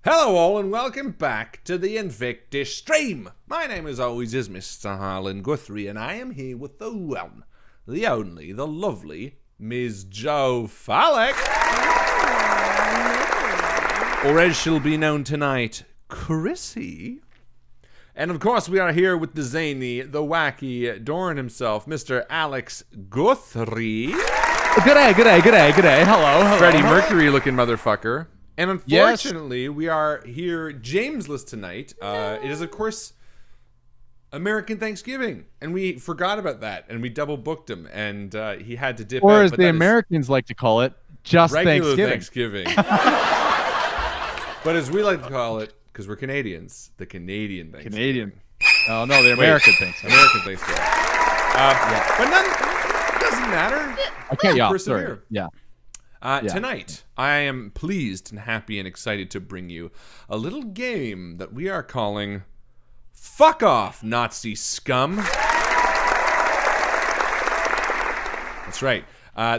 Hello all and welcome back to the INVICTUS stream. My name as always is Mr. Harlan Guthrie and I am here with the one, the only, the lovely Ms. Jo Fallak. Or as she'll be known tonight, Chrissy. And of course we are here with the zany, the wacky Doran himself, Mr. Alex Guthrie. G'day. Hello. Freddie Mercury looking motherfucker. And unfortunately, we are here Jamesless tonight. It is, of course, American Thanksgiving. And we forgot about that. And we double booked him. And he had to dip out. Or as the Americans like to call it, just regular Thanksgiving. But as we like to call it, because we're Canadians, the Canadian Thanksgiving. Oh, no, the American Thanksgiving. American Thanksgiving. But it doesn't matter. Okay, yeah. Persevere. Sorry. Yeah. Tonight, I am pleased and happy and excited to bring you a little game that we are calling Fuck Off, Nazi Scum. That's right.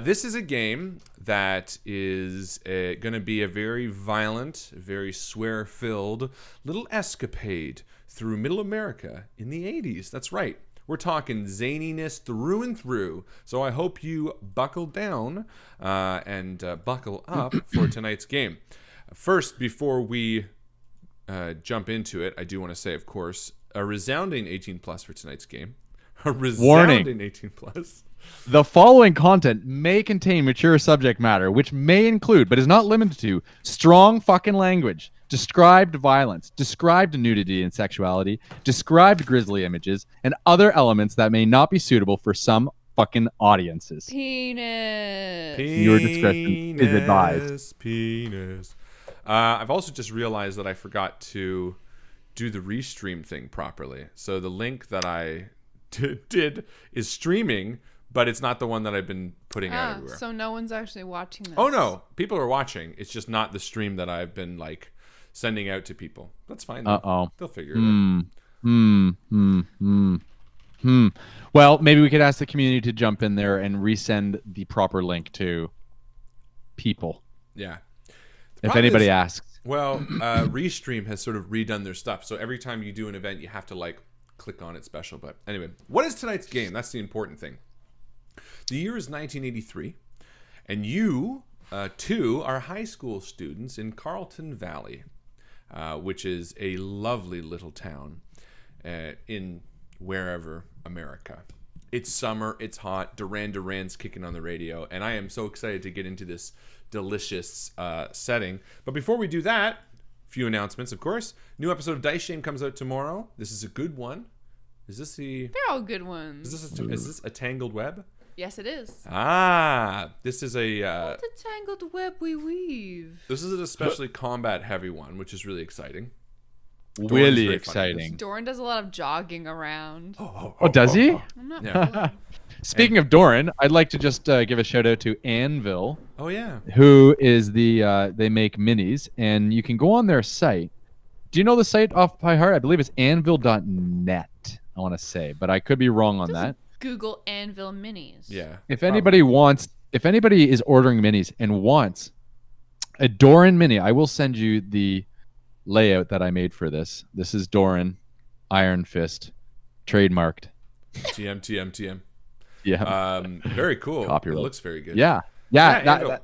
This is a game that is going to be a very violent, very swear-filled little escapade through Middle America in the 80s. That's right. We're talking zaniness through and through. So I hope you buckle down and buckle up for tonight's game. First, before we jump into it, I do want to say, of course, a resounding 18 plus for tonight's game. A resounding Warning. 18 plus. The following content may contain mature subject matter, which may include, but is not limited to, strong fucking language, described violence, described nudity and sexuality, described grisly images, and other elements that may not be suitable for some fucking audiences. Penis. Your discretion is advised. Penis. I've also just realized that I forgot to do the restream thing properly. So the link that I did is streaming, but it's not the one that I've been putting out everywhere. So no one's actually watching this. Oh no, people are watching. It's just not the stream that I've been like sending out to people. That's fine. They'll figure it out. Well, maybe we could ask the community to jump in there and resend the proper link to people. Yeah. If anybody asks. Well, Restream has sort of redone their stuff. So every time you do an event, you have to like click on it special. But anyway, what is tonight's game? That's the important thing. The year is 1983, and you two are high school students in Carlton Valley, which is a lovely little town in wherever America. It's summer, it's hot, Duran's kicking on the radio, and I am so excited to get into this delicious setting. But before we do that, a few announcements, of course. New episode of Dice Shame comes out tomorrow. This is a good one. Is this the... They're all good ones. Is this a tangled web? Yes, it is. This is a... What a tangled web we weave. This is an especially combat-heavy one, which is really exciting. Really exciting. Doran does a lot of jogging around. Oh, does he? I'm not Yeah. Speaking of Doran, I'd like to just give a shout out to Anvil, Oh, yeah. who is they make minis, and you can go on their site. Do you know the site off by heart? I believe it's anvil.net, I want to say, but I could be wrong on that. Google Anvil Minis. Yeah. If anybody is ordering minis and wants a Doran mini, I will send you the layout that I made for this. This is Doran, Iron Fist, trademarked. TM. Yeah. Very cool. Copyright. It looks very good. Yeah. Anvil.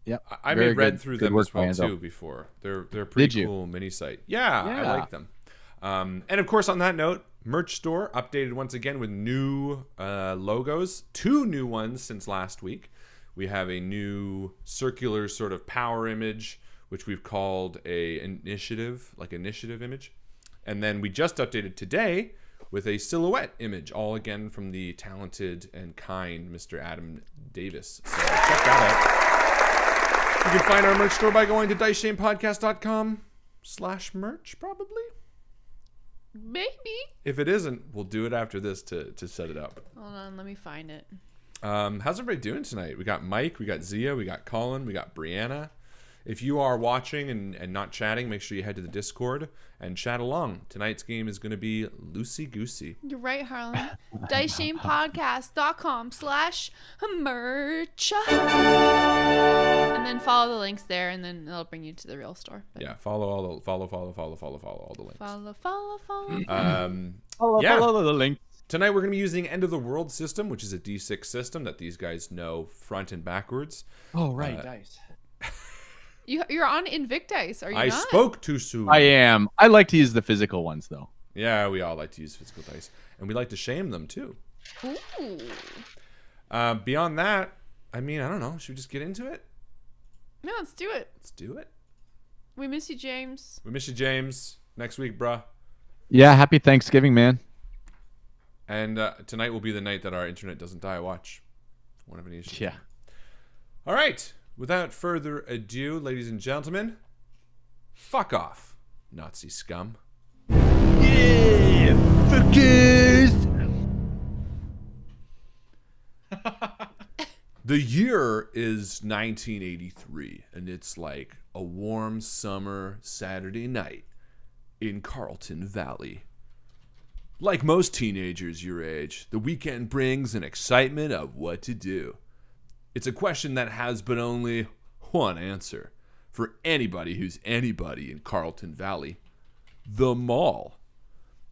Yeah. I Very made read good. through Good them work as well by Anvil. too before. They're a pretty you? cool mini site. Yeah, I Yeah. like them. And of course, on that note, merch store updated once again with new logos. 2 new ones since last week. We have a new circular sort of power image, which we've called a initiative image. And then we just updated today with a silhouette image, all again from the talented and kind Mr. Adam Davis. So check that out. You can find our merch store by going to diceshamepodcast.com/merch, probably. Maybe. If it isn't, we'll do it after this to set it up. Hold on, let me find it. How's everybody doing tonight? We got Mike, we got Zia, we got Colin, we got Brianna, If you are watching and not chatting, make sure you head to the Discord and chat along. Tonight's game is going to be loosey-goosey. You're right, Harlan. DiceShamePodcast.com/merch. And then follow the links there, and then it'll bring you to the real store. But Yeah, follow all the follow all the links. follow. Yeah. Follow the link. Tonight we're going to be using End of the World system, which is a D6 system that these guys know front and backwards. Oh, right, dice. You're on INVICTUS, are you I not? spoke too soon. I am. I like to use the physical ones, though. Yeah, we all like to use physical dice, and we like to shame them too. Ooh. Beyond that, I mean, I don't know. Should we just get into it? No, let's do it. Let's do it. We miss you, James. We miss you, James. Next week, bruh. Yeah, happy Thanksgiving, man. And tonight will be the night that our internet doesn't die. Watch. One of an issue. Yeah. All right. Without further ado, ladies and gentlemen, fuck off, Nazi scum. Yeah, fuckers. The year is 1983, and it's like a warm summer Saturday night in Carlton Valley. Like most teenagers your age, the weekend brings an excitement of what to do. It's a question that has but only one answer for anybody who's anybody in Carlton Valley. The mall.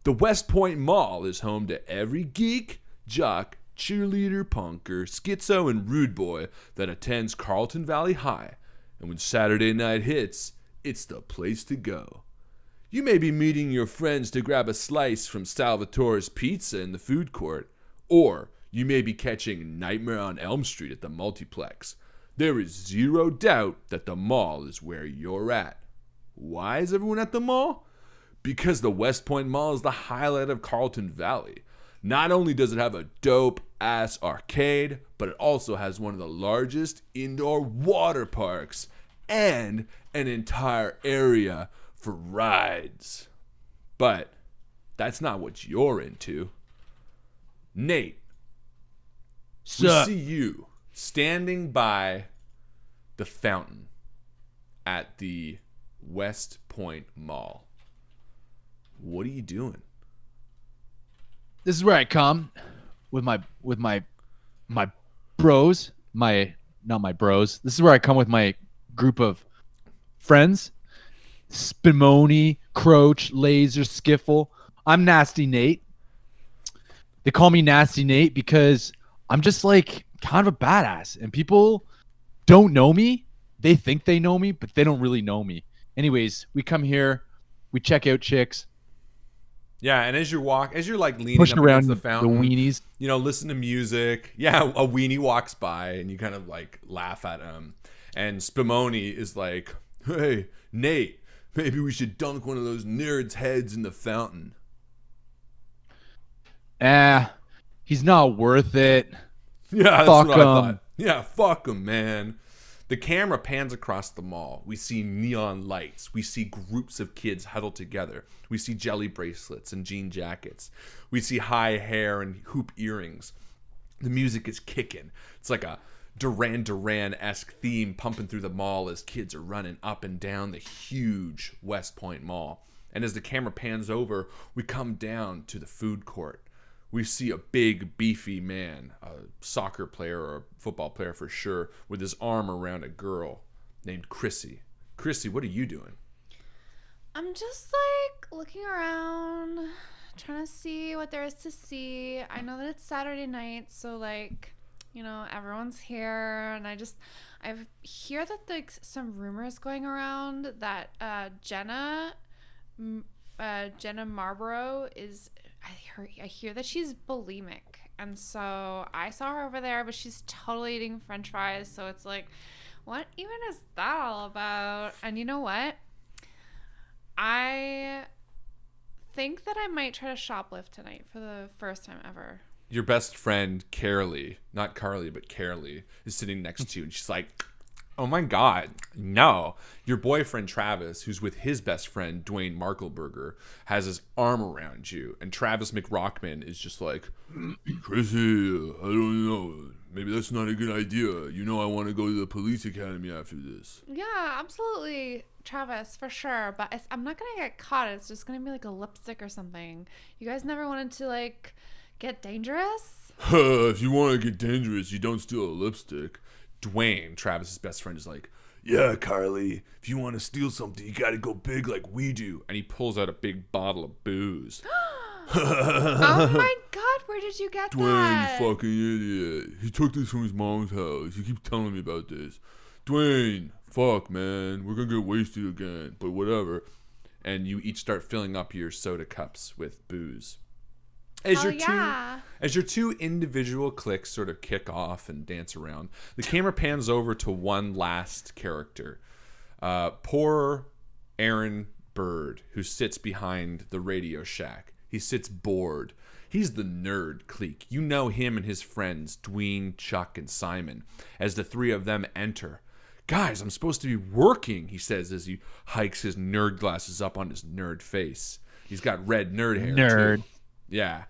The West Point Mall is home to every geek, jock, cheerleader, punker, schizo, and rude boy that attends Carlton Valley High. And when Saturday night hits, it's the place to go. You may be meeting your friends to grab a slice from Salvatore's Pizza in the food court, or you may be catching Nightmare on Elm Street at the multiplex. There is zero doubt that the mall is where you're at. Why is everyone at the mall? Because the West Point Mall is the highlight of Carlton Valley. Not only does it have a dope-ass arcade, but it also has one of the largest indoor water parks and an entire area for rides. But that's not what you're into. Nate, we see you standing by the fountain at the West Point Mall. What are you doing? This is where I come with my bros, not my bros. This is where I come with my group of friends. Spimoni, Croach, Laser, Skiffle. I'm Nasty Nate. They call me Nasty Nate because I'm just like kind of a badass, and people don't know me. They think they know me, but they don't really know me. Anyways, we come here, we check out chicks, Yeah, and as you're like leaning pushing up around against the the fountain, weenies. you know, listen to music. Yeah, a weenie walks by and you kind of like laugh at him. And Spimoni is like, "Hey, Nate, maybe we should dunk one of those nerds' heads in the fountain." He's not worth it. Yeah, that's Fuck what I 'em. thought. Yeah, fuck him, man. The camera pans across the mall. We see neon lights. We see groups of kids huddled together. We see jelly bracelets and jean jackets. We see high hair and hoop earrings. The music is kicking. It's like a Duran Duran-esque theme pumping through the mall as kids are running up and down the huge West Point Mall. And as the camera pans over, we come down to the food court. We see a big, beefy man, a soccer player or a football player for sure, with his arm around a girl named Chrissy. Chrissy, what are you doing? I'm just like looking around, trying to see what there is to see. I know that it's Saturday night, so like, you know, everyone's here, and I hear that like some rumors going around that Jenna Marlborough is. I hear that she's bulimic, and so I saw her over there, but she's totally eating French fries. So it's like, what even is that all about? And you know what? I think that I might try to shoplift tonight for the first time ever. Your best friend, Carolee, not Carly, but Carolee, is sitting next to you, and she's like, "Oh my God, no." Your boyfriend, Travis, who's with his best friend, Dwayne Markleberger, has his arm around you, and Travis McRockman is just like, "Chrissy, I don't know. maybe that's not a good idea. You know, I want to go to the police academy after this. Yeah, absolutely, Travis, for sure. But I'm not gonna get caught. It's just gonna be like a lipstick or something. You guys never wanted to like get dangerous? If you want to get dangerous, you don't steal a lipstick. Dwayne, Travis's best friend, is like, yeah, Carly, if you want to steal something, you got to go big like we do. And he pulls out a big bottle of booze. Oh my God, where did you get that? Dwayne, you fucking idiot. He took this from his mom's house. He keeps telling me about this. Dwayne, fuck, man. We're going to get wasted again, but whatever. And you each start filling up your soda cups with booze. As your two individual cliques sort of kick off and dance around, the camera pans over to one last character. Poor Aaron Bird, who sits behind the Radio Shack. He sits bored. He's the nerd clique. You know him and his friends, Dwayne, Chuck, and Simon, as the three of them enter. Guys, I'm supposed to be working, he says as he hikes his nerd glasses up on his nerd face. He's got red nerd hair, too. Yeah.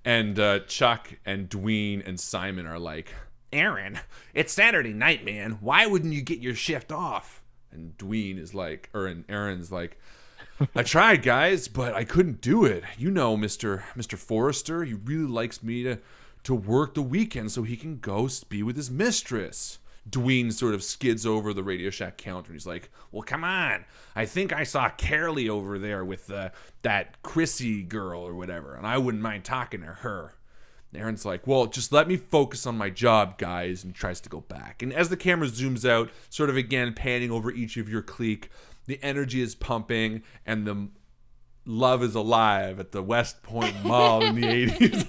And Chuck and Dwayne and Simon are like, Aaron, it's Saturday night, man. Why wouldn't you get your shift off? And Dwayne is like, and Aaron's like, I tried, guys, but I couldn't do it. You know, Mr. Forrester, he really likes me to work the weekend so he can go be with his mistress. Dwayne sort of skids over the Radio Shack counter and he's like, well, come on. I think I saw Carly over there with that Chrissy girl or whatever, and I wouldn't mind talking to her. Aaron's like, well, just let me focus on my job, guys, and he tries to go back. And as the camera zooms out, sort of again panning over each of your clique, the energy is pumping and the love is alive at the West Point Mall in the 80s.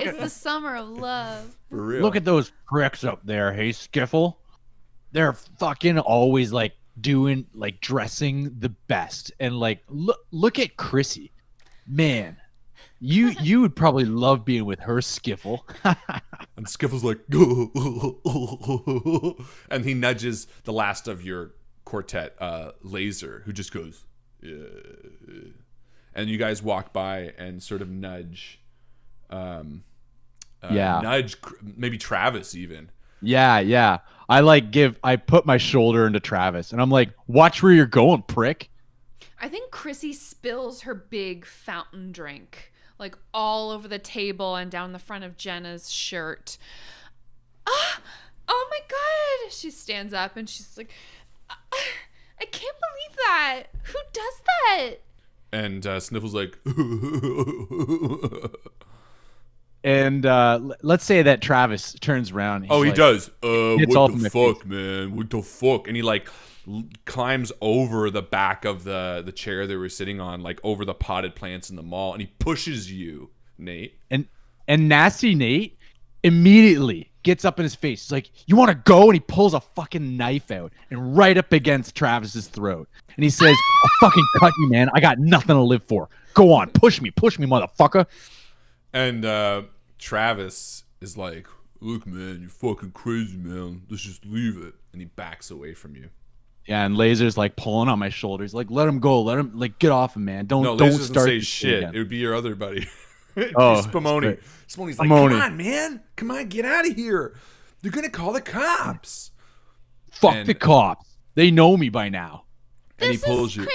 It's the summer of love. For real. Look at those pricks up there, hey, Skiffle. They're fucking always like doing, like dressing the best. And like, look at Chrissy. Man, you would probably love being with her, Skiffle. And Skiffle's like, and he nudges the last of your quartet, Laser, who just goes, yeah. And you guys walk by and sort of nudge, nudge maybe Travis even. Yeah. I put my shoulder into Travis and I'm like, watch where you're going, prick. I think Chrissy spills her big fountain drink like all over the table and down the front of Jenna's shirt. Oh my God. She stands up and she's like, I can't believe that. Who does that? And Sniffle's like, and let's say that Travis turns around. He does. What the fuck, face. Man? What the fuck? And he like climbs over the back of the chair they were sitting on, like over the potted plants in the mall, and he pushes you, Nate. And nasty Nate immediately gets up in his face. He's like, you want to go? And he pulls a fucking knife out and right up against Travis's throat. And he says, I'll fucking cut you, man. I got nothing to live for. Go on. Push me, motherfucker. And Travis is like, look, man, you're fucking crazy, man. Let's just leave it. And he backs away from you. Yeah, and Laser's like pulling on my shoulders. Like, let him go. Let him, like, get off him, man. Don't Laser start say shit. Again. It would be your other buddy. Spumoni. Spumoni's like, come on, man. Come on, get out of here. They're going to call the cops. Fuck the cops. They know me by now. And This is crazy,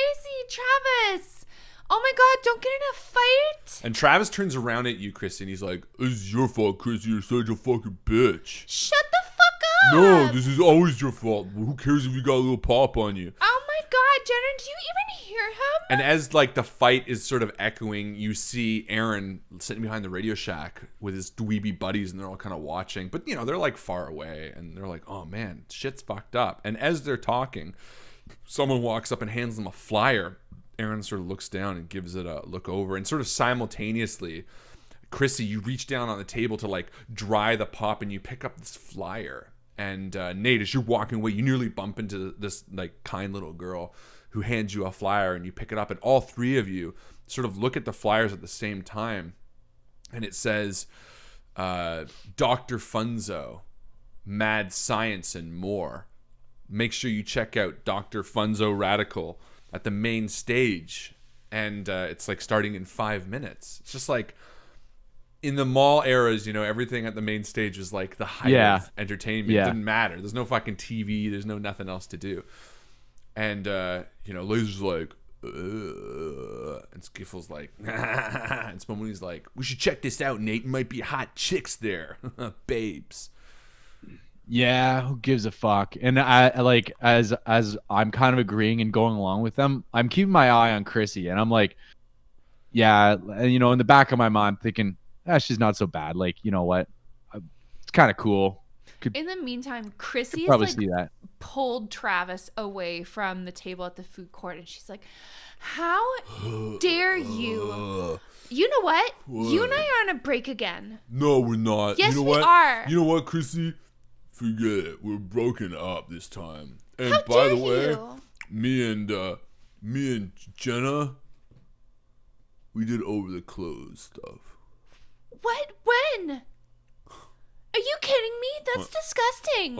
Travis. Oh my God, don't get in a fight. And Travis turns around at you, Chrissy, and he's like, this is your fault, Chrissy. You're such a fucking bitch. Shut the fuck up. No, this is always your fault. Who cares if you got a little pop on you? Oh my God, Jenna, do you even hear him? And as like the fight is sort of echoing, you see Aaron sitting behind the Radio Shack with his dweeby buddies, and they're all kind of watching. But, you know, they're like far away, and they're like, oh man, shit's fucked up. And as they're talking, someone walks up and hands them a flyer. Aaron sort of looks down and gives it a look over, and sort of simultaneously, Chrissy, you reach down on the table to like dry the pop, and you pick up this flyer. And Nate, as you're walking away, you nearly bump into this like kind little girl who hands you a flyer, and you pick it up, and all three of you sort of look at the flyers at the same time, and it says Dr. Funzo, Mad Science, and more. Make sure you check out Dr. Funzo Radical at the main stage, and it's like starting in 5 minutes. It's just like, in the mall eras, you know, everything at the main stage was like the height of entertainment. Yeah. It didn't matter. There's no fucking TV. There's no nothing else to do. And, you know, Laser's like, and Skiffle's like, and Spumoni's like, we should check this out, Nate. Might be hot chicks there. Babes. Yeah, who gives a fuck? And I like, as I'm kind of agreeing and going along with them, I'm keeping my eye on Chrissy, and I'm like, yeah, you know, in the back of my mind, thinking, she's not so bad. Like, you know what? It's kind of cool. In the meantime, Chrissy probably is see like that. pulled Travis away from the table at the food court, and she's like, "How dare you? You know what? You and I are on a break again." No, we're not. Yes, you know we what? are. You know what, Chrissy? Forget it. We're broken up this time. And How by dare the way, you? me and Jenna, we did over the clothes stuff. What? When? Are you kidding me? That's disgusting.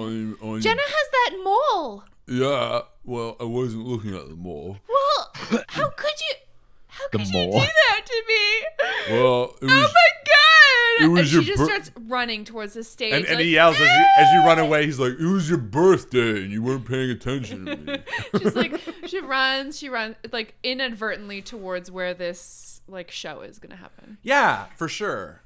Jenna has that mole. Yeah, well, I wasn't looking at the mole. Well, how could you? How could you do mole. that to me? Well, it was, Oh my god! it was And she your just bir- starts running towards the stage. and like, he yells as you run away. He's like, "It was your birthday, and you weren't paying attention to me." She's like, she runs like inadvertently towards where this like show is gonna happen. Yeah, for sure.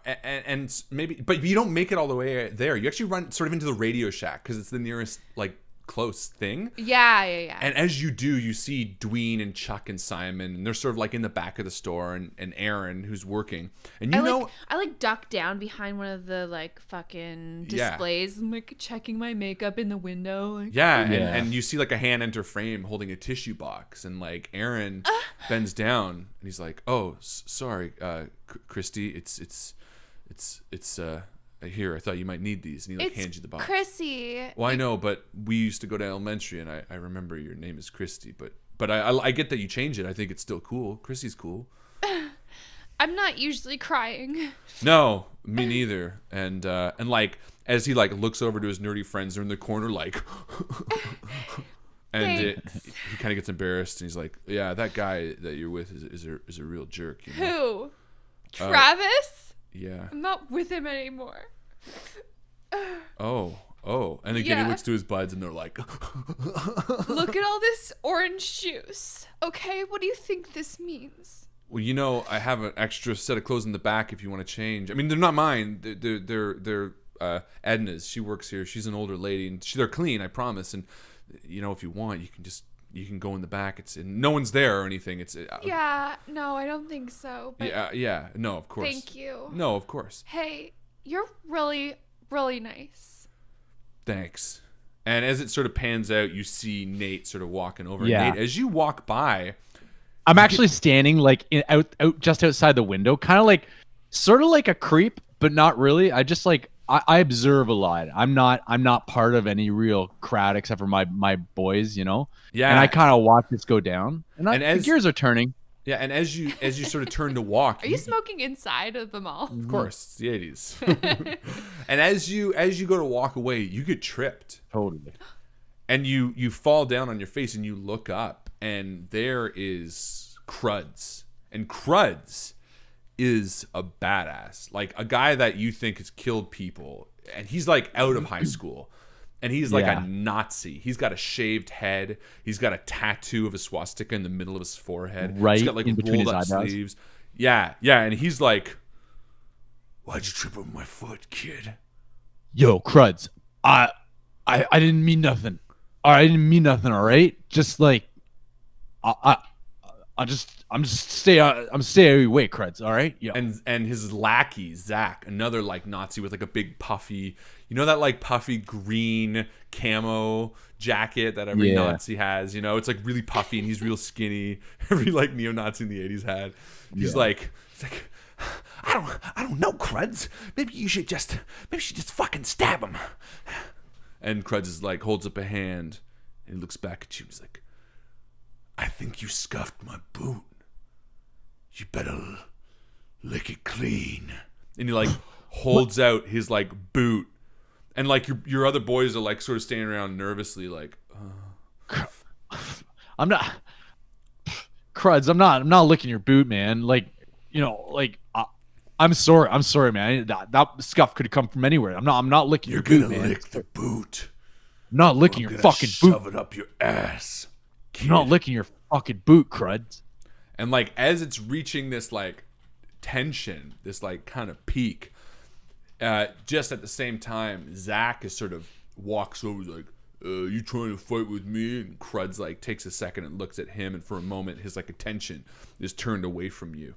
And maybe, but you don't make it all the way there. You actually run sort of into the Radio Shack because it's the nearest like close thing. Yeah. And as you do, you see Dwayne and Chuck and Simon, and they're sort of like in the back of the store, and Aaron who's working. And I like duck down behind one of the like fucking displays. I'm like checking my makeup in the window. Like, and you see like a hand enter frame holding a tissue box, and like Aaron bends down and he's like, "Oh, sorry, Christy, it's here. I thought you might need these." And he like hands you the box. Chrissy. Well, I know, but we used to go to elementary, and I remember your name is Christy, but I get that you change it. I think it's still cool. Chrissy's cool. I'm not usually crying. No, me neither. And like as he like looks over to his nerdy friends, they're in the corner like, and he kind of gets embarrassed, and he's like, "Yeah, that guy that you're with is a real jerk." You know? Who? Travis? Yeah. I'm not with him anymore. Oh. And again, he looks to his buds, and they're like, Look at all this orange juice. Okay, what do you think this means? "Well, you know, I have an extra set of clothes in the back if you want to change. I mean, they're not mine. They're Edna's. She works here. She's an older lady, and they're clean, I promise. And you know, if you want, you can go in the back. No one's there or anything. Yeah, no, I don't think so. But yeah. No, of course. thank you. No, of course. Hey, you're really, really nice. Thanks." And as it sort of pans out, you see Nate sort of walking over. Yeah. Nate, as you walk by, I'm actually standing like out just outside the window, kind of like sort of like a creep, but not really. I just like I observe a lot. I'm not part of any real crowd except for my boys, you know. Yeah. And I kind of watch this go down, and as the gears are turning. Yeah, and as you sort of turn to walk, Are you smoking inside of the mall? Of course, it's the 80s. And as you go to walk away, you get tripped. Totally. And you fall down on your face, and you look up, and there is Cruds. And Cruds is a badass. Like a guy that you think has killed people, and he's like out of high school. And he's like a Nazi. He's got a shaved head. He's got a tattoo of a swastika in the middle of his forehead. Right He's got like in between rolled his up eyebrows. sleeves. Yeah. And he's like, "Why'd you trip over my foot, kid?" Yo, Cruds, I didn't mean nothing. All right, I didn't mean nothing. All right, just like I'm just stay away, Cruds. All right, yo. And his lackey Zach, another like Nazi with like a big puffy, you know, that like puffy green camo jacket that every Nazi has. You know, it's like really puffy, and he's real skinny. Every like neo-Nazi in the 80s had. He's like, I don't know, Cruds. Maybe you should just fucking stab him. And Cruds is like, holds up a hand, and he looks back at you. He's like, "I think you scuffed my boot. You better lick it clean." And he like holds out his like boot, and like your other boys are like sort of standing around nervously, like, I'm not Cruds. I'm not licking your boot, man. Like, you know, like I'm sorry, man. That scuff could come from anywhere. I'm not licking your boot, man. Lick the boot. I'm not licking your fucking boot. Shove it up your ass. I'm not licking your fucking boot, cruds. And like as it's reaching this like tension, this like kind of peak, just at the same time, Zach is sort of walks over like, you trying to fight with me? And Crud's like takes a second and looks at him, and for a moment his like attention is turned away from you.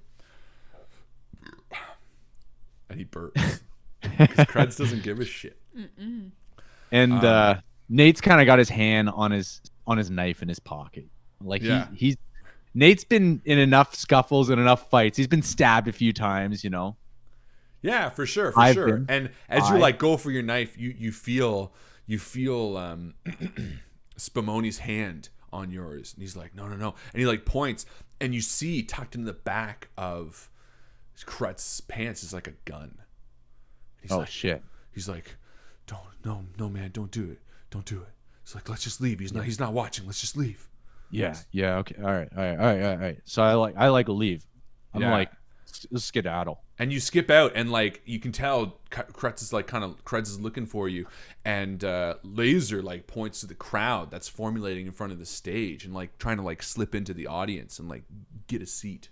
And he burps. Because Crud's doesn't give a shit. Mm-mm. And Nate's kind of got his hand on his knife in his pocket. Like he's Nate's been in enough scuffles and enough fights. He's been stabbed a few times, you know. Yeah, for sure. And as you like go for your knife, you feel Spumoni's hand on yours, and he's like, no, and he like points, and you see tucked in the back of Crut's pants is like a gun. He's like, shit. He's like, no, man, don't do it. He's like, let's just leave. He's not watching. Let's just leave. Yeah. Okay. All right. So I like leave. I'm like, let's skedaddle. And you skip out, and like you can tell Crutz is looking for you, and Laser like points to the crowd that's formulating in front of the stage and like trying to like slip into the audience and like get a seat.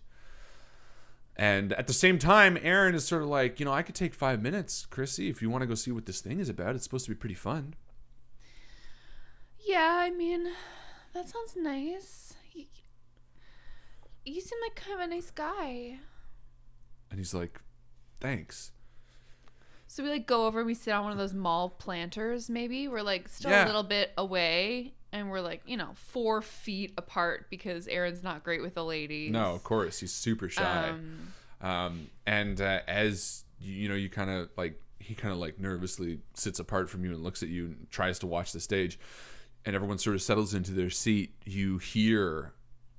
And at the same time, Aaron is sort of like, I could take 5 minutes, Chrissy, if you want to go see what this thing is about. It's supposed to be pretty fun. Yeah, I mean, that sounds nice. You seem like kind of a nice guy. And he's like, thanks. So we like go over and we sit on one of those mall planters, maybe. We're like still a little bit away, and we're like, 4 feet apart because Aaron's not great with the ladies. No, of course. He's super shy. And as you kind of like, he kind of like nervously sits apart from you and looks at you and tries to watch the stage, and everyone sort of settles into their seat. You hear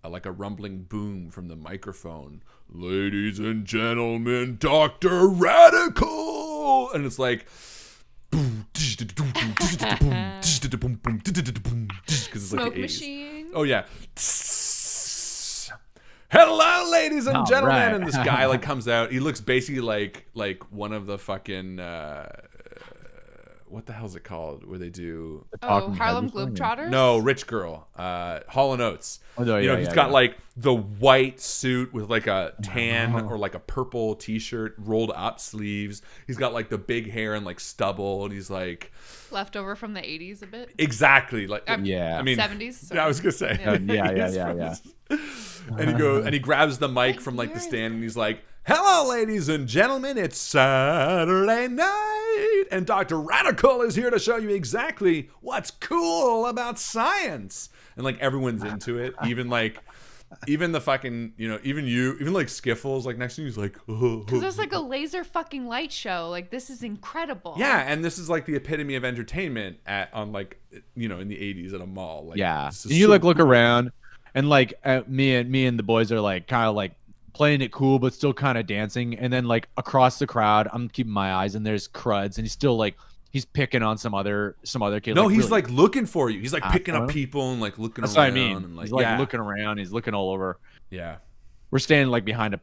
like a rumbling boom from the microphone. Ladies and gentlemen, Dr. Radical! And it's like, smoke machine. Oh yeah. Hello, ladies and gentlemen. Right. And this guy like comes out. He looks basically like one of the fucking what the hell's it called? Where they do Harlem Globetrotters? No, Rich Girl. Hall & Oates. He's got like the white suit with like a tan or like a purple t-shirt, rolled up sleeves. He's got like the big hair and like stubble, and he's like leftover from the 80s a bit. Exactly. Like I mean 70s. Sorry. Yeah, I was gonna say. Yeah. And he grabs the mic from like the stand, and he's like, hello, ladies and gentlemen, it's Saturday night, and Dr. Radical is here to show you exactly what's cool about science. And like everyone's into it, even the fucking, even like Skiffles, like next to you, he's like, because there's like a laser fucking light show. Like, this is incredible. Yeah, and this is like the epitome of entertainment in the 80s at a mall. Like, and you like look around, and like me and the boys are like kind of like playing it cool, but still kind of dancing. And then like across the crowd, I'm keeping my eyes, and there's Cruds, and he's still like, he's picking on some other kid. No, like, he's really, like looking for you. He's like picking up people and like looking that's around. what I mean. And, like, he's like looking around. He's looking all over. Yeah. We're standing like behind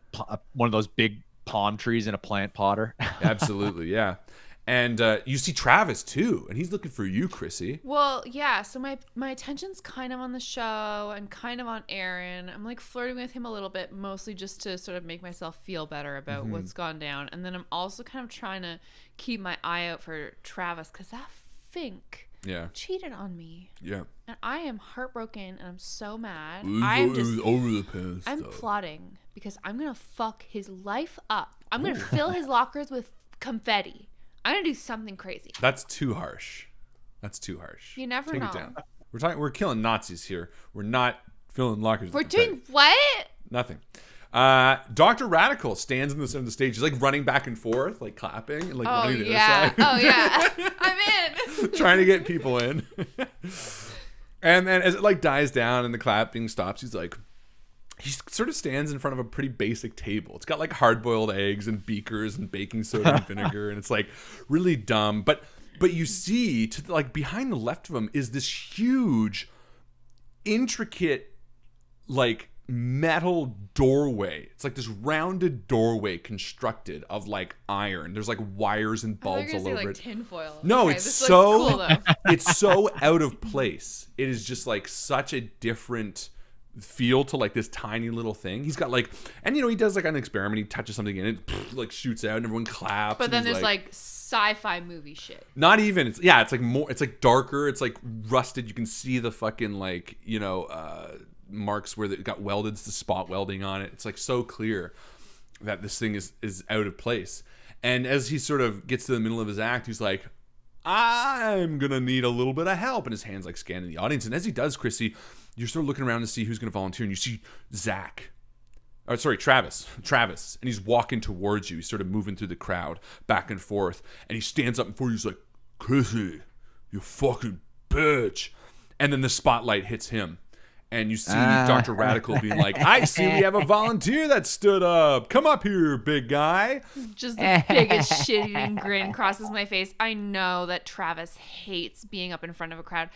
one of those big palm trees in a plant potter. Absolutely, yeah. And you see Travis too, and he's looking for you, Chrissy. Well, yeah. So my attention's kind of on the show and kind of on Aaron. I'm like flirting with him a little bit, mostly just to sort of make myself feel better about what's gone down. And then I'm also kind of trying to keep my eye out for Travis, because that fink cheated on me. Yeah. And I am heartbroken, and I'm so mad. It was over the past I'm stuff. plotting because I'm gonna fuck his life up. I'm gonna fill his lockers with confetti. I'm gonna do something crazy. That's too harsh. You never Take know. it down. We're killing Nazis here. We're not filling lockers. We're with confetti. doing what? Nothing. Dr. Radical stands in the center of the stage. He's like running back and forth, like clapping and like running to the other side. Oh yeah. I'm in. Trying to get people in. And then as it like dies down and the clapping stops, he sort of stands in front of a pretty basic table. It's got like hard-boiled eggs and beakers and baking soda and vinegar, and it's like really dumb. But you see to like behind the left of him is this huge, intricate like metal doorway. It's like this rounded doorway constructed of like iron. There's like wires and bulbs all over like it. Tinfoil. No, Okay, it's this so looks cool, though. it's so out of place. It is just like such a different feel to like this tiny little thing. He's got like, and he does like an experiment. He touches something in it, like shoots out, and everyone claps. But and then he's there's like sci-fi movie shit. not even. It's like more. It's like darker. It's like rusted. You can see the fucking like marks where it got welded. It's the spot welding on it. It's like so clear that this thing is out of place. And as he sort of gets to the middle of his act, he's like, I'm gonna need a little bit of help, and his hands like scanning the audience. And as he does, Chrissy, you're sort of looking around to see who's gonna volunteer, and you see Travis, and he's walking towards you. He's sort of moving through the crowd, back and forth, and he stands up before you. He's like, Chrissy, you fucking bitch. And then the spotlight hits him, and you see Dr. Radical being like, I see we have a volunteer that stood up. Come up here, big guy. Just the biggest shit-eating grin crosses my face. I know that Travis hates being up in front of a crowd.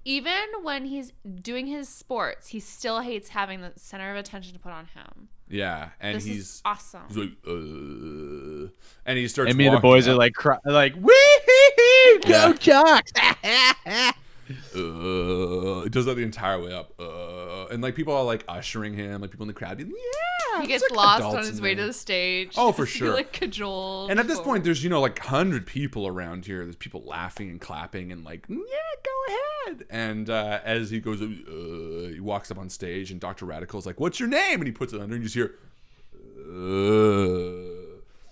Even when he's doing his sports, he still hates having the center of attention to put on him. Yeah, and This is awesome. He's like, and he starts. And me and the walking boys up. are like, wee go Chucks. He does that the entire way up. And like people are like ushering him, like people in the crowd. Yeah, He gets it's like lost adults on his in way there. to the stage. Oh, for Has to be, sure. like cajoled. And at this forward. point, there's like 100 people around here. There's people laughing and clapping and like, yeah, go ahead. And as he goes, he walks up on stage, and Dr. Radical's like, "What's your name?" And he puts it under, and you just hear,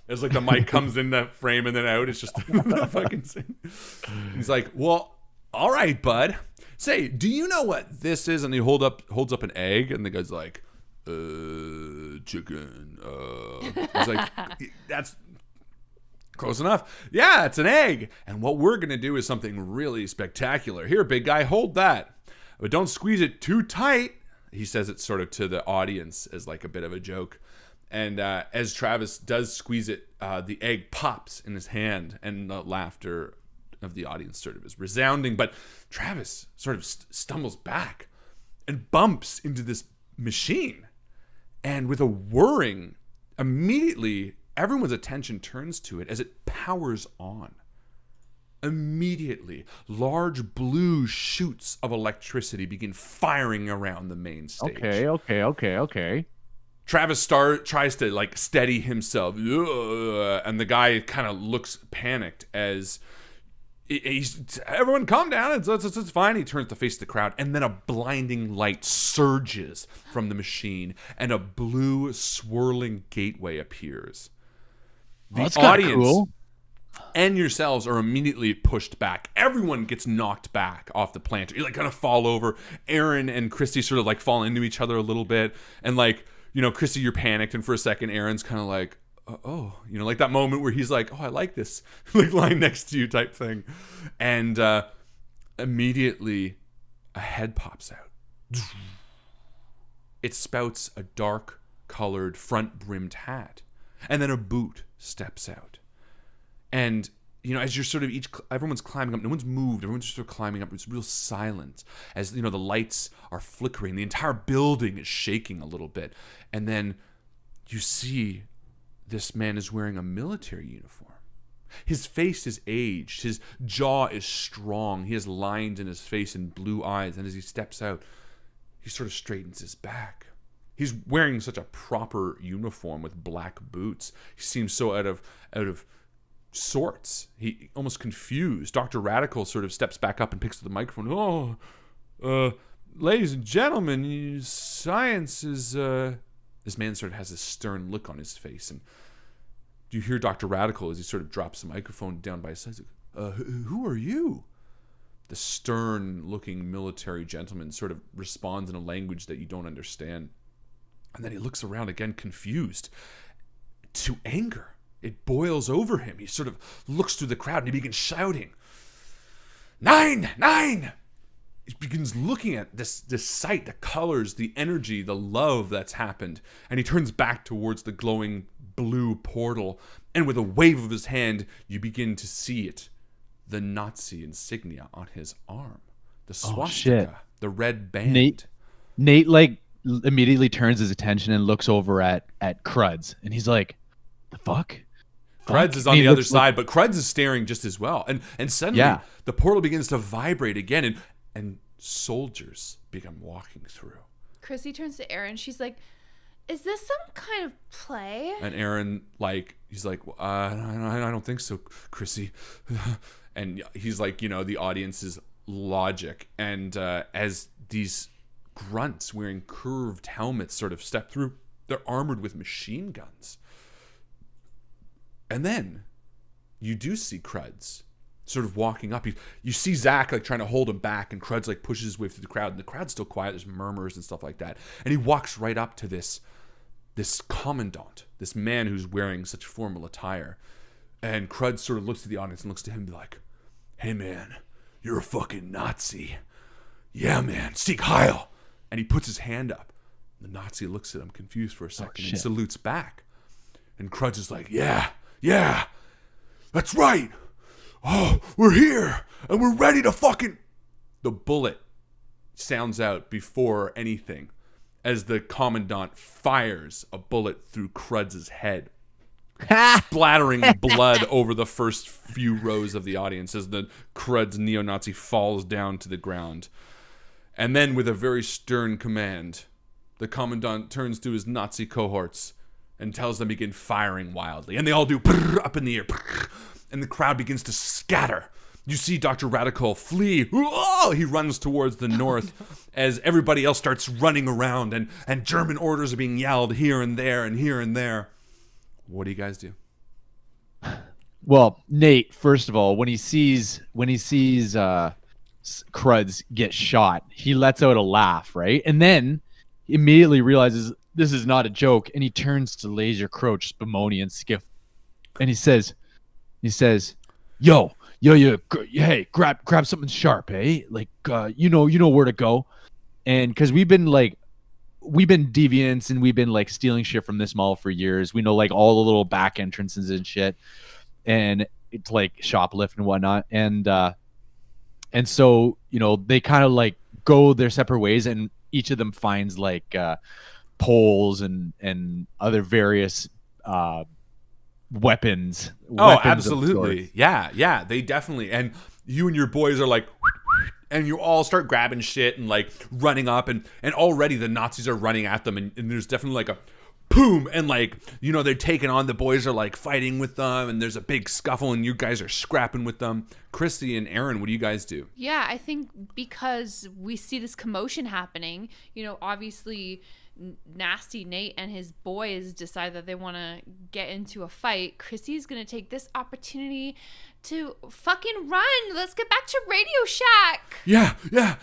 as like the mic comes in that frame and then out. It's just the fucking thing. He's like, "Well, all right, bud. Say, do you know what this is?" And he holds up an egg, and the guy's like, chicken. He's like, "That's close enough. Yeah, it's an egg. And what we're going to do is something really spectacular. Here, big guy, hold that. But don't squeeze it too tight." He says it sort of to the audience as like a bit of a joke. And as Travis does squeeze it, the egg pops in his hand, and the laughter of the audience sort of is resounding. But Travis sort of stumbles back and bumps into this machine. And with a whirring, immediately everyone's attention turns to it as it powers on. Immediately, large blue shoots of electricity begin firing around the main stage. Okay. Travis tries to like steady himself, and the guy kind of looks panicked as he's, everyone calm down, it's fine. He turns to face the crowd, and then a blinding light surges from the machine, and a blue swirling gateway appears. The audience cool. and yourselves are immediately pushed back. Everyone gets knocked back off the planter. You like kind of fall over. Aaron and Christy sort of like fall into each other a little bit, and like, Christy, you're panicked, and for a second, Aaron's kind of like, like that moment where he's like, "Oh, I like this," like lying next to you type thing. And immediately a head pops out. It spouts a dark colored front brimmed hat, and then a boot steps out. And as you're sort of everyone's climbing up, no one's moved, everyone's just sort of climbing up. It's real silent as the lights are flickering. The entire building is shaking a little bit, and then you see this man is wearing a military uniform. His face is aged, his jaw is strong, he has lines in his face and blue eyes, and as he steps out, he sort of straightens his back. He's wearing such a proper uniform with black boots. He seems so out of sorts. He almost confused. Dr. Radical sort of steps back up and picks up the microphone. Ladies and gentlemen, science is... This man sort of has a stern look on his face, and you hear Dr. Radical as he sort of drops the microphone down by his side. Who are you? The stern-looking military gentleman sort of responds in a language that you don't understand. And then he looks around again, confused, to anger. It boils over him. He sort of looks through the crowd and he begins shouting, "9! 9!" He begins looking at this sight, the colors, the energy, the love that's happened. And he turns back towards the glowing blue portal. And with a wave of his hand, you begin to see it. The Nazi insignia on his arm. The swastika. The red band. Nate, like, immediately turns his attention and looks over at Cruds, and he's like, "The fuck." Cruds is on the other side, but Cruds is staring just as well. And suddenly the portal begins to vibrate again, and soldiers begin walking through. Chrissy turns to Aaron. She's like, "Is this some kind of play?" And Aaron, he's like, I don't think so, Chrissy. And he's like, the audience's logic. And as these grunts wearing curved helmets sort of step through, they're armored with machine guns. And then you do see Cruds sort of walking up. You see Zach trying to hold him back, and Cruds pushes his way through the crowd, and the crowd's still quiet. There's murmurs and stuff like that. And he walks right up to this commandant, this man who's wearing such formal attire. And Cruds sort of looks at the audience and looks to him and be like, "Hey man, you're a fucking Nazi." "Yeah man, Sieg Heil." And he puts his hand up. The Nazi looks at him confused for a second and salutes back. And Cruds is like, Yeah, that's right. Oh, we're here, and we're ready to fucking... The bullet sounds out before anything as the commandant fires a bullet through Cruds' head, splattering blood over the first few rows of the audience as the Cruds neo-Nazi falls down to the ground. And then, with a very stern command, the commandant turns to his Nazi cohorts and tells them to begin firing wildly. And they all do up in the air. And the crowd begins to scatter. You see Dr. Radical flee. He runs towards the north as everybody else starts running around. And German orders are being yelled here and there and here and there. What do you guys do? Well, Nate, first of all, when he sees Cruds get shot, he lets out a laugh, right? And then immediately realizes this is not a joke, and he turns to Laser Croach, Spumoni, and Skiff, and he says, "Yo, hey, grab something sharp, eh? You know where to go." And because we've been deviants and we've been stealing shit from this mall for years. We know all the little back entrances and shit, and it's shoplift and whatnot. And so they kind of go their separate ways, and each of them finds poles and other various weapons. Oh, absolutely. Yeah, they definitely. And you and your boys are and you all start grabbing shit and running up, and already the Nazis are running at them, and there's definitely a boom, and they're taking on, the boys are fighting with them, and there's a big scuffle, and you guys are scrapping with them. Christy and Aaron, what do you guys do? Yeah, I think because we see this commotion happening, obviously Nasty Nate and his boys decide that they want to get into a fight. Chrissy's going to take this opportunity to fucking run. Let's get back to Radio Shack. Yeah.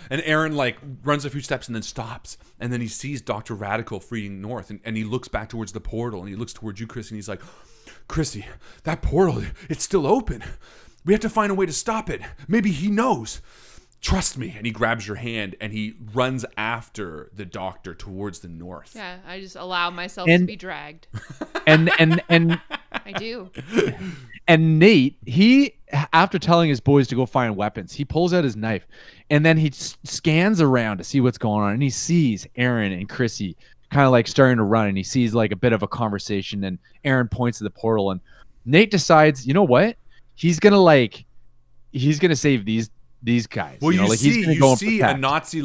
And Aaron runs a few steps and then stops. And then he sees Dr. Radical fleeing north, and he looks back towards the portal, and he looks towards you, Chrissy, and he's like, "Chrissy, that portal, it's still open. We have to find a way to stop it. Maybe he knows. Trust me." And he grabs your hand and he runs after the doctor towards the north. Yeah, I just allow myself to be dragged. And I do. And Nate, he, after telling his boys to go find weapons, he pulls out his knife, and then he scans around to see what's going on, and he sees Aaron and Chrissy kind of starting to run, and he sees a bit of a conversation, and Aaron points to the portal, and Nate decides, you know what? He's gonna save these guys. Well, you see a Nazi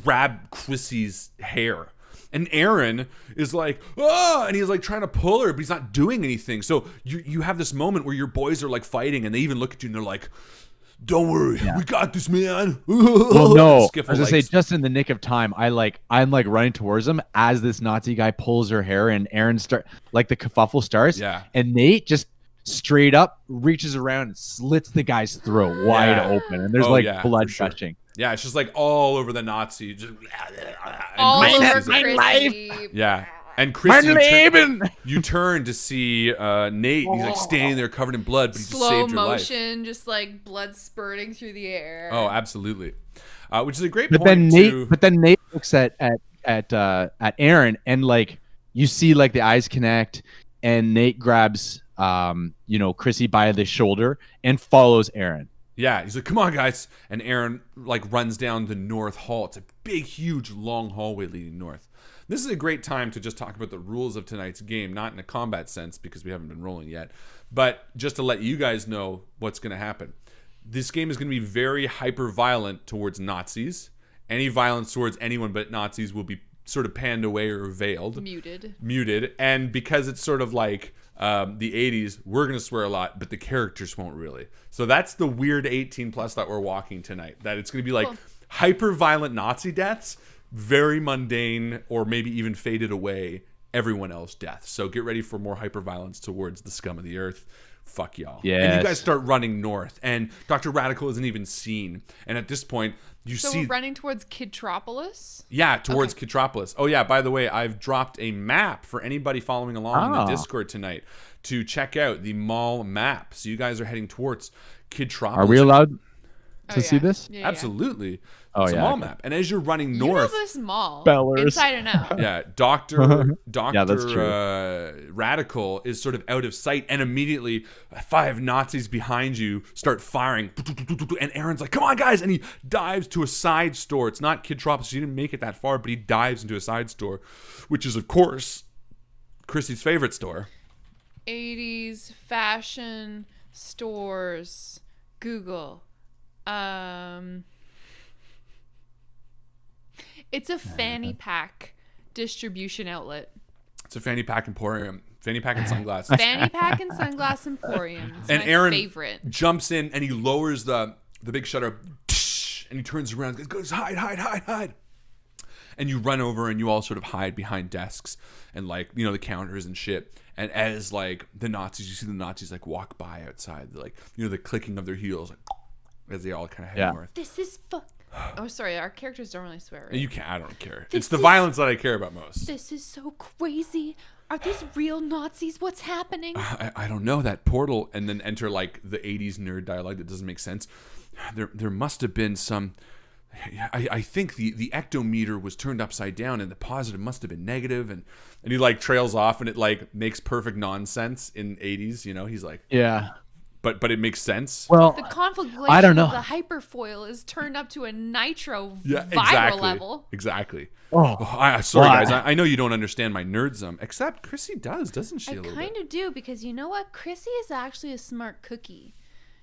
grab Chrissy's hair, and Aaron is and he's trying to pull her, but he's not doing anything. So you have this moment where your boys are fighting, and they even look at you and they're like, "Don't worry, we got this, man." Well, no, I was gonna say, just in the nick of time, I'm running towards him as this Nazi guy pulls her hair, and Aaron the kerfuffle starts. Yeah, and Nate just straight up reaches around and slits the guy's throat wide open, and there's blood gushing. Yeah, it's just all over the Nazi, just all over Chrissy. Yeah, and Chrissy, you turn to see Nate. He's standing there covered in blood, but he just saved your life. Slow motion, just blood spurting through the air. Oh, absolutely. Which is a great point. But then Nate looks at Aaron, and you see the eyes connect, and Nate grabs Chrissy by the shoulder and follows Aaron. Yeah, he's like, come on, guys. And Aaron, like, runs down the north hall. It's a big, huge, long hallway leading north. This is a great time to just talk about the rules of tonight's game, not in a combat sense because we haven't been rolling yet, but just to let you guys know what's going to happen. This game is going to be very hyper-violent towards Nazis. Any violence towards anyone but Nazis will be sort of panned away or veiled. Muted. And because it's sort of like the 80s, we're going to swear a lot, but the characters won't really. So that's the weird 18 plus that we're walking tonight. That it's going to be like hyper-violent Nazi deaths, very mundane or maybe even faded away everyone else deaths. So get ready for more hyper-violence towards the scum of the earth. Fuck y'all. Yes. And you guys start running north, and Dr. Radical isn't even seen. And at this point, you see... So we're running towards Kidropolis? Yeah, towards Kidropolis. Oh, yeah, by the way, I've dropped a map for anybody following along in the Discord tonight to check out the mall map. So you guys are heading towards Kidropolis. Are we allowed to see this? Yeah. Absolutely. Oh, it's a yeah, mall okay. map. And as you're running You north... know this mall. Bellers. Inside and out. Yeah, Dr. Yeah, that's true. Radical is sort of out of sight, and immediately 5 Nazis behind you start firing. And Aaron's like, come on, guys. And he dives to a side store. It's not Kidropolis. He didn't make it that far, but he dives into a side store, which is, of course, Chrissy's favorite store. 80s fashion stores. Google. It's a fanny pack distribution outlet. It's a fanny pack emporium. Fanny pack and sunglasses. Fanny pack and sunglass emporium. It's And my Aaron favorite. jumps in and he lowers the big shutter and he turns around and goes, hide. And you run over and you all sort of hide behind desks and like, you know, the counters and shit. And as like the Nazis, you see the Nazis like walk by outside, like, you know, the clicking of their heels like, as they all kind of head north. This is Oh, sorry. Our characters don't really swear, right? You can't. I don't care. This It's the is- violence that I care about most. This is so crazy. Are these real Nazis? What's happening? I don't know, that portal, and then enter like the 80s nerd dialogue that doesn't make sense. There must have been some... I think the ectometer was turned upside down and the positive must have been negative, and he like trails off and it like makes perfect nonsense in 80s, you know. He's like, Yeah. but it makes sense. Well, The conflagration I don't know. of the hyperfoil is turned up to a nitro Yeah, viral exactly. level. Exactly. Oh, Sorry why? guys, I know you don't understand my nerdsum, except Chrissy does, doesn't she? I a little kind bit? of do, because you know what? Chrissy is actually a smart cookie.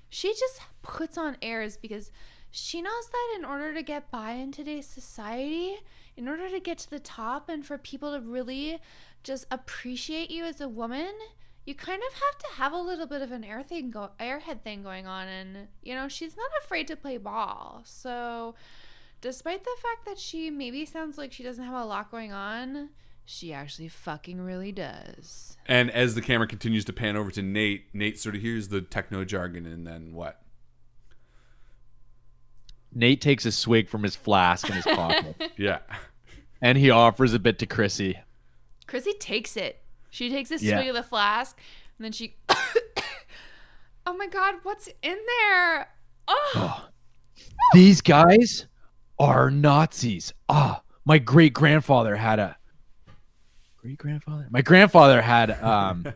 She just puts on airs because she knows that in order to get by in today's society, in order to get to the top and for people to really just appreciate you as a woman, you kind of have to have a little bit of an airhead thing going on. And, you know, she's not afraid to play ball. So despite the fact that she maybe sounds like she doesn't have a lot going on, she actually fucking really does. And as the camera continues to pan over to Nate sort of hears the techno jargon, and then what? Nate takes a swig from his flask in his pocket, Yeah. and he offers a bit to Chrissy. Chrissy takes it. She takes a Yeah. swig of the flask, and then she... Oh my god, what's in there? Oh! These guys are Nazis. My great-grandfather had a... Great-grandfather? My grandfather had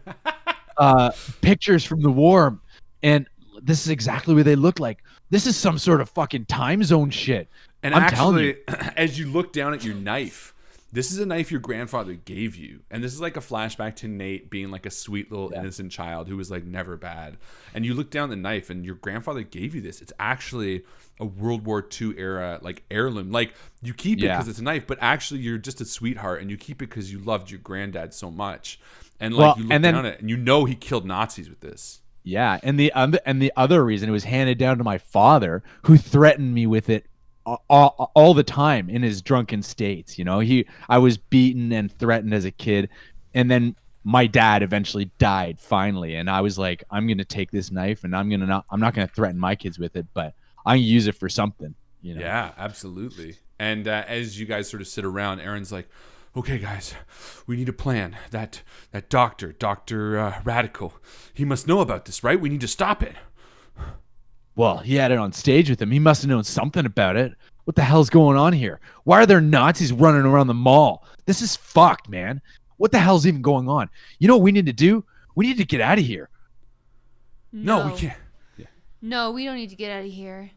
pictures from the war, and this is exactly what they look like. This is some sort of fucking time zone shit. And I'm telling actually, as you look down at your knife, this is a knife your grandfather gave you. And this is like a flashback to Nate being like a sweet little innocent child who was like never bad. And you look down the knife and your grandfather gave you this. It's actually a World War II era like heirloom. Like you keep it because it's a knife, but actually you're just a sweetheart and you keep it because you loved your granddad so much. And like you look down at it and you know he killed Nazis with this. Yeah, and the other reason it was handed down to my father, who threatened me with it all the time in his drunken states. You know, I was beaten and threatened as a kid, and then my dad eventually died finally, and I was like, I'm gonna take this knife and I'm not gonna threaten my kids with it, but I'm gonna use it for something. You know? Yeah, absolutely. And as you guys sort of sit around, Aaron's like, okay, guys, we need a plan. That Dr. Radical, he must know about this, right? We need to stop it. Well, he had it on stage with him. He must have known something about it. What the hell's going on here? Why are there Nazis running around the mall? This is fucked, man. What the hell's even going on? You know what we need to do? We need to get out of here. No, we can't. No, we don't need to get out of here.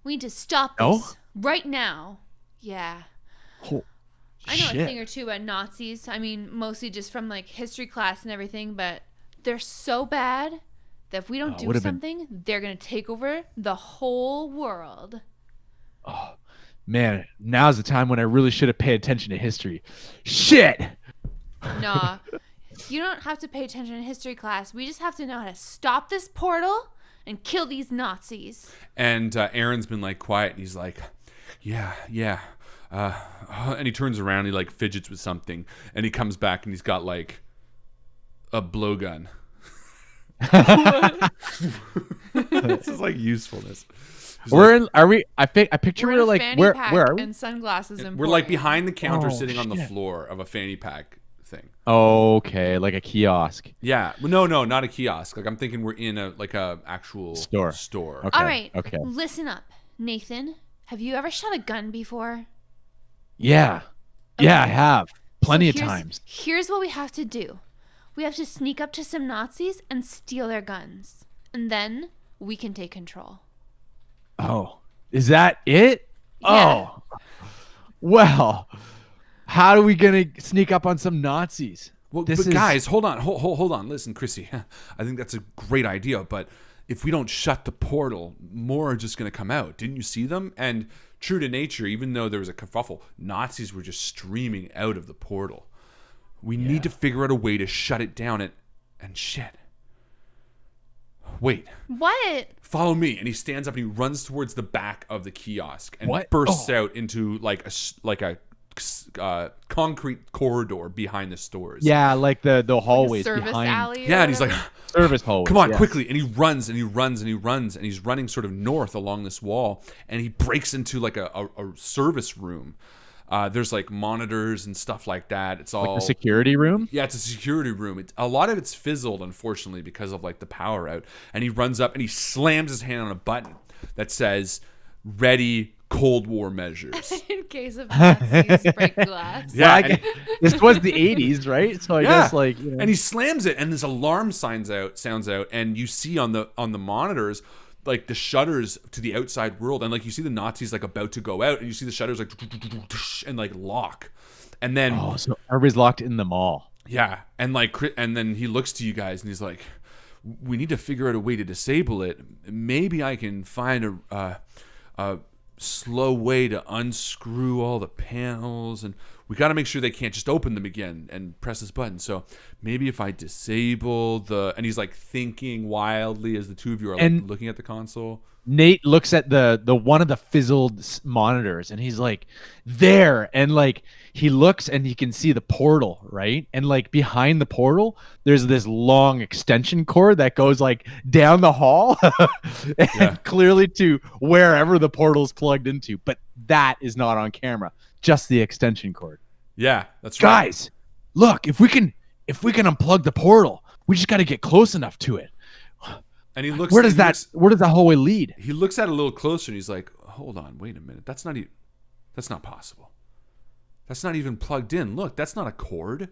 We need to stop No? this right now. Yeah. Oh, I know shit. a thing or two about Nazis. I mean, mostly just from like history class and everything, but they're so bad that if we don't do something, they're going to take over the whole world. Oh, man, now's the time when I really should have paid attention to history. Shit! Nah. You don't have to pay attention in history class. We just have to know how to stop this portal and kill these Nazis. And Aaron's been like quiet, and he's like, yeah. And he turns around, and he like fidgets with something, and he comes back, and he's got like a blowgun. This is like usefulness. I picture We're we're like fanny where pack are we? and sunglasses and We're like behind the counter, Oh, sitting on the shit. floor of a fanny pack thing. Okay, like a kiosk. Yeah, well, no, not a kiosk. Like I'm thinking we're in a actual Store. Store. Okay. All right. Okay. Listen up, Nathan. Have you ever shot a gun before? Yeah. Okay. Yeah, I have. Plenty of So times. Here's what we have to do. We have to sneak up to some Nazis and steal their guns. And then we can take control. Oh. Is that it? Yeah. Oh. Well, how are we going to sneak up on some Nazis? Well, guys, hold on. Listen, Chrissy, I think that's a great idea, but if we don't shut the portal, more are just going to come out. Didn't you see them? And true to nature, even though there was a kerfuffle, Nazis were just streaming out of the portal. We need to figure out a way to shut it down and shit. Wait. What? Follow me. And he stands up and he runs towards the back of the kiosk and What? bursts out into like a concrete corridor behind the stores. Yeah, like the hallways Service behind. alley or Yeah, and he's like, whatever? Service hallways. come on, yes. quickly. And he runs and he runs and he runs and he's running sort of north along this wall, and he breaks into like a service room. There's like monitors and stuff like that. It's all Like the security room? Yeah, it's a security room. A lot of it's fizzled, unfortunately, because of like the power out. And he runs up and he slams his hand on a button that says "Ready Cold War Measures." In case of Nazis break glass. Yeah, Well, this was the 80s, right? So I guess like, you know. And he slams it, and this alarm sounds out, and you see on the monitors like the shutters to the outside world, and like you see the Nazis like about to go out, and you see the shutters like and like lock, and then So everybody's locked in the mall. yeah, and then he looks to you guys, and he's like, "We need to figure out a way to disable it. Maybe I can find a slow way to unscrew all the panels, and we got to make sure they can't just open them again and press this button. So maybe if I disable the..." And he's like thinking wildly as the two of you are like looking at the console. Nate looks at the one of the fizzled monitors, and he's like, there. And like he looks and he can see the portal, right? And like behind the portal, there's this long extension cord that goes like down the hall and clearly to wherever the portal's plugged into. But that is not on camera, just the extension cord. Yeah, that's right. Guys, look, if we can unplug the portal, we just got to get close enough to it. And he looks. Where does that hallway lead? He looks at it a little closer, and he's like, "Hold on, wait a minute. That's not possible. That's not even plugged in. Look, that's not a cord.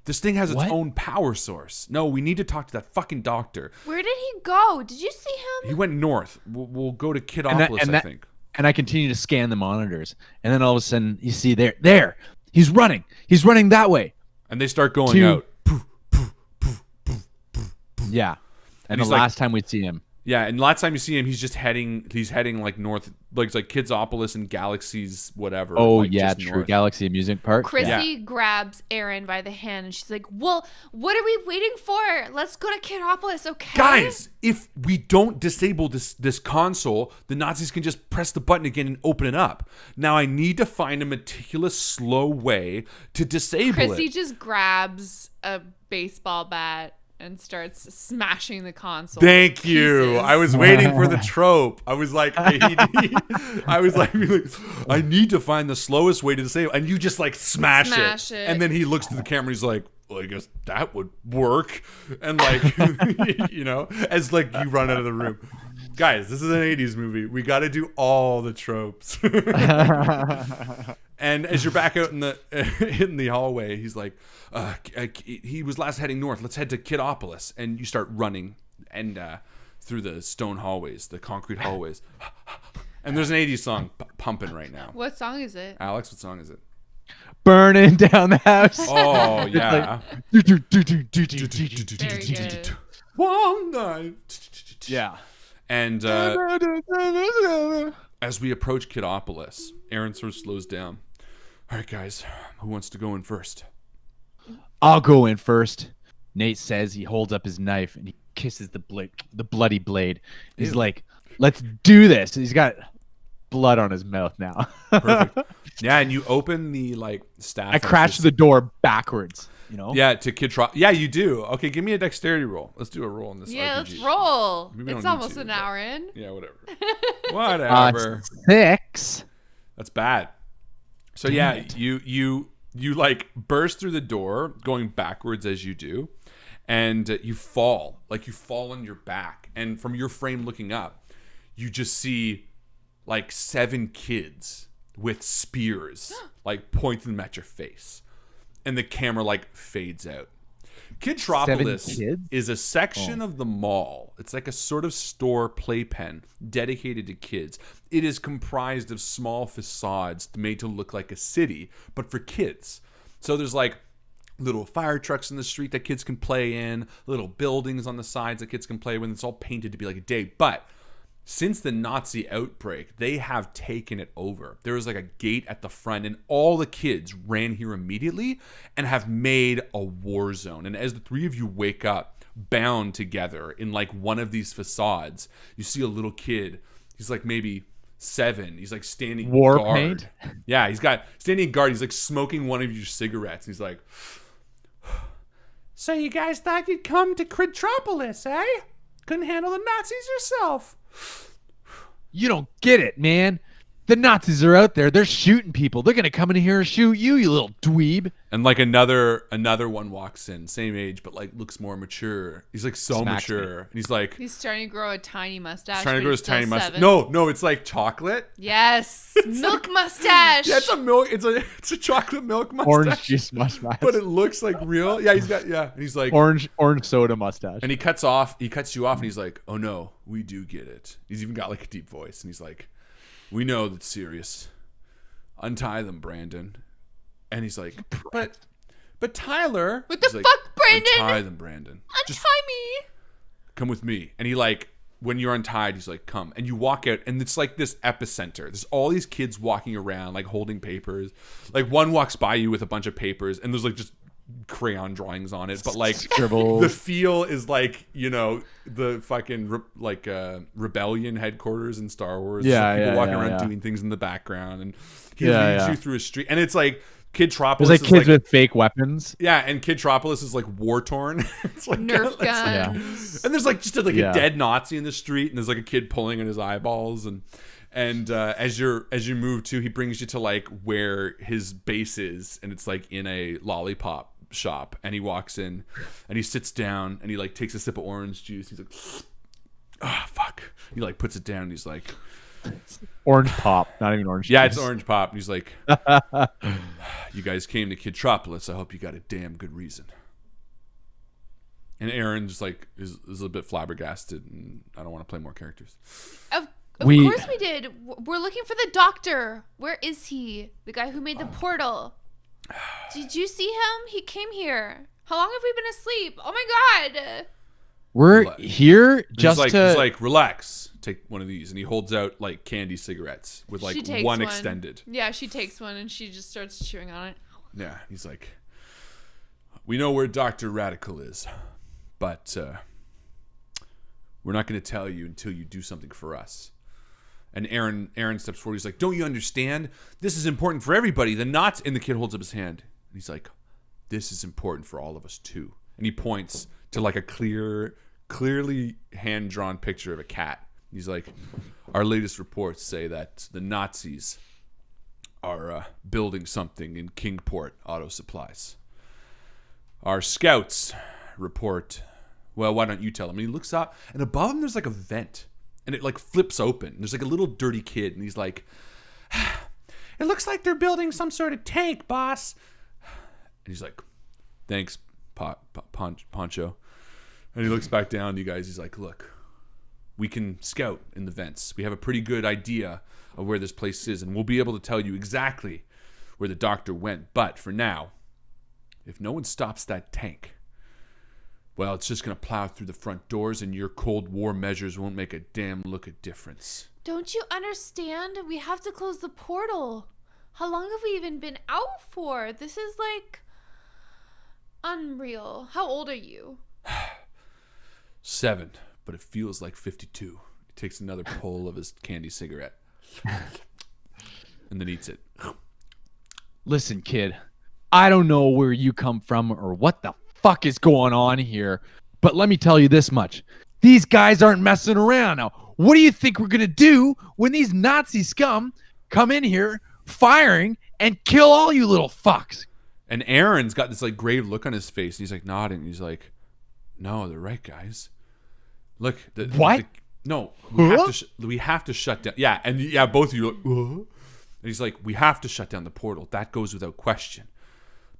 This thing has its own power source. No, we need to talk to that fucking doctor." Where did he go? Did you see him? He went north. We'll go to Kidropolis, I think. And I continue to scan the monitors, and then all of a sudden you see there, he's running that way. And they start going out. Yeah. And the he's like- last time we see him. Yeah, and last time you see him, he's heading like north, like it's like Kidropolis and Galaxies, whatever. Oh like yeah, just true. north. Galaxy Amusement Park. Chrissy grabs Aaron by the hand and she's like, "Well, what are we waiting for? Let's go to Kidropolis, okay?" Guys, if we don't disable this console, the Nazis can just press the button again and open it up. Now I need to find a meticulous, slow way to disable Chrissy it. just grabs a baseball bat and starts smashing the console. Thank you. Pieces. I was waiting for the trope. I was like, I need to find the slowest way to disable, and you just like smash it. And then he looks to the camera. He's like, "Well, I guess that would work." And like, as like you run out of the room. Guys, this is an 80s movie. We got to do all the tropes. And as you're back out in the hallway, he's like, he was last heading north. Let's head to Kidropolis. And you start running. And through the stone hallways, the concrete hallways. And there's an 80s song pumping right now. What song is it? Alex, what song is it? Burning down the house. Oh, yeah. Very good. One night. Yeah. And as we approach Kidropolis, Aaron sort of slows down. All right, guys, who wants to go in first? I'll go in first. Nate says. He holds up his knife and he kisses the bloody blade. He's Ew. like, let's do this. He's got blood on his mouth now. Perfect. Yeah, and you open the staff. I crash the door backwards. Yeah, to Kidropolis. Yeah, you do. Okay, give me a dexterity roll. Let's do a roll in this. Yeah, RPG. let's roll. Maybe we It's don't need almost to, an but- hour in. Yeah, whatever. Whatever. 6. That's bad. So yeah, you burst through the door, going backwards as you do, and you fall. You fall on your back, and from your frame looking up, you just see 7 kids with spears pointing them at your face, and the camera fades out. Kidropolis 7 kids? is a section of the mall. It's like a sort of store playpen dedicated to kids. It is comprised of small facades made to look like a city, but for kids. So there's little fire trucks in the street that kids can play in, little buildings on the sides that kids can play with. It's all painted to be like a day. But since the Nazi outbreak, they have taken it over. There was a gate at the front, and all the kids ran here immediately and have made a war zone. And as the 3 of you wake up, bound together in one of these facades, you see a little kid. He's maybe 7. He's standing War guard. paint? Yeah, he's got standing guard. He's smoking one of your cigarettes. He's like, "So you guys thought you'd come to Kidropolis, eh? Couldn't handle the Nazis yourself." You don't get it, man. The Nazis are out there. They're shooting people. They're going to come in here and shoot you, you little dweeb. And another one walks in, same age, but looks more mature. He's so Smacks mature. And he's He's starting to grow a tiny mustache. trying to but grow he's his tiny still mustache. 7. No, it's chocolate. Yes. Milk mustache. Yeah, it's a milk. It's a chocolate milk mustache. Orange juice mustache. But it looks real. Yeah, he's got And he's Orange soda mustache. and he cuts you off, and he's like, "Oh no, we do get it." He's even got a deep voice, and he's like, "We know that's serious. Untie them, Brandon." And he's like, but Tyler. What the He's fuck, Brandon? Untie them, Brandon. Just Untie me. come with me. And he when you're untied, he's like, "Come." And you walk out, and it's this epicenter. There's all these kids walking around, holding papers. One walks by you with a bunch of papers, and there's just crayon drawings on it, but Scribbles. the feel is the fucking rebellion headquarters in Star Wars. Yeah, People yeah, walking yeah, around yeah. doing things in the background, and he Yeah, leads yeah. you through a street, and it's Kidropolis There's is kids with fake weapons. yeah, and Kidropolis is war torn. It's Nerf it's guns. and there's just a Yeah. dead Nazi in the street, and there's a kid pulling on his eyeballs, and as you move to, he brings you to where his base is, and it's in a lollipop shop, and he walks in, and he sits down, and he takes a sip of orange juice. He's like, "Oh fuck!" He puts it down, and he's like, Orange pop, not even orange. "Yeah, juice. it's orange pop." And he's like, "You guys came to Kidropolis. I hope you got a damn good reason." And Aaron just is a bit flabbergasted, and I don't want to play more characters. Of We- course we did. We're looking for the doctor. Where is he? The guy who made the portal. Did you see him? He came here. How long have we been asleep? Oh my god. We're here just He's to. he's like, "Relax. Take one of these," and he holds out candy cigarettes with She takes one extended. Yeah, she takes one and she just starts chewing on it. Yeah, he's like, "We know where Dr. Radical is, but we're not going to tell you until you do something for us." And Aaron steps forward. He's like, "Don't you understand? This is important for everybody. The Nazis." And the kid holds up his hand. And he's like, "This is important for all of us too." And he points to a clearly hand-drawn picture of a cat. He's like, "Our latest reports say that the Nazis are building something in Kingport Auto Supplies. Our scouts report." Well, why don't you tell him? And he looks up, and above him there's a vent, and it flips open. There's a little dirty kid, and he's like, "It looks like they're building some sort of tank, boss." And he's like, "Thanks, Poncho." And he looks back down to you guys. He's like, "Look, we can scout in the vents. We have a pretty good idea of where this place is, and we'll be able to tell you exactly where the doctor went. But for now, if no one stops that tank, well, it's just going to plow through the front doors, and your Cold War measures won't make a damn look of difference. Don't you understand? We have to close the portal. How long have we even been out for? This is like unreal. How old are you? 7, but it feels like 52. He takes another pull of his candy cigarette and then eats it. Listen, kid, I don't know where you come from or what the fuck is going on here, but let me tell you this much. These guys aren't messing around. Now, what do you think we're going to do when these Nazi scum come in here firing and kill all you little fucks? And Aaron's got this like grave look on his face, and he's like nodding. He's like, "No, they're right, guys. Look, what? No, we have to shut down." Yeah, and both of you. Look, and he's like, "We have to shut down the portal. That goes without question.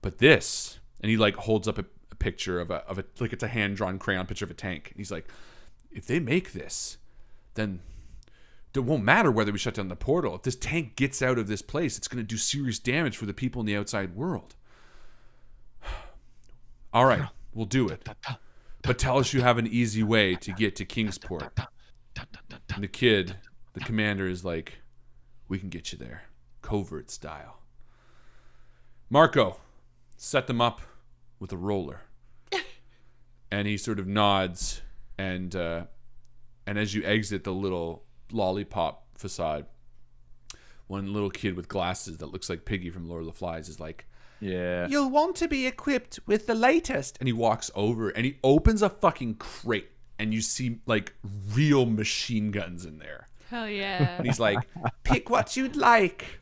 But this," and he like holds up a picture of a like it's a hand drawn crayon picture of a tank. And he's like, "If they make this, then it won't matter whether we shut down the portal. If this tank gets out of this place, it's going to do serious damage for the people in the outside world." All right, we'll do it. But tell us you have an easy way to get to Kingsport. And the commander is like, "We can get you there. Covert style." Marco, set them up with a roller. And he sort of nods, and as you exit the little lollipop facade, one little kid with glasses that looks like Piggy from Lord of the Flies is like, Yeah. "You'll want to be equipped with the latest." And he walks over and he opens a fucking crate, and you see like real machine guns in there. Hell yeah. And he's like, "Pick what you'd like."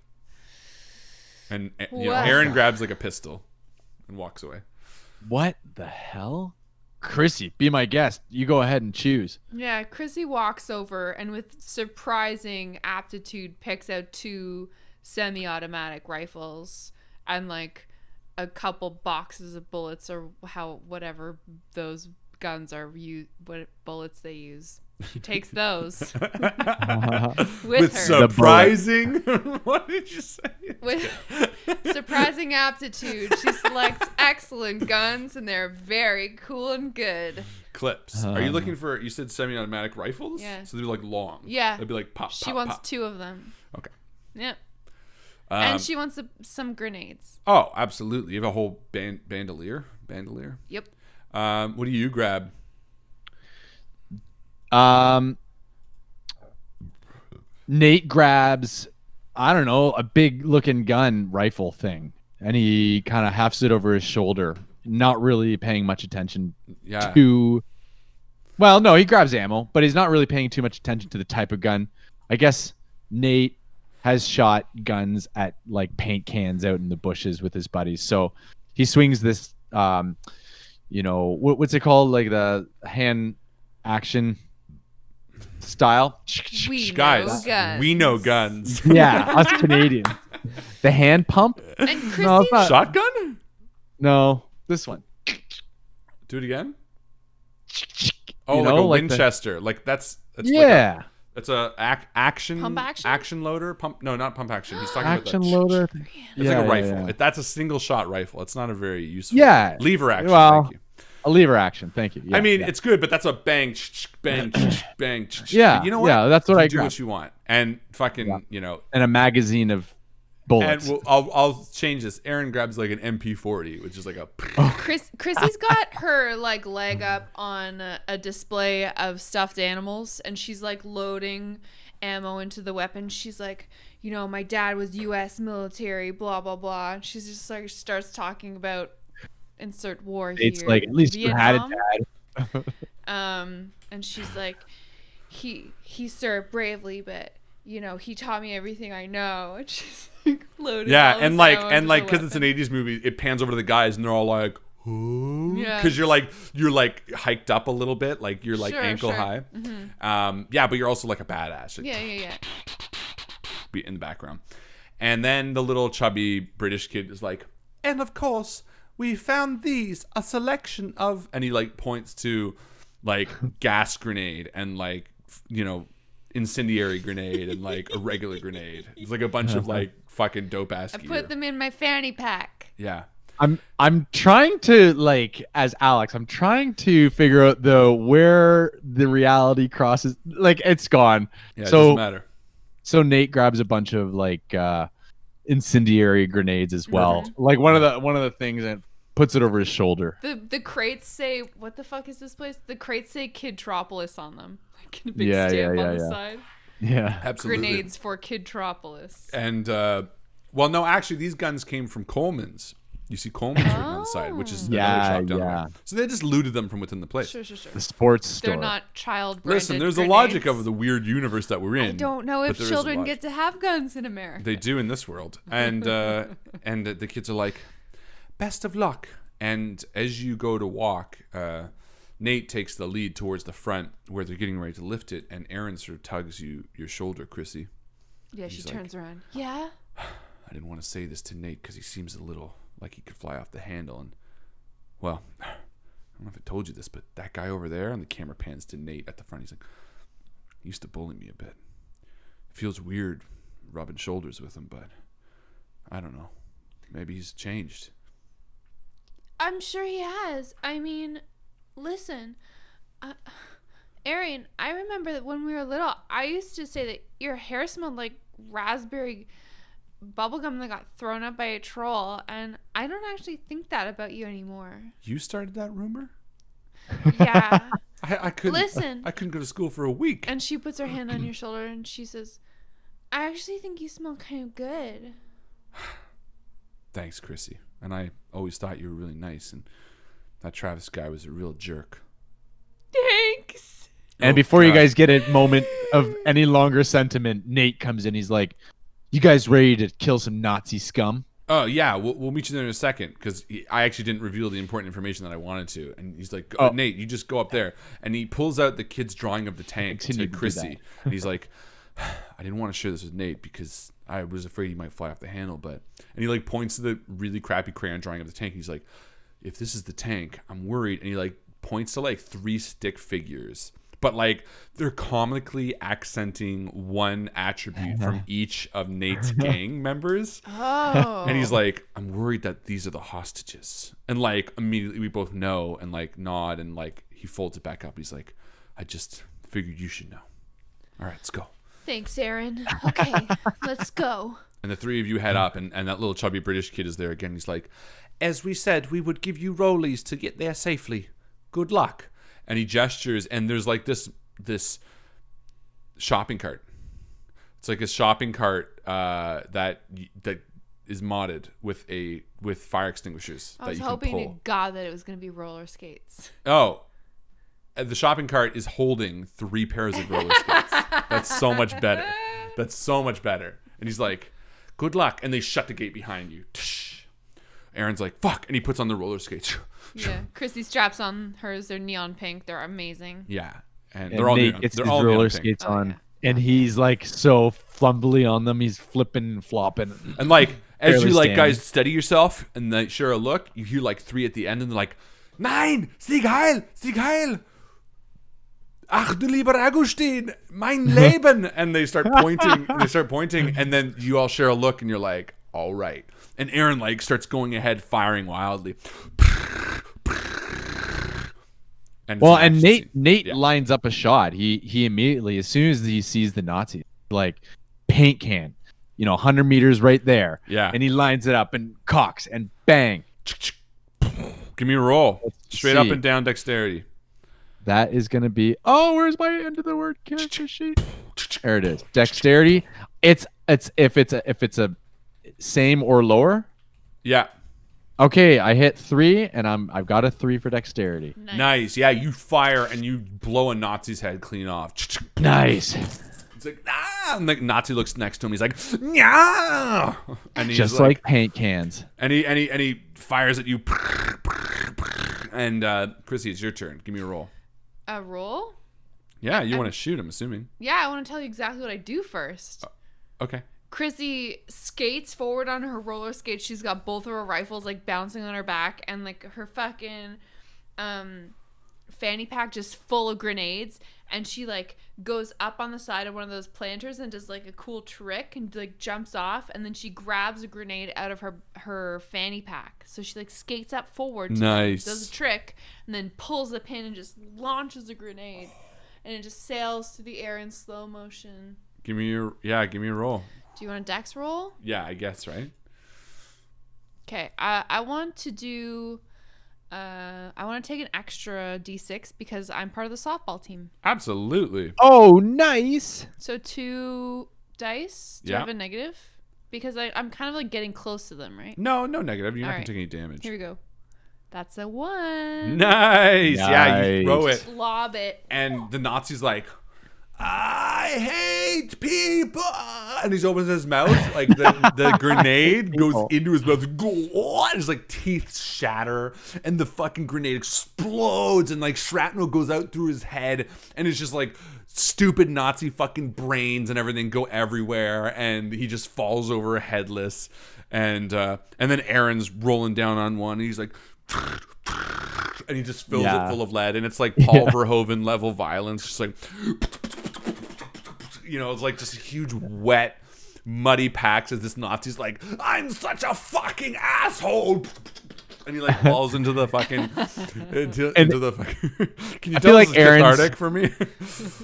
And you know, Wow. Aaron grabs like a pistol and walks away. What the hell? Chrissy, be my guest. You go ahead and choose. Yeah, Chrissy walks over and with surprising aptitude picks out 2 semi-automatic rifles and like a couple boxes of bullets or whatever those guns are, what bullets they use. She takes those with her. Surprising. What did you say? With surprising aptitude, she selects excellent guns, and they're very cool and good. Clips. Are you looking for? You said semi-automatic rifles. Yeah. So they're like long. Yeah. They'd be like pop. She pop, wants pop. 2 of them. Okay. Yep. And she wants some grenades. Oh, absolutely. You have a whole bandolier. Yep. What do you grab? Nate grabs, I don't know, a big looking gun rifle thing, and he kind of hefts it over his shoulder, not really paying much attention Yeah. to. Well, no, he grabs ammo, but he's not really paying too much attention to the type of gun. I guess Nate has shot guns at like paint cans out in the bushes with his buddies, so he swings this, what's it called, like the hand action style. Guys, guns. we know guns. Yeah, us Canadians. The hand pump? And No, Chrissy, it's not. Shotgun? No, this one. Do it again. Oh, like a like Winchester. Like that's yeah. That's a action Pump action? action loader. Pump? No, not pump action. He's talking Action about loader. It's like a rifle. That's a single shot rifle. It's not a very useful. Yeah. Lever action. Well, thank you. a lever action. Thank you. Yeah, I mean, yeah. it's good, but that's a bang, bang, bang. Yeah, You know what? yeah, that's what You I do grab. what you want, and fucking, Yeah. And a magazine of bullets. And I'll change this. Aaron grabs like an MP40, which is like a. Chrissy's got her like leg up on a display of stuffed animals, and she's like loading ammo into the weapon. She's like, my dad was U.S. military, blah blah blah. And she's just like starts talking about insert war here. It's like, at least you had Vietnam. a dad. And she's like, he served bravely, but he taught me everything I know. And she's like loading. Yeah, all and this like ammo and into like the because it's an weapon. '80s movie, it pans over to the guys, and they're all like, "Oh," Yeah. because you're like hiked up a little bit, like you're like Sure, ankle sure. high. Mm-hmm. Yeah, but you're also like a badass. Like, Yeah. be in the background. And then the little chubby British kid is like, "And of course, we found these, a selection of," and he like points to like gas grenade and like incendiary grenade and like a regular grenade. It's like a bunch of like fucking dope ass I gear. put them in my fanny pack. Yeah. I'm trying to, like, as Alex, I'm trying to figure out though where the reality crosses. Like, it's gone. Yeah, it So doesn't matter. So Nate grabs a bunch of like incendiary grenades as well. Like one of the things, and puts it over his shoulder. The crates say, what the fuck is this place? The crates say Kidropolis on them. Like in a big Yeah, stamp yeah, on the yeah. side. Yeah. Absolutely. Grenades for Kidropolis. And well, no, actually, these guns came from Coleman's. You see Coleman's written on the side, which is another shop down the road. So they just looted them from within the place. Sure. The sports store. They're not child branded. Listen, there's grenades. a logic of the weird universe that we're in. I don't know if but there is a children logic. get to have guns in America. They do in this world. And and the kids are like, best of luck. And as you go to walk, Nate takes the lead towards the front where they're getting ready to lift it, and Aaron sort of tugs your shoulder, Chrissy. Yeah, she He's turns around. Yeah? I didn't want to say this to Nate because he seems a little like he could fly off the handle. And, well, I don't know if I told you this, but that guy over there, and the camera pans to Nate at the front, he's like, he used to bully me a bit. It feels weird rubbing shoulders with him, but I don't know. Maybe he's changed. I'm sure he has. I mean, listen, Aaron, I remember that when we were little, I used to say that your hair smelled like raspberry bubblegum that got thrown up by a troll, and I don't actually think that about you anymore. You started that rumor? Yeah. I couldn't. Listen. I couldn't go to school for a week. And she puts her hand on your shoulder and she says, I actually think you smell kind of good. Thanks, Chrissy. And I always thought you were really nice, and that Travis guy was a real jerk. Thanks. And Oh, before you God. guys get a moment of any longer sentiment, Nate comes in. He's like, you guys ready to kill some Nazi scum? Oh, yeah, we'll meet you there in a second, because I actually didn't reveal the important information that I wanted to. And he's like, Nate, you just go up there. And he pulls out the kid's drawing of the tank to Chrissy. And he's like, I didn't want to share this with Nate because I was afraid he might fly off the handle. And he like points to the really crappy crayon drawing of the tank. He's like, if this is the tank, I'm worried. And he like points to like 3 stick figures. But like they're comically accenting one attribute from each of Nate's gang members. Oh. And he's like, I'm worried that these are the hostages. And like immediately we both know and like nod, and like he folds it back up. He's like, I just figured you should know. All right, let's go. Thanks, Aaron. Okay, let's go. And the 3 of you head up, and that little chubby British kid is there again. He's like, as we said, we would give you rollies to get there safely. Good luck. And he gestures, and there's like this shopping cart. It's like a shopping cart that is modded with fire extinguishers I that was you can hoping pull. to God that it was going to be roller skates. Oh, the shopping cart is holding 3 pairs of roller skates. That's so much better. That's so much better. And he's like, good luck. And they shut the gate behind you. Aaron's like, fuck. And he puts on the roller skates. Yeah, Chrissy straps on hers. They're neon pink. They're amazing. Yeah. And And they're all Nate neon. gets They're his all roller neon pink. skates Oh, on, yeah. and he's like so flumbly on them. He's flipping and flopping. And like, as Barely you like, stand. guys, steady yourself and like, share a look, you hear like 3 at the end, and they're like, Nein, Sieg Heil, Sieg Heil. Ach du lieber Agustin, mein Leben. And they start pointing, and then you all share a look, and you're like, all right. And Aaron like starts going ahead, firing wildly. And it's Well, an and action Nate scene. Yeah. lines up a shot. He immediately, as soon as he sees the Nazi, like paint can, 100 meters right there. Yeah. And he lines it up and cocks and bang. Give me a roll. Straight up see. and down dexterity. That is gonna be. Oh, where's my end of the word character sheet? There it is. Dexterity. It's if it's a same or lower. Yeah. Okay, I hit 3, and I've got a 3 for dexterity. Nice. Yeah, you fire and you blow a Nazi's head clean off. Nice. It's like, ah! And the Nazi looks next to him. He's like, yeah. And he's Just like paint cans. and he fires at you. And Chrissy, it's your turn. Give me a roll. A roll? Yeah, you want to shoot, I'm assuming. Yeah, I want to tell you exactly what I do first. Okay. Chrissy skates forward on her roller skates. She's got both of her rifles like bouncing on her back, and like her fucking fanny pack just full of grenades, and she like goes up on the side of one of those planters and does like a cool trick and like jumps off, and then she grabs a grenade out of her fanny pack. So she like skates up forward, Nice. does a trick, and then pulls the pin and just launches a grenade, and it just sails through the air in slow motion. Give me a roll. Do you want a dex roll? Yeah, I guess, right? Okay, I want to do. I want to take an extra d6 because I'm part of the softball team. Absolutely. Oh, nice. So 2 dice. Do you Yeah. have a negative? Because I'm kind of like getting close to them, right? No negative. You're not All going to take any damage. Here we go. That's a 1. Nice. Yeah, you throw it. Just lob it. And the Nazi's like, I hate people. And he opens his mouth. Like the grenade goes into his mouth. And his like teeth shatter. And the fucking grenade explodes. And like shrapnel goes out through his head. And it's just like stupid Nazi fucking brains and everything go everywhere. And he just falls over headless. And then Aaron's rolling down on one. And he's like, and he just fills it full of lead. And it's like Paul Verhoeven level violence. Just like, you know, it's like just huge, wet, muddy packs as this Nazi's like, I'm such a fucking asshole. And he like falls into the fucking, into the fucking. Can you tell this is cathartic for me?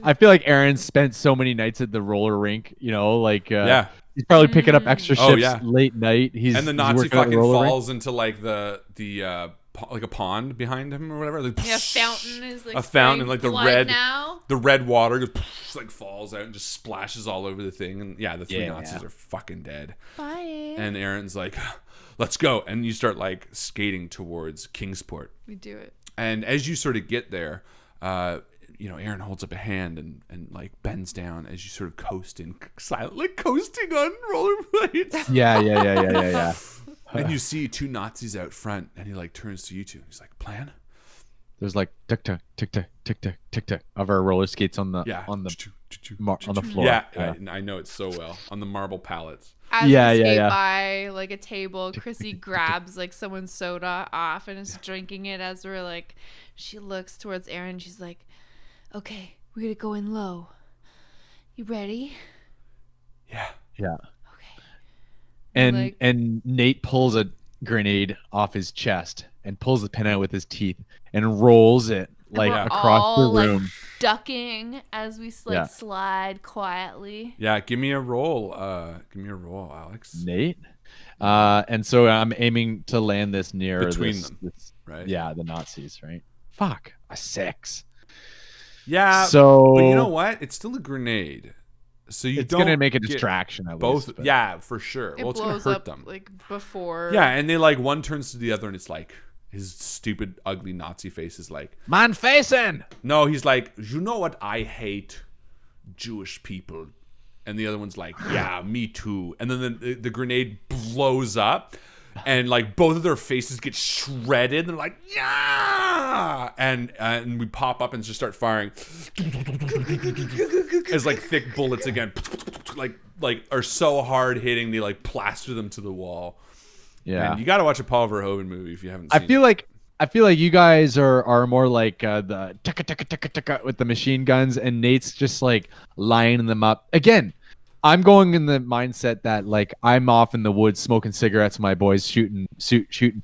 I feel like Aaron spent so many nights at the roller rink, you know, like, he's probably picking up extra shifts late night. And the Nazi fucking falls into like the like a pond behind him or whatever. Like, yeah, a fountain is like a fountain, like the red water goes, like falls out and just splashes all over the thing. And yeah, the three Nazis are fucking dead. Bye. And Aaron's like, let's go. And you start like skating towards Kingsport. We do it. And as you sort of get there, you know, Aaron holds up a hand and like bends down as you sort of coast in, silently coasting on rollerblades. Yeah. And you see 2 Nazis out front, and he like turns to you two. He's like, "Plan." There's like tick tick tick tick tick tick tick tick of our roller skates on the floor. Yeah. I know it so well on the marble pallets. As we skate by like a table, Chrissy grabs like someone's soda off and is drinking it as we're like. She looks towards Aaron. She's like, "Okay, we're gonna go in low. You ready?" Yeah. And Nate pulls a grenade off his chest and pulls the pin out with his teeth and rolls it like across the room, like, ducking as we slide quietly. Yeah, give me a roll. Alex. Nate. And so I'm aiming to land this near between them, right? Yeah, the Nazis, right? Fuck, a 6. Yeah. So, but you know what? It's still a grenade. So it's gonna make a distraction at both. Least, yeah, for sure. It it's blows gonna hurt up them. like before. Yeah, and they like one turns to the other, and it's like his stupid, ugly Nazi face is like, "Man facing." No, he's like, you know what? I hate Jewish people, and the other one's like, yeah, me too. And then the grenade blows up. And like both of their faces get shredded. They're like, yeah, and we pop up and just start firing. As like thick bullets again, like are so hard hitting they like plaster them to the wall. Yeah, and you got to watch a Paul Verhoeven movie if you haven't seen it. I feel like you guys are more like the ticka ticka ticka ticka with the machine guns, and Nate's just like lining them up again. I'm going in the mindset that like I'm off in the woods smoking cigarettes, my boys shooting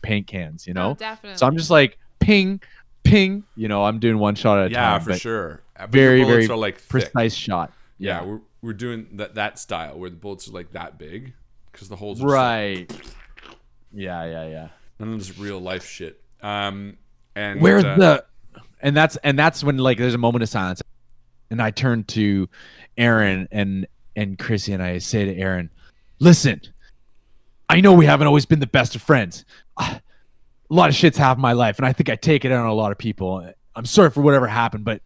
paint cans, you know. Oh, definitely. So I'm just like ping, you know. I'm doing one shot at a time. Yeah, for sure. But very are like precise shot. Yeah, we're doing that style where the bullets are like that big because the holes are right. Yeah. None of this real life shit. And where's and that's when like there's a moment of silence, and I turn to Aaron and Chrissy, and I say to Aaron, "Listen, I know we haven't always been the best of friends. A lot of shit's happened in my life, and I think I take it out on a lot of people. I'm sorry for whatever happened, but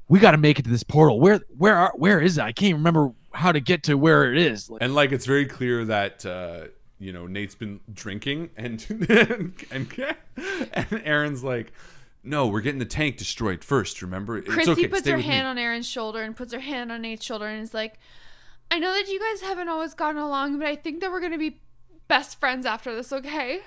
we got to make it to this portal. Where is it? I can't remember how to get to where it is." And like it's very clear that you know, Nate's been drinking, and Aaron's like, "No, we're getting the tank destroyed first. Remember?" Chrissy it's okay. puts her hand on Aaron's shoulder and puts her hand on Nate's shoulder and is like, "I know that you guys haven't always gotten along, but I think that we're going to be best friends after this, okay?"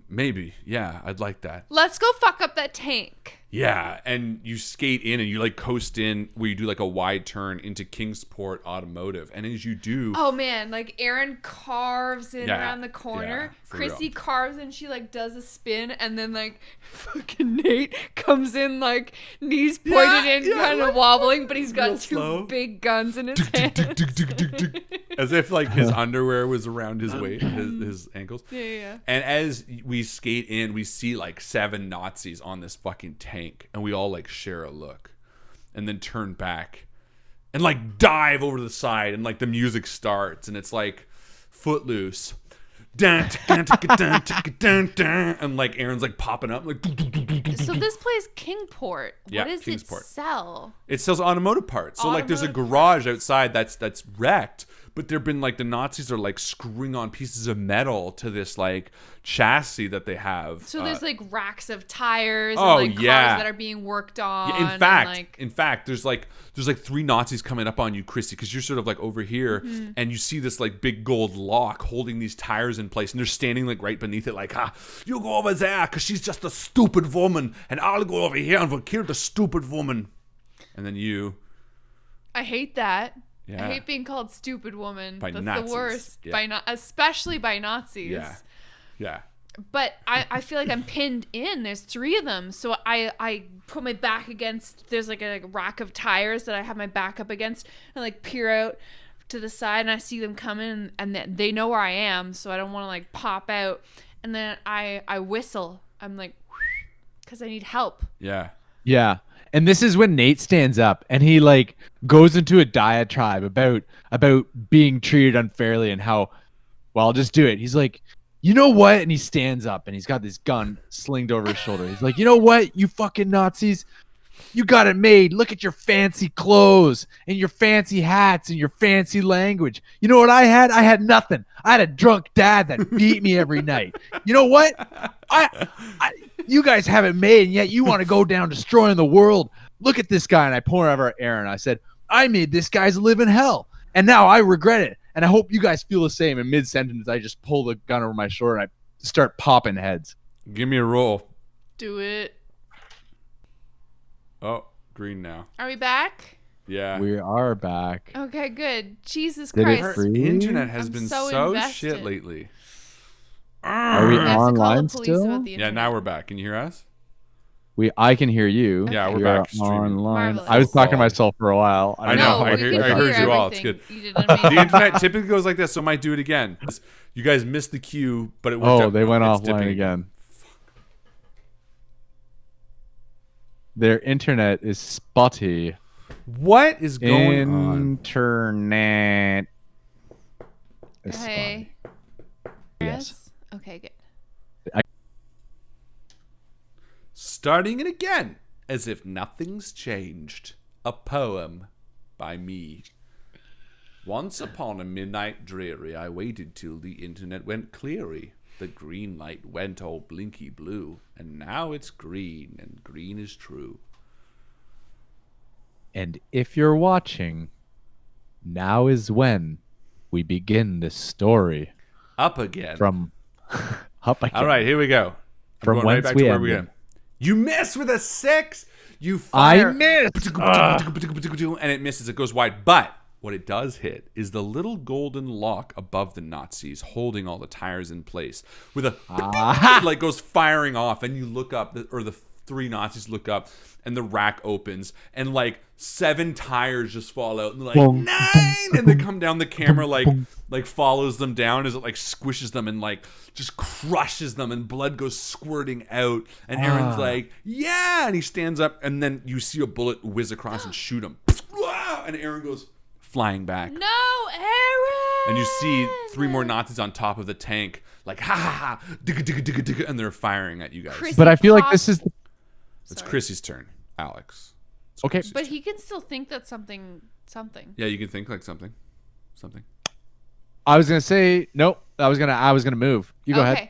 Maybe. Yeah, I'd like that. Let's go fuck up that tank. Yeah, and you skate in and you like coast in where you do like a wide turn into Kingsport Automotive. And as you do... Oh man, like Aaron carves in around the corner. Yeah, for Chrissy real. carves in, she like does a spin, and then like fucking Nate comes in like knees pointed in, kind of wobbling, but he's got real two slow. big guns in his hand. As if like his underwear was around his waist, his ankles. Yeah. And as we skate in, we see like 7 Nazis on this fucking tank, and we all like share a look, and then turn back, and like dive over to the side, and like the music starts, and it's like Footloose, and like Aaron's like popping up, like. So this place Kingport. Yeah, What does Kingsport. it sell? It sells automotive parts. So like there's a Automotive garage outside that's wrecked, but there've been like the Nazis are like screwing on pieces of metal to this like chassis that they have. So there's like racks of tires oh, and like yeah. cars that are being worked on. Yeah, and, in fact, there's like 3 Nazis coming up on you, Chrissy, because you're sort of like over here, and you see this like big gold lock holding these tires in place, and they're standing like right beneath it, like, you go over there, because she's just a stupid woman, and I'll go over here and we'll kill the stupid woman. And then you... I hate that. Yeah. I hate being called stupid woman. By That's Nazis. the worst. Yeah. Especially by Nazis. Yeah. But I feel like I'm pinned in. There's 3 of them. So I put my back against, there's like a rack of tires that I have my back up against, and like peer out to the side, and I see them coming, and they know where I am, so I don't want to like pop out. And then I whistle. I'm like, because I need help. Yeah. Yeah. And this is when Nate stands up and he like goes into a diatribe about being treated unfairly and how, well, I'll just do it. He's like, you know what? And he stands up and he's got this gun slinged over his shoulder. He's like, you know what? You fucking Nazis, you got it made. Look at your fancy clothes and your fancy hats and your fancy language. You know what I had? I had nothing. I had a drunk dad that beat me every night. You know what? You guys have it made, and yet you want to go down destroying the world. Look at this guy. And I point over at Aaron. I said, I made this guy's live in hell, and now I regret it. And I hope you guys feel the same. In mid-sentence, I just pull the gun over my shoulder, and I start popping heads. Give me a roll. Do it. Oh, green now. Are we back? Yeah. We are back. Okay, good. Jesus Did it Christ. freeze? Internet has I'm been so so invested. shit lately. Are we I have to call online the police still? about the Yeah, internet. now we're back. Can you hear us? I can hear you. Yeah, Okay. we're You're back streaming. online. Marvelous. I was talking to myself for a while. I know. No, I we heard- could I heard hear you all. It's everything. good. You did amazing. The internet typically goes like this, so I might do it again. You guys missed the cue, but it worked out. They went It's offline dipping again. Their internet is spotty. What is going on? Internet is Hey. spotty. Yes. Okay, good. Starting it again, as if nothing's changed. A poem by me. Once upon a midnight dreary, I waited till the internet went cleary. The green light went all blinky blue, and now it's green, and green is true. And if you're watching, now is when we begin this story Up again. from up again. All right, here we go. I'm From going right whence back we to where we ended. began. You miss with a 6. You I fire. missed. And it misses. It goes wide. But what it does hit is the little golden lock above the Nazis, holding all the tires in place. With a it like goes firing off, and you look up, or the 3 Nazis look up, and the rack opens, and like 7 tires just fall out, and they're like, Boom. 9, and they come down. The camera like follows them down as it like squishes them and like just crushes them, and blood goes squirting out. And Aaron's like, yeah, and he stands up, and then you see a bullet whiz across and shoot him, and Aaron goes flying back. No, Aaron! And you see 3 more Nazis on top of the tank, like ha ha ha, digga, digga, digga, digga, and they're firing at you guys. Chris- But I feel like this is the, It's Sorry. Chrissy's turn, Alex. It's Okay. Chrissy's But turn. he can still think that's something. Yeah, you can think like something. I was gonna say nope. I was gonna move. You go ahead.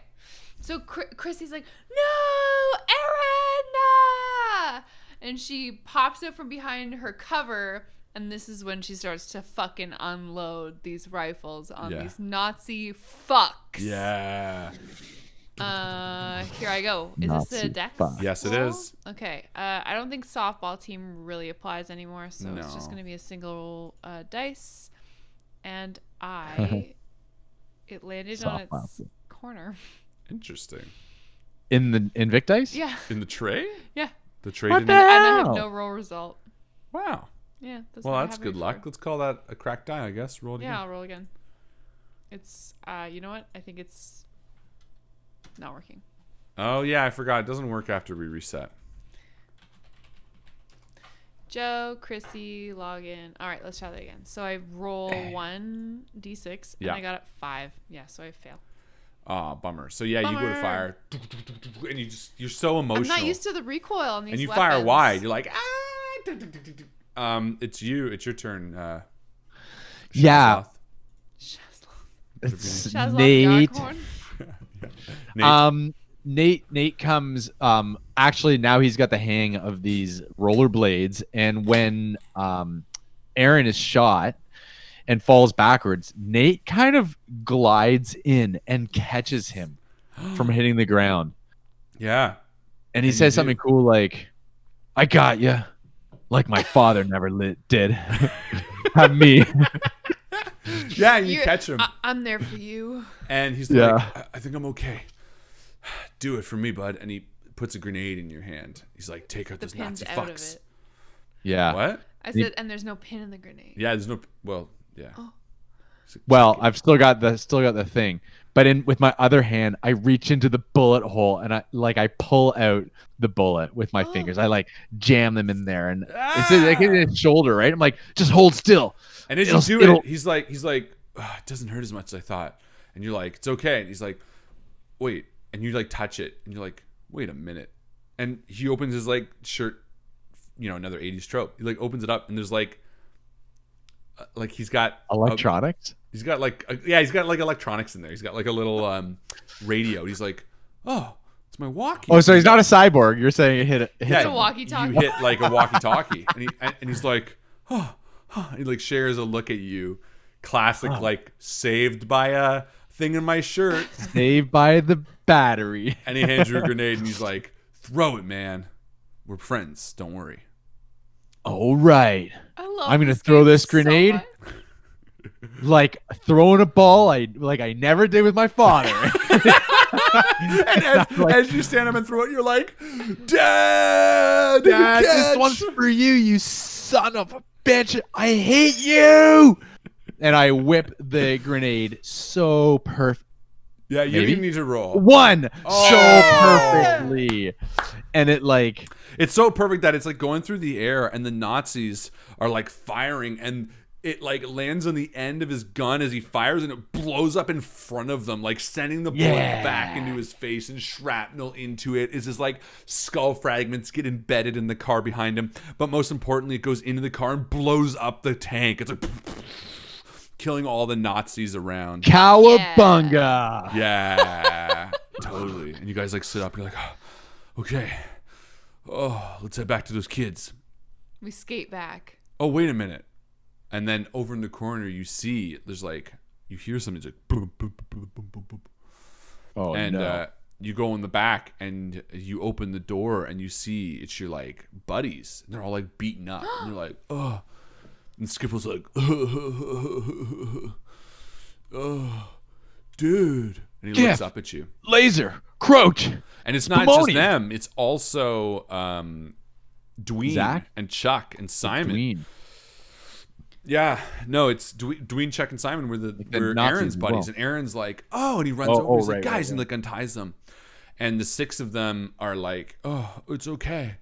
So Chrissy's like, no, Aaron! Nah! And she pops out from behind her cover, and this is when she starts to fucking unload these rifles on Yeah. these Nazi fucks. Yeah. Here I go. Is this Nazi a dex? fuck. Yes, it roll? is. Okay. I don't think softball team really applies anymore, so it's just No. gonna be a single dice, and it landed on Softball its team. corner. Interesting. In the Invictus? Yeah. In the tray? Yeah. The tray What didn't. the- And I have Wow. no roll result. Wow. Yeah. That's Well, not that's happening good luck. before. Let's call that a cracked die, I guess. Roll it Yeah, again. I'll roll again. It's you know what? I think it's not working. Oh, yeah, I forgot. It doesn't work after we reset. Joe, Chrissy, log in. All right, let's try that again. So I roll 1d6 and Yeah. I got it 5. Yeah, so I fail. Ah, bummer. So, yeah, you go to Bummer. fire, and you're so emotional. I'm not used to the recoil on these and you weapons. fire wide. You're like, it's you. It's your turn. Yeah. Shazloth. It's Shazloth Nate. Yarkhorn. Nate. Nate comes actually now he's got the hang of these rollerblades, and when Aaron is shot and falls backwards, Nate kind of glides in and catches him from hitting the ground. Yeah. And he And you says do. something cool like, "I got you, like my father never did." Have me. Yeah, and you You're- catch him. I'm there for you. And he's Yeah. like, I think I'm okay. Do it for me, bud. And he puts a grenade in your hand. He's like, take out The those pin's Nazi out of fucks. it. Yeah. What? I said, and there's no pin in the grenade. Yeah, there's no. Well, yeah. Oh. He's like, Well, "Check it." I've still got the thing, but with my other hand, I reach into the bullet hole and I pull out the bullet with my Oh. fingers. I like jam them in there, and it's Ah! like in his shoulder, right? I'm like, just hold still. And as you It'll- do it'll- it, he's like, "Ugh, it doesn't hurt as much as I thought. And you're like, it's okay. And he's like, wait. And you like touch it, and you're like, wait a minute. And he opens his like shirt, another 80s trope. He like opens it up, and there's like he's got Electronics. he's got like he's got like electronics in there. He's got like a little radio. He's like, oh, it's my walkie. Oh, so he's not a cyborg. You're saying it hit Yeah, It's a walkie-talkie. You hit like a walkie-talkie, and he's like, oh, he like shares a look at you, classic like saved by a thing in my shirt, saved by the battery. and he hands you a grenade, and he's like, throw it, man. We're friends. Don't worry. All right, I love I'm gonna this throw game this so grenade. much. Like throwing a ball, I never did with my father. And as you stand up and throw it, you're like, Dad, Dad, this catch!" one's for you, you son of a bitch. I hate you. And I whip the grenade so perfect. Yeah, you Maybe? didn't need to roll. One Oh. so perfectly. And it like It's so perfect that it's like going through the air, and the Nazis are like firing, and it like lands on the end of his gun as he fires, and it blows up in front of them, like sending the bullet Yeah. back into his face, and shrapnel into it. Is his like skull fragments get embedded in the car behind him, but most importantly, it goes into the car and blows up the tank. It's like killing all the Nazis around. cowabunga. Yeah, totally. And you guys like sit up. You're like, oh, okay. Oh, let's head back to those kids. We skate back. Oh, wait a minute. And then over in the corner, you see there's like, you hear something. It's like, boom, boom, boom, boom, boom, boom. Oh And no. you go in the back, and you open the door, and you see it's your like buddies. And they're all like beaten up. And you're like, oh. And Skipple's like, oh, dude. And he looks Jeff. up at you. Laser, crouch. And it's not just Spumoni. them. It's also Dwayne Zach? and Chuck and Simon. Dwayne. Yeah, no, it's Dwayne, Chuck, and Simon were the were Nazis Aaron's as buddies, well. and Aaron's like, oh, and he runs Oh, over, he's right, like, guys, right, and like unties them, and the 6 of them are like, oh, it's okay.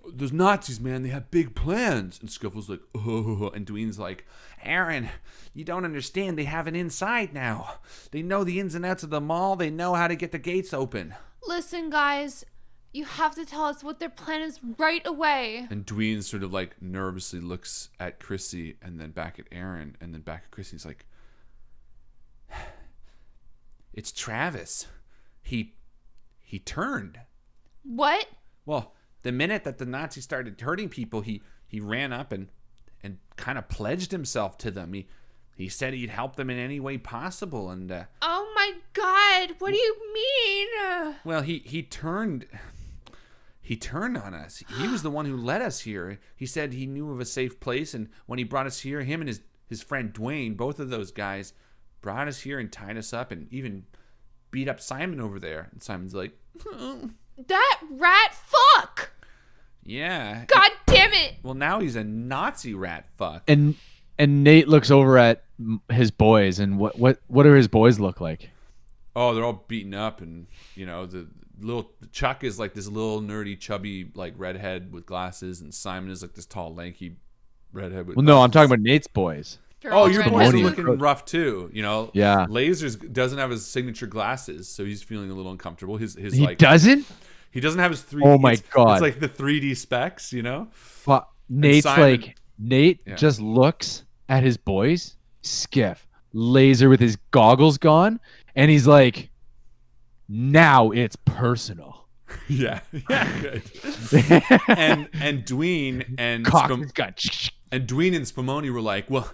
Those Nazis, man, they have big plans. And Scuffle's like, oh, and Dwayne's like, Aaron, you don't understand. They have an inside now. They know the ins and outs of the mall. They know how to get the gates open. Listen, guys, you have to tell us what their plan is right away. And Dwayne sort of like nervously looks at Chrissy, and then back at Aaron, and then back at Chrissy. He's like, it's Travis. He turned. What? Well, the minute that the Nazis started hurting people, he ran up and kind of pledged himself to them. He said he'd help them in any way possible. And Oh my God, what do you mean? Well, he turned on us. He was the one who led us here. He said he knew of a safe place, and when he brought us here, him and his friend Dwayne, both of those guys, brought us here and tied us up and even beat up Simon over there. And Simon's like, That rat fuck! yeah. God damn it! Well, now he's a Nazi rat fuck. And Nate looks over at his boys, and what do his boys look like? Oh, they're all beaten up, and the little Chuck is like this little nerdy, chubby, like redhead with glasses, and Simon is like this tall, lanky redhead with. Well, glasses. no, I'm talking about Nate's boys. Oh, your boys are redheaded. looking rough too. Yeah. Lasers doesn't have his signature glasses, so he's feeling a little uncomfortable. He doesn't. He doesn't have his 3D. Oh my God. It's like the 3D specs, Nate's Simon- like Nate just looks at his boys, skiff, laser with his goggles gone, and he's like, now it's personal. Yeah, good. and Dwayne and Cock his gun. And Dwayne and Spumoni were like, well,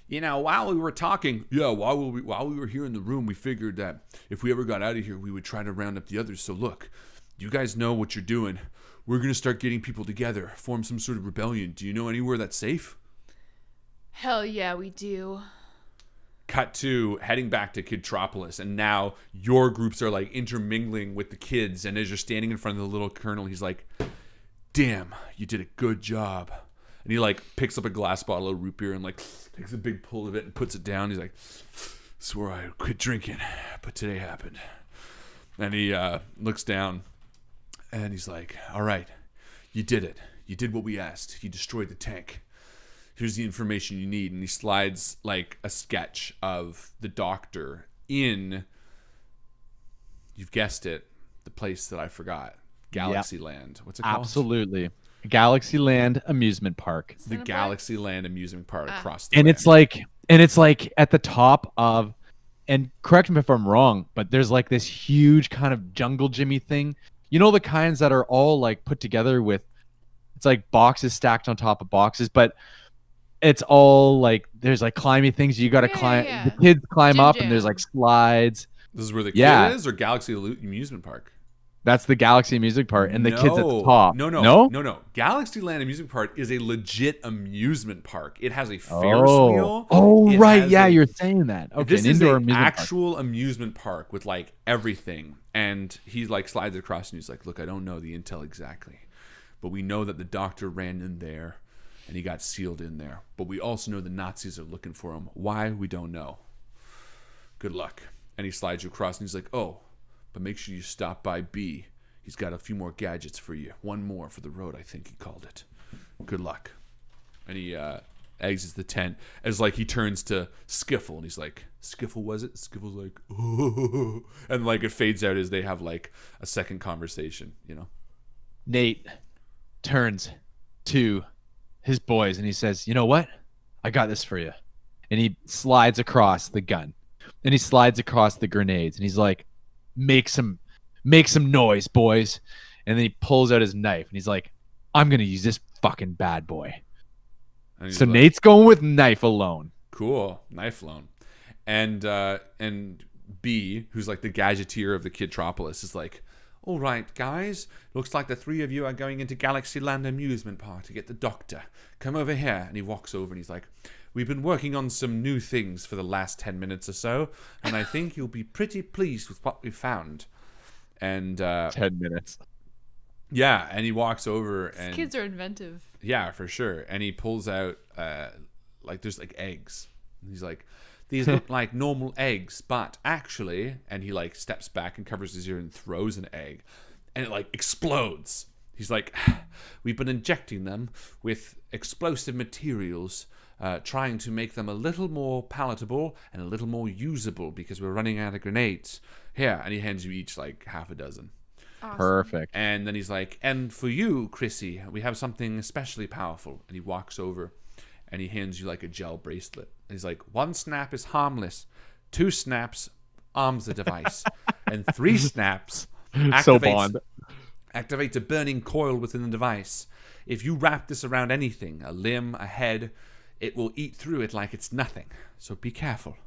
while we were talking, while we were here in the room, we figured that if we ever got out of here, we would try to round up the others. So look, you guys know what you're doing. We're going to start getting people together, form some sort of rebellion. Do you know anywhere that's safe? Hell yeah, we do. Cut to heading back to Kidropolis, and now your groups are like intermingling with the kids. And as you're standing in front of the little colonel, he's like, damn, you did a good job. And he like picks up a glass bottle of root beer and like takes a big pull of it and puts it down. He's like, swore I would quit drinking, but today happened. And he looks down and he's like, all right, you did it. You did what we asked. You destroyed the tank. Here's the information you need. And he slides like a sketch of the doctor in, you've guessed it, the place that I forgot, Galaxyland. What's it called? Absolutely. Galaxyland amusement park. The Cineplex? Galaxyland amusement park across the And land. it's like at the top of, and correct me if I'm wrong, but there's like this huge kind of jungle gymmy thing. You know, the kinds that are all like put together with, it's like boxes stacked on top of boxes, but it's all like, there's like climbing things. You got to climb. yeah. The kids climb Gym up jam. and there's like slides. This is where the Yeah. kid is, or Galaxy Amusement Park? That's the Galaxy amusement park, and the kids at the top. No. Galaxyland Amusement Park is a legit amusement park. It has a Ferris wheel. Oh, It right. has Yeah, a- you're saying that. Okay, This an is indoor an amusement park. actual amusement park with like everything. And he like slides across and he's like, look, I don't know the intel exactly, but we know that the doctor ran in there and he got sealed in there. But we also know the Nazis are looking for him. Why? We don't know. Good luck. And he slides you across and he's like, oh, but make sure you stop by B. He's got a few more gadgets for you. One more for the road, I think he called it. Good luck. And he exits the tent as like he turns to Skiffle and he's like, Skiffle, was it? Skiffle's like, oh. And like it fades out as they have like a second conversation, Nate turns to his boys and he says, you know what? I got this for you. And he slides across the gun. And he slides across the grenades. And he's like, make some noise, boys. And then he pulls out his knife and he's like, I'm going to use this fucking bad boy. And he's So like, Nate's going with knife alone. cool, knife loan. And B, who's like the gadgeteer of the Kidropolis, is like, all right, guys, looks like the three of you are going into Galaxyland Amusement Park to get the doctor. Come over here. And he walks over and he's like, we've been working on some new things for the last 10 minutes or so, and I think you'll be pretty pleased with what we found. And 10 minutes. yeah, and he walks over and These kids are inventive. yeah, for sure. And he pulls out like there's like eggs. And he's like, these look like normal eggs, but actually, and he like steps back and covers his ear and throws an egg, and it like explodes. He's like, we've been injecting them with explosive materials, trying to make them a little more palatable and a little more usable because we're running out of grenades. Here, and he hands you each like half a dozen. Awesome. Perfect. And then he's like, and for you, Chrissy, we have something especially powerful. And he walks over and he hands you like a gel bracelet. And he's like, 1 snap is harmless. 2 snaps arms the device. And 3 snaps So Bond. activates a burning coil within the device. If you wrap this around anything, a limb, a head, it will eat through it like it's nothing. So be careful.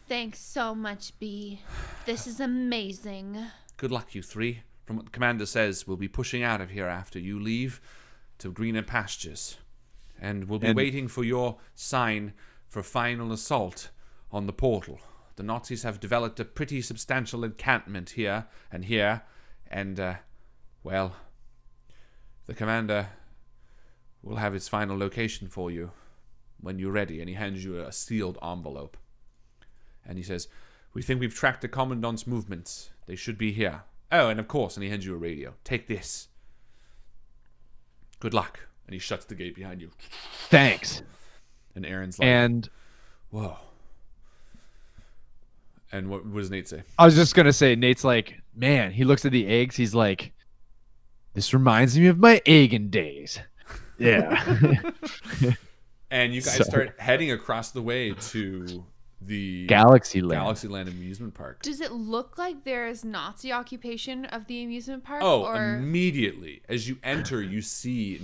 Thanks so much, B. This is amazing. Good luck, you three. From what the commander says, we'll be pushing out of here after you leave to greener pastures. And we'll be waiting for your sign for final assault on the portal. The Nazis have developed a pretty substantial encampment here, and well, the commander will have his final location for you when you're ready. And he hands you a sealed envelope. And he says, we think we've tracked the Commandant's movements. They should be here. Oh, and of course, and he hands you a radio. Take this. Good luck. And he shuts the gate behind you. Thanks. And Aaron's like, And whoa. And what does Nate say? I was just going to say, Nate's like, man, he looks at the eggs. He's like, this reminds me of my egging days. Yeah. And you guys start heading across the way to the Galaxyland amusement park. Does it look like there's Nazi occupation of the amusement park? Oh, or... immediately. As you enter, you see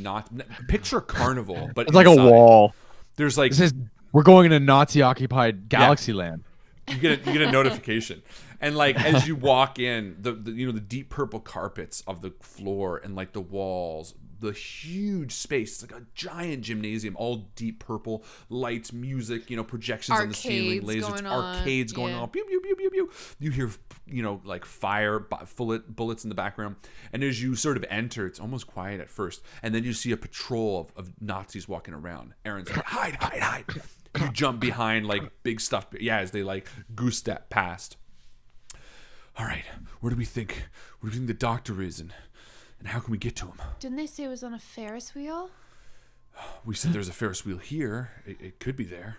picture carnival, but it's like a wall. There's like... It says, we're going in a Nazi-occupied Galaxyland. You get a notification, and like as you walk in, the deep purple carpets of the floor and like the walls, the huge space. It's like a giant gymnasium, all deep purple lights, music, projections on the ceiling, lasers, arcades going on. Pew pew pew pew pew. You hear like fire bullets in the background, and as you sort of enter, it's almost quiet at first, and then you see a patrol of Nazis walking around. Aaron's like, hide, hide, hide. You jump behind like big stuff. Yeah, as they like goose step past. All right, where do we think the doctor is, and how can we get to him? Didn't they say it was on a Ferris wheel? We said there's a Ferris wheel here. It could be there.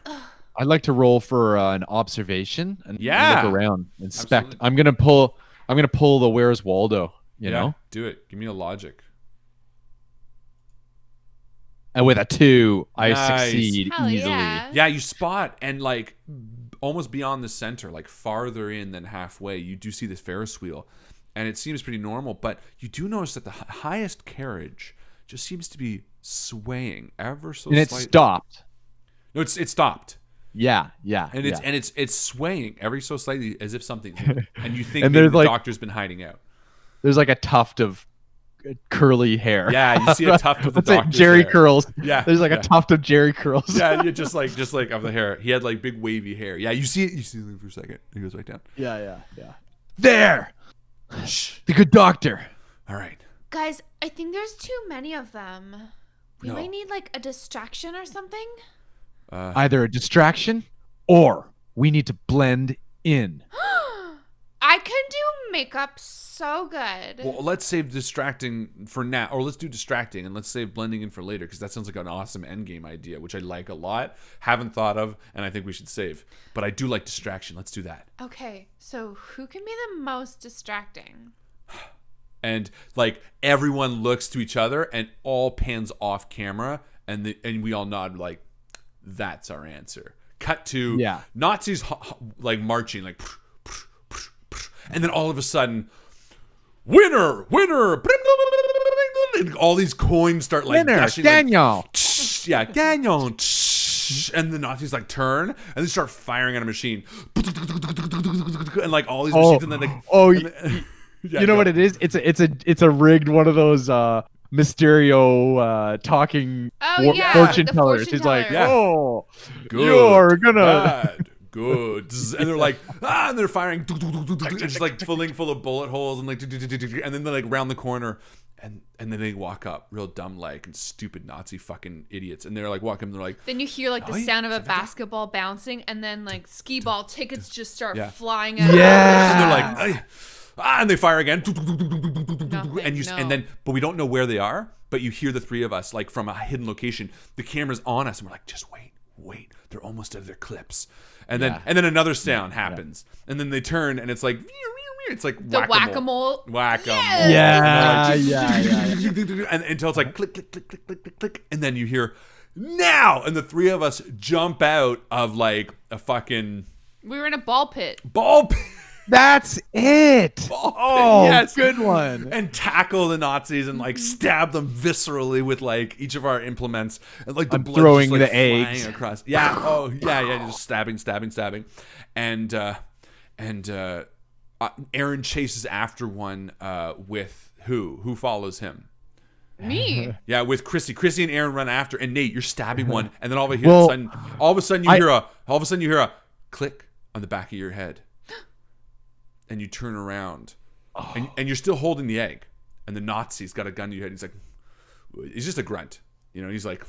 I'd like to roll for an observation and look around, inspect. Absolutely. I'm gonna pull the Where's Waldo. You know, do it. Give me a logic. And with a 2, I succeed Hell easily. yeah. You spot, and like almost beyond the center, like farther in than halfway, you do see this Ferris wheel, and it seems pretty normal, but you do notice that the highest carriage just seems to be swaying ever so slightly. And it stopped. No, it stopped. Yeah. And it's swaying ever so slightly as if something's in it. And you think And maybe there's the like- doctor's been hiding out. There's like a tuft of curly hair. Yeah, you see a tuft of the That's it, doctor's Jerry hair. curls. Yeah, There's like a tuft of Jerry curls. Yeah, just like of the hair. He had like big wavy hair. Yeah, you see it. You see him for a second. He goes right down. Yeah. There. Shh. The good doctor. All right. Guys, I think there's too many of them. We No. might need like a distraction or something. Either a distraction or we need to blend in. I can do makeup so good. Well, let's save distracting for now, or let's do distracting and let's save blending in for later, because that sounds like an awesome endgame idea, which I like a lot. Haven't thought of, and I think we should save. But I do like distraction. Let's do that. Okay, so who can be the most distracting? And like everyone looks to each other, and all pans off camera, and we all nod like, that's our answer. Cut to Nazis like marching like. And then all of a sudden, winner! And all these coins start like Winner, gushing. Daniel. Like, yeah, Daniel. And the Nazis like turn and they start firing at a machine. And like all these machines, and then like, you know what it is? It's a rigged one of those Mysterio talking fortune tellers. He's like, good, you're gonna. bad, good, and they're like, and they're firing, and just like filling full of bullet holes, and like, and then they're like round the corner, and then they walk up, real dumb like and stupid Nazi fucking idiots, and they're like walking, they're like, then you hear like the sound of a basketball bouncing, and then like skee ball tickets just start flying Yeah, out. and they're like, and they fire again, Nothing, and then, but we don't know where they are, but you hear the three of us like from a hidden location, the camera's on us, and we're like, just wait, they're almost out of their clips, and then another sound happens, and then they turn, and it's like, it's like the whack-a-mole. Yeah. And until it's like click, click, click, click, click, click, click, and then you hear now, and the three of us jump out of like a fucking We were in a ball pit. ball pit. That's it. Oh, yes. good one. And tackle the Nazis and like stab them viscerally with like each of our implements, and like the I'm blood throwing just, like, the flying eggs. across. Yeah. Oh yeah. Just stabbing, and Aaron chases after one with who follows him. Me. Yeah, with Chrissy and Aaron run after, and Nate, you're stabbing one, and then all of a sudden you hear a click on the back of your head, and you turn around, and you're still holding the egg, and the Nazi's got a gun to your head. He's just a grunt, He's like,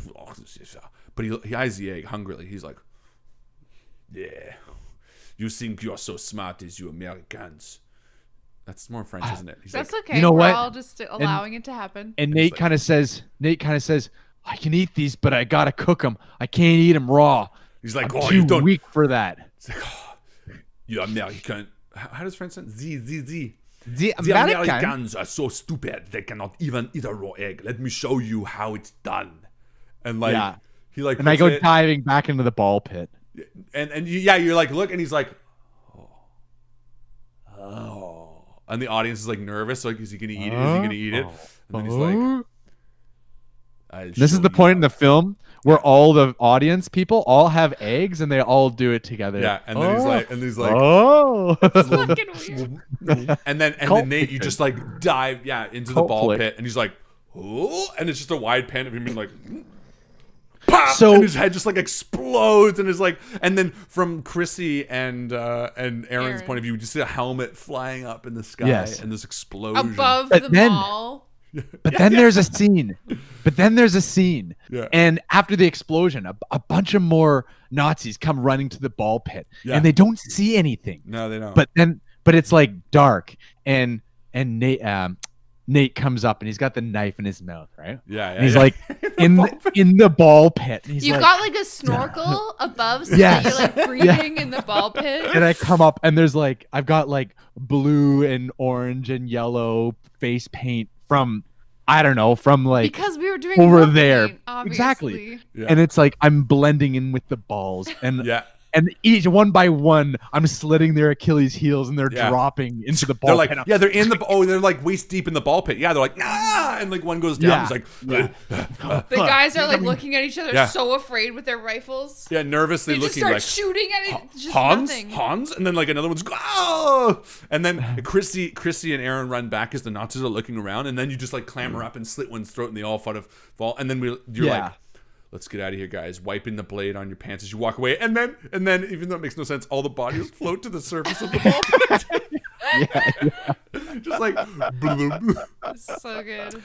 but he eyes the egg hungrily. He's like, yeah, you think you're so smart as you Americans. That's more French, isn't it? He's That's like, okay. You know We're what? all just allowing it to happen. And Nate kind of says, I can eat these, but I gotta cook them. I can't eat them raw. he's like, I'm oh, too you don't. weak for that. It's like, oh, you American. How does French sound? The The Americans are so stupid. They cannot even eat a raw egg. Let me show you how it's done. And like, Yeah. he like, And I go puts it- diving back into the ball pit. and you're like, look, and he's like, oh. And the audience is like nervous. Like, is he gonna eat it? Is he gonna eat it? And then he's like, I'll This is show the you point in how. the film where all the audience people all have eggs and they all do it together. Yeah, and then he's like, oh. Fucking weird. and then Cult Nate, you fiction. just like dive, into the Cult ball flick. pit, and he's like, oh, and it's just a wide pan of him being like, pop, So- and his head just like explodes, and is like, and then from Chrissy and Aaron's Aaron. point of view, you just see a helmet flying up in the sky, Yes. and this explosion Above But the then- mall. But then there's a scene. Yeah. And after the explosion, a bunch of more Nazis come running to the ball pit, Yeah. and they don't see anything. No, they don't. But it's like dark, and Nate comes up and he's got the knife in his mouth, right? yeah, And he's like in the ball pit. And he's You've like, got like a snorkel above so Yes. that you're like breathing in the ball pit. and I come up and there's like I've got like blue and orange and yellow face paint from I don't know from like Because we were doing over war there. paint, obviously. Exactly. yeah. And it's like I'm blending in with the balls and yeah. and each one by one I'm slitting their Achilles heels and they're Yeah. dropping into the ball They're like, pit. yeah, they're in the, they're like waist deep in the ball pit. Yeah, they're like, ah, and like one goes down. Yeah. He's like, The guys are like looking at each other Yeah. so afraid with their rifles. yeah, nervously They just looking start like, shooting at it. Just Hans, nothing. Hans, and then like another one's oh, and then Chrissy and Aaron run back as the Nazis are looking around, and then you just like clamber up and slit one's throat, and they all fall, and then you're Yeah. like, let's get out of here, guys. Wiping the blade on your pants as you walk away, and then even though it makes no sense, all the bodies float to the surface of the ball pit. Just like So good.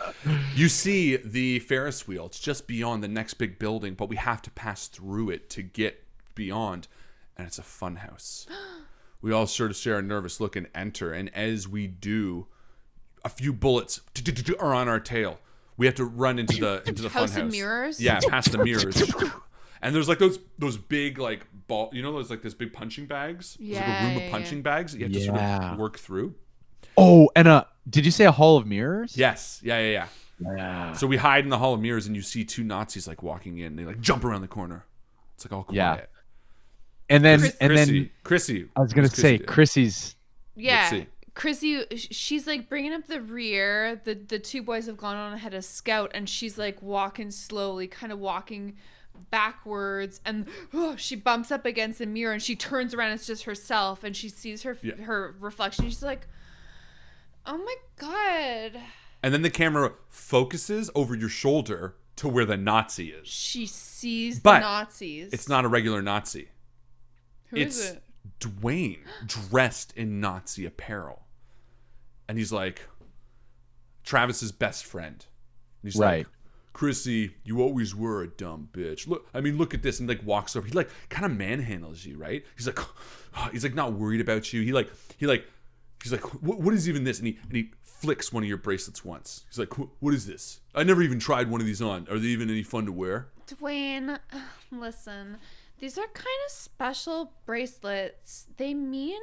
you see the Ferris wheel. It's just beyond the next big building, but we have to pass through it to get beyond, and it's a fun house. We all sort of share a nervous look and enter, and as we do, a few bullets are on our tail. We have to run into the fun House house. of Mirrors? Yeah, past the mirrors. And there's like those big like ball, there's like this big punching bags. There's like a room of punching bags that you have to sort Yeah. of work through. Oh, and did you say a hall of mirrors? Yes. Yeah. Yeah. So we hide in the hall of mirrors, and you see two Nazis like walking in. They like jump around the corner. It's like all quiet. Yeah. And then Chrissy. I was gonna What's say do? Chrissy's. Yeah. see. Chrissy, she's like bringing up the rear. The two boys have gone on ahead of Scout, and she's like walking slowly, kind of walking backwards, and she bumps up against the mirror, and she turns around. It's just herself, and she sees her reflection. She's like, "Oh my god!" And then the camera focuses over your shoulder to where the Nazi is. She sees But the Nazis. It's not a regular Nazi. Who is it? Dwayne dressed in Nazi apparel. And he's like Travis's best friend. And he's Right. like, Chrissy, you always were a dumb bitch. Look at this, and like walks over. He like kind of manhandles you, right? He's like not worried about you. He's like, what is even this? And he flicks one of your bracelets once. He's like, what is this? I never even tried one of these on. Are they even any fun to wear? Dwayne, listen. These are kind of special bracelets. They mean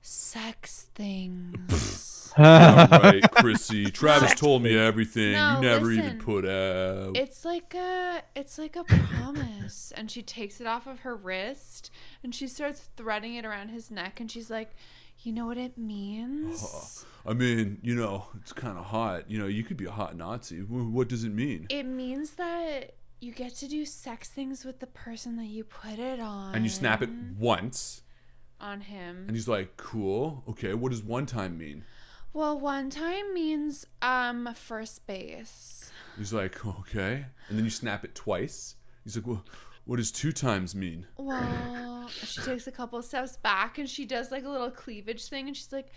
sex things. All right, Chrissy. Travis told me everything. No, you never listen. even put out. It's like a promise. And she takes it off of her wrist and she starts threading it around his neck, and she's like, You know what it means? I mean, you know, it's kind of hot. You know, you could be a hot Nazi. What does it mean? It means that you get to do sex things with the person that you put it on. And you snap it once. On him. And he's like, cool. Okay, what does one time mean? Well, one time means first base. He's like, okay. And then you snap it twice. He's like, well, what does 2 times mean? Well, she takes a couple steps back and she does like a little cleavage thing and she's like,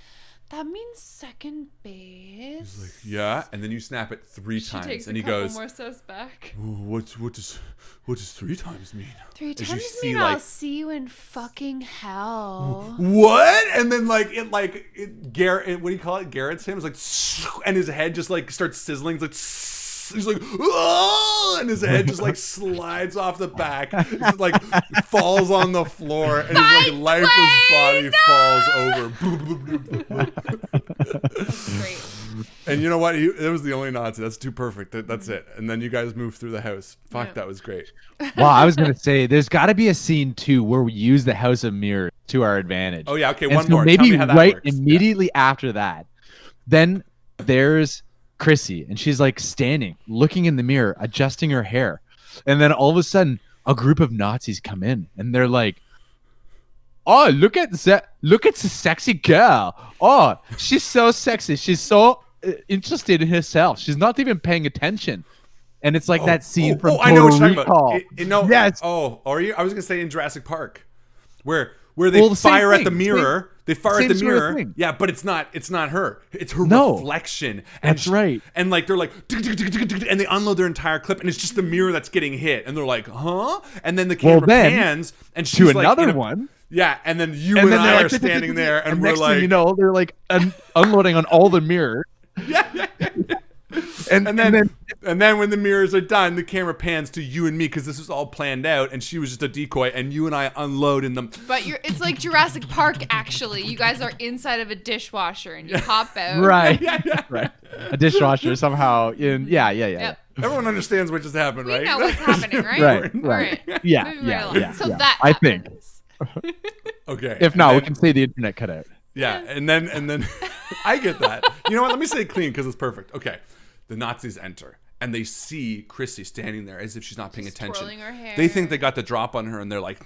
that means second base. He's like, yeah. And then you snap it 3 times. Takes And a he couple goes, more steps back. what does 3 times mean? 3 As you times see, mean like, I'll see you in fucking hell. what? And then Garrett, what do you call it? Garrett's him is like, and his head just like starts sizzling. It's like, he's like, oh, and his head just like slides off the back, just like falls on the floor, and his like lifeless body falls over. Great. And you know what? It was the only Nazi. That's too perfect. That's it. And then you guys move through the house. Fuck, Yeah. that was great. Well, I was gonna say there's got to be a scene too where we use the House of Mirrors to our advantage. Oh yeah, okay. And One so more. Tell maybe me how that right works. immediately after that, then there's Chrissy, and she's like standing, looking in the mirror, adjusting her hair, and then all of a sudden, a group of Nazis come in, and they're like, "Oh, look at the sexy girl! Oh, she's so sexy. She's so interested in herself. She's not even paying attention." And it's like that scene from I know what Total you're talking Recall. about. No, Yes. Oh, are you? I was gonna say in Jurassic Park, where they Well, the same fire at thing. the mirror. They fire at the Same sort of mirror. thing. Yeah, but it's not her. It's her No. reflection. And That's right. And like they're like, and they unload their entire clip, and it's just the mirror that's getting hit. And they're like, huh? And then the camera then, pans, and she's to like another in a- one. Yeah, and then you And and then I they're are like, standing there, and we're next like, thing you know, they're like unloading on all the mirrors. And then when the mirrors are done, the camera pans to you and me because this was all planned out, and she was just a decoy, and you and I unload in them. But it's like Jurassic Park, actually. You guys are inside of a dishwasher and you hop out. right, right. A dishwasher somehow in Yep. Everyone understands what just happened, We right? know what's happening, right? Right, All right. right. Yeah, Moving yeah, right along. yeah, So yeah. that I think. happens. Okay. If and not, we then- can say the internet cut out. Yeah, and then I get that. You know what? Let me say it clean because it's perfect. Okay, the Nazis enter and they see Chrissy standing there as if she's not paying attention. twirling her hair. They think they got the drop on her, and they're like,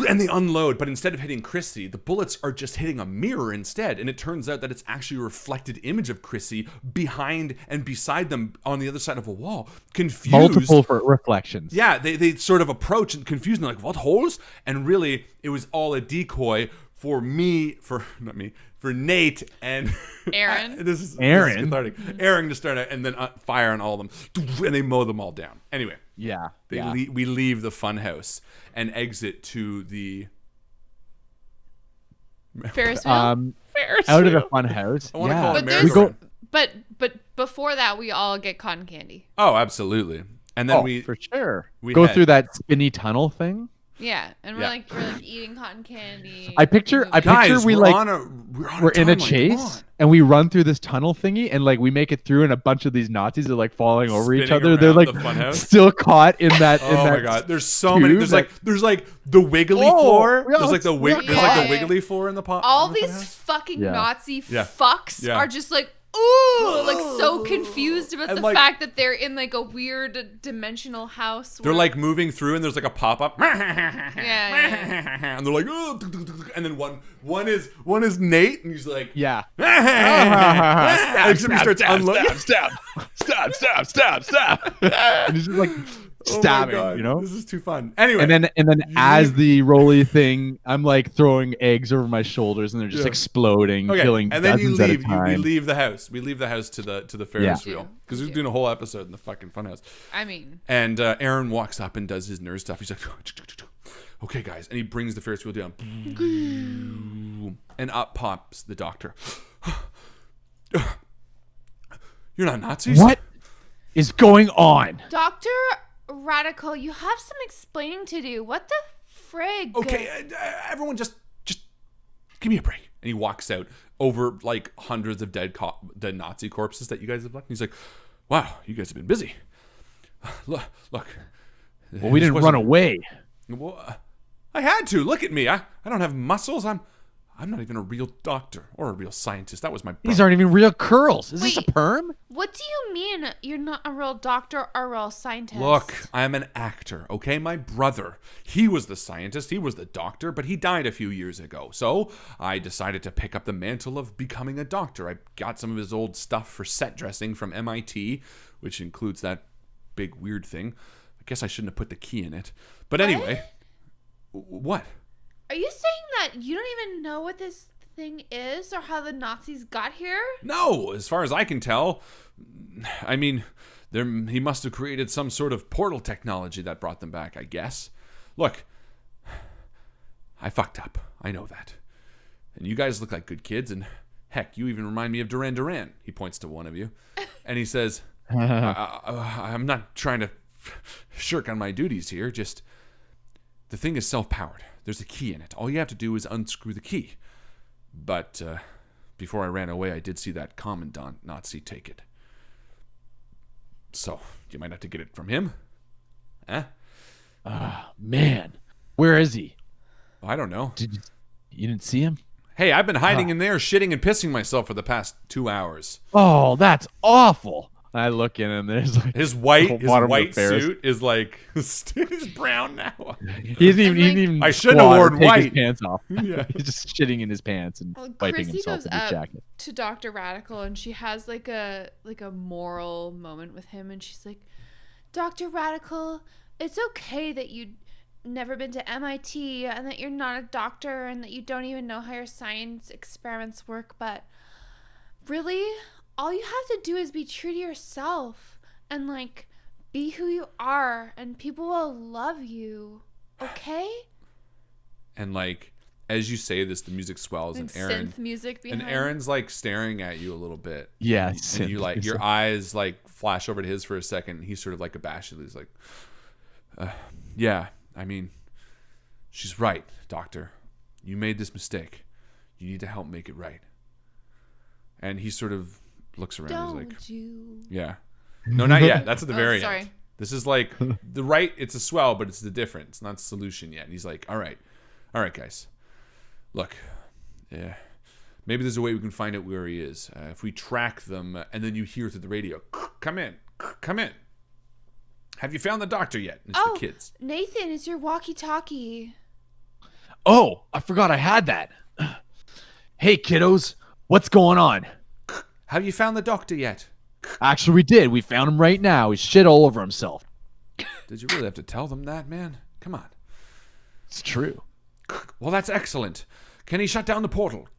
and they unload. But instead of hitting Chrissy, the bullets are just hitting a mirror instead. And it turns out that it's actually a reflected image of Chrissy behind and beside them on the other side of a wall. Confused. Multiple reflections. Yeah, they sort of approach and confuse and they're like, what, holes? And really, it was all a decoy for Nate and Aaron. this is Aaron. cathartic. Aaron to start out and then fire on all of them, and they mow them all down. Anyway, Yeah. we leave the fun house and exit to the Ferris wheel. Ferris Out of wheel. the fun house. I want to Yeah. call it But there's- merry-go-round. But before that, we all get cotton candy. Oh, absolutely. And then Oh, for sure. we Go had- through that spinny tunnel thing. Yeah, and we're Yeah. like eating cotton candy. I picture guys, we we're like on a we're in a timeline. Come chase on. and we run through this tunnel thingy and like we make it through and a bunch of these Nazis are like falling over each Spinning other. They're around like the funhouse. still caught in that. Oh my god! There's so many. tube There's like the wiggly Oh, floor. yeah, There's like the let's- there's like the yeah. wiggly floor in the pot. all in the these funhouse. fucking Yeah. Nazi Yeah. fucks Yeah. are just like, ooh, like so confused about And, the like- fact that they're in like a weird dimensional house. They're where- like moving through, and there's like a pop up. yeah. And they're like, oh, and then one is Nate, and he's like, Yeah. and somebody starts unloading. Stop. And he's just like Oh my stabbing, God, you know? this is too fun. Anyway, And then You as leave- the roly thing, I'm like throwing eggs over my shoulders and they're just Yeah. exploding, okay, killing and then you dozens at a leave. We time. leave the house. We leave the house to the Ferris Yeah. wheel because We we're do. doing a whole episode in the fucking funhouse. I mean, And Aaron walks up and does his nerd stuff. He's like, okay, guys. And he brings the Ferris wheel down. And up pops the doctor. You're not Nazis? What is going on? Dr. Radical, you have some explaining to do. What the frig? Okay, everyone just give me a break. And he walks out over like hundreds of dead Nazi corpses that you guys have left. And he's like, wow, you guys have been busy. Look. Well, we didn't run away. Well, I had to. Look at me. I don't have muscles. I'm I'm not even a real doctor or a real scientist. That was my brother. These aren't even real curls. Is this a Wait. perm? What do you mean you're not a real doctor or a real scientist? Look, I'm an actor, okay? My brother, he was the scientist, he was the doctor, but he died a few years ago. So I decided to pick up the mantle of becoming a doctor. I got some of his old stuff for set dressing from MIT, which includes that big weird thing. I guess I shouldn't have put the key in it. But anyway, what? Are you saying that you don't even know what this thing is or how the Nazis got here? No, as far as I can tell. I mean, he must have created some sort of portal technology that brought them back, I guess. Look, I fucked up. I know that. And you guys look like good kids, and heck, you even remind me of Duran Duran. He points to one of you, and he says, I'm not trying to shirk on my duties here, just the thing is self-powered. There's a key in it. All you have to do is unscrew the key. But before I ran away, I did see that Commandant Nazi take it. So, you might have to get it from him. Huh? Man. Where is he? I don't know. You didn't see him? Hey, I've been hiding in there, shitting and pissing myself for the past 2 hours. Oh, that's awful. I look in and there's like His white affairs. suit is like is brown now. He didn't even I shouldn't have worn take white. his pants off. Yeah. He's just shitting in his pants and wiping Chrissy himself goes with his up jacket. to Dr. Radical and she has like a moral moment with him and she's like, Dr. Radical, it's okay that you've never been to MIT and that you're not a doctor and that you don't even know how your science experiments work, but really, all you have to do is be true to yourself and like be who you are and people will love you. Okay? And like as you say this, the music swells and Aaron synth music behind. and Aaron's like staring at you a little bit. Yeah, And you like your eyes like flash over to his for a second. And he's sort of like abashedly he's like, yeah, I mean, she's right, doctor. You made this mistake. You need to help make it right. And he sort of looks around. Don't He's like, you? yeah. No, not yet. That's at the very sorry. end. This is like the right. It's a swell, but it's the different. It's not the solution yet. And he's like, all right, guys. Look, yeah. Maybe there's a way we can find out where he is. If we track them, and then you hear through the radio, come in. Have you found the doctor yet? And it's the kids. Nathan, it's your walkie-talkie. Oh, I forgot I had that. Hey, kiddos, what's going on? Have you found the doctor yet? Actually, we did. We found him right now. He's shit all over himself. Did you really have to tell them that, man? Come on. It's true. Well, that's excellent. Can he shut down the portal?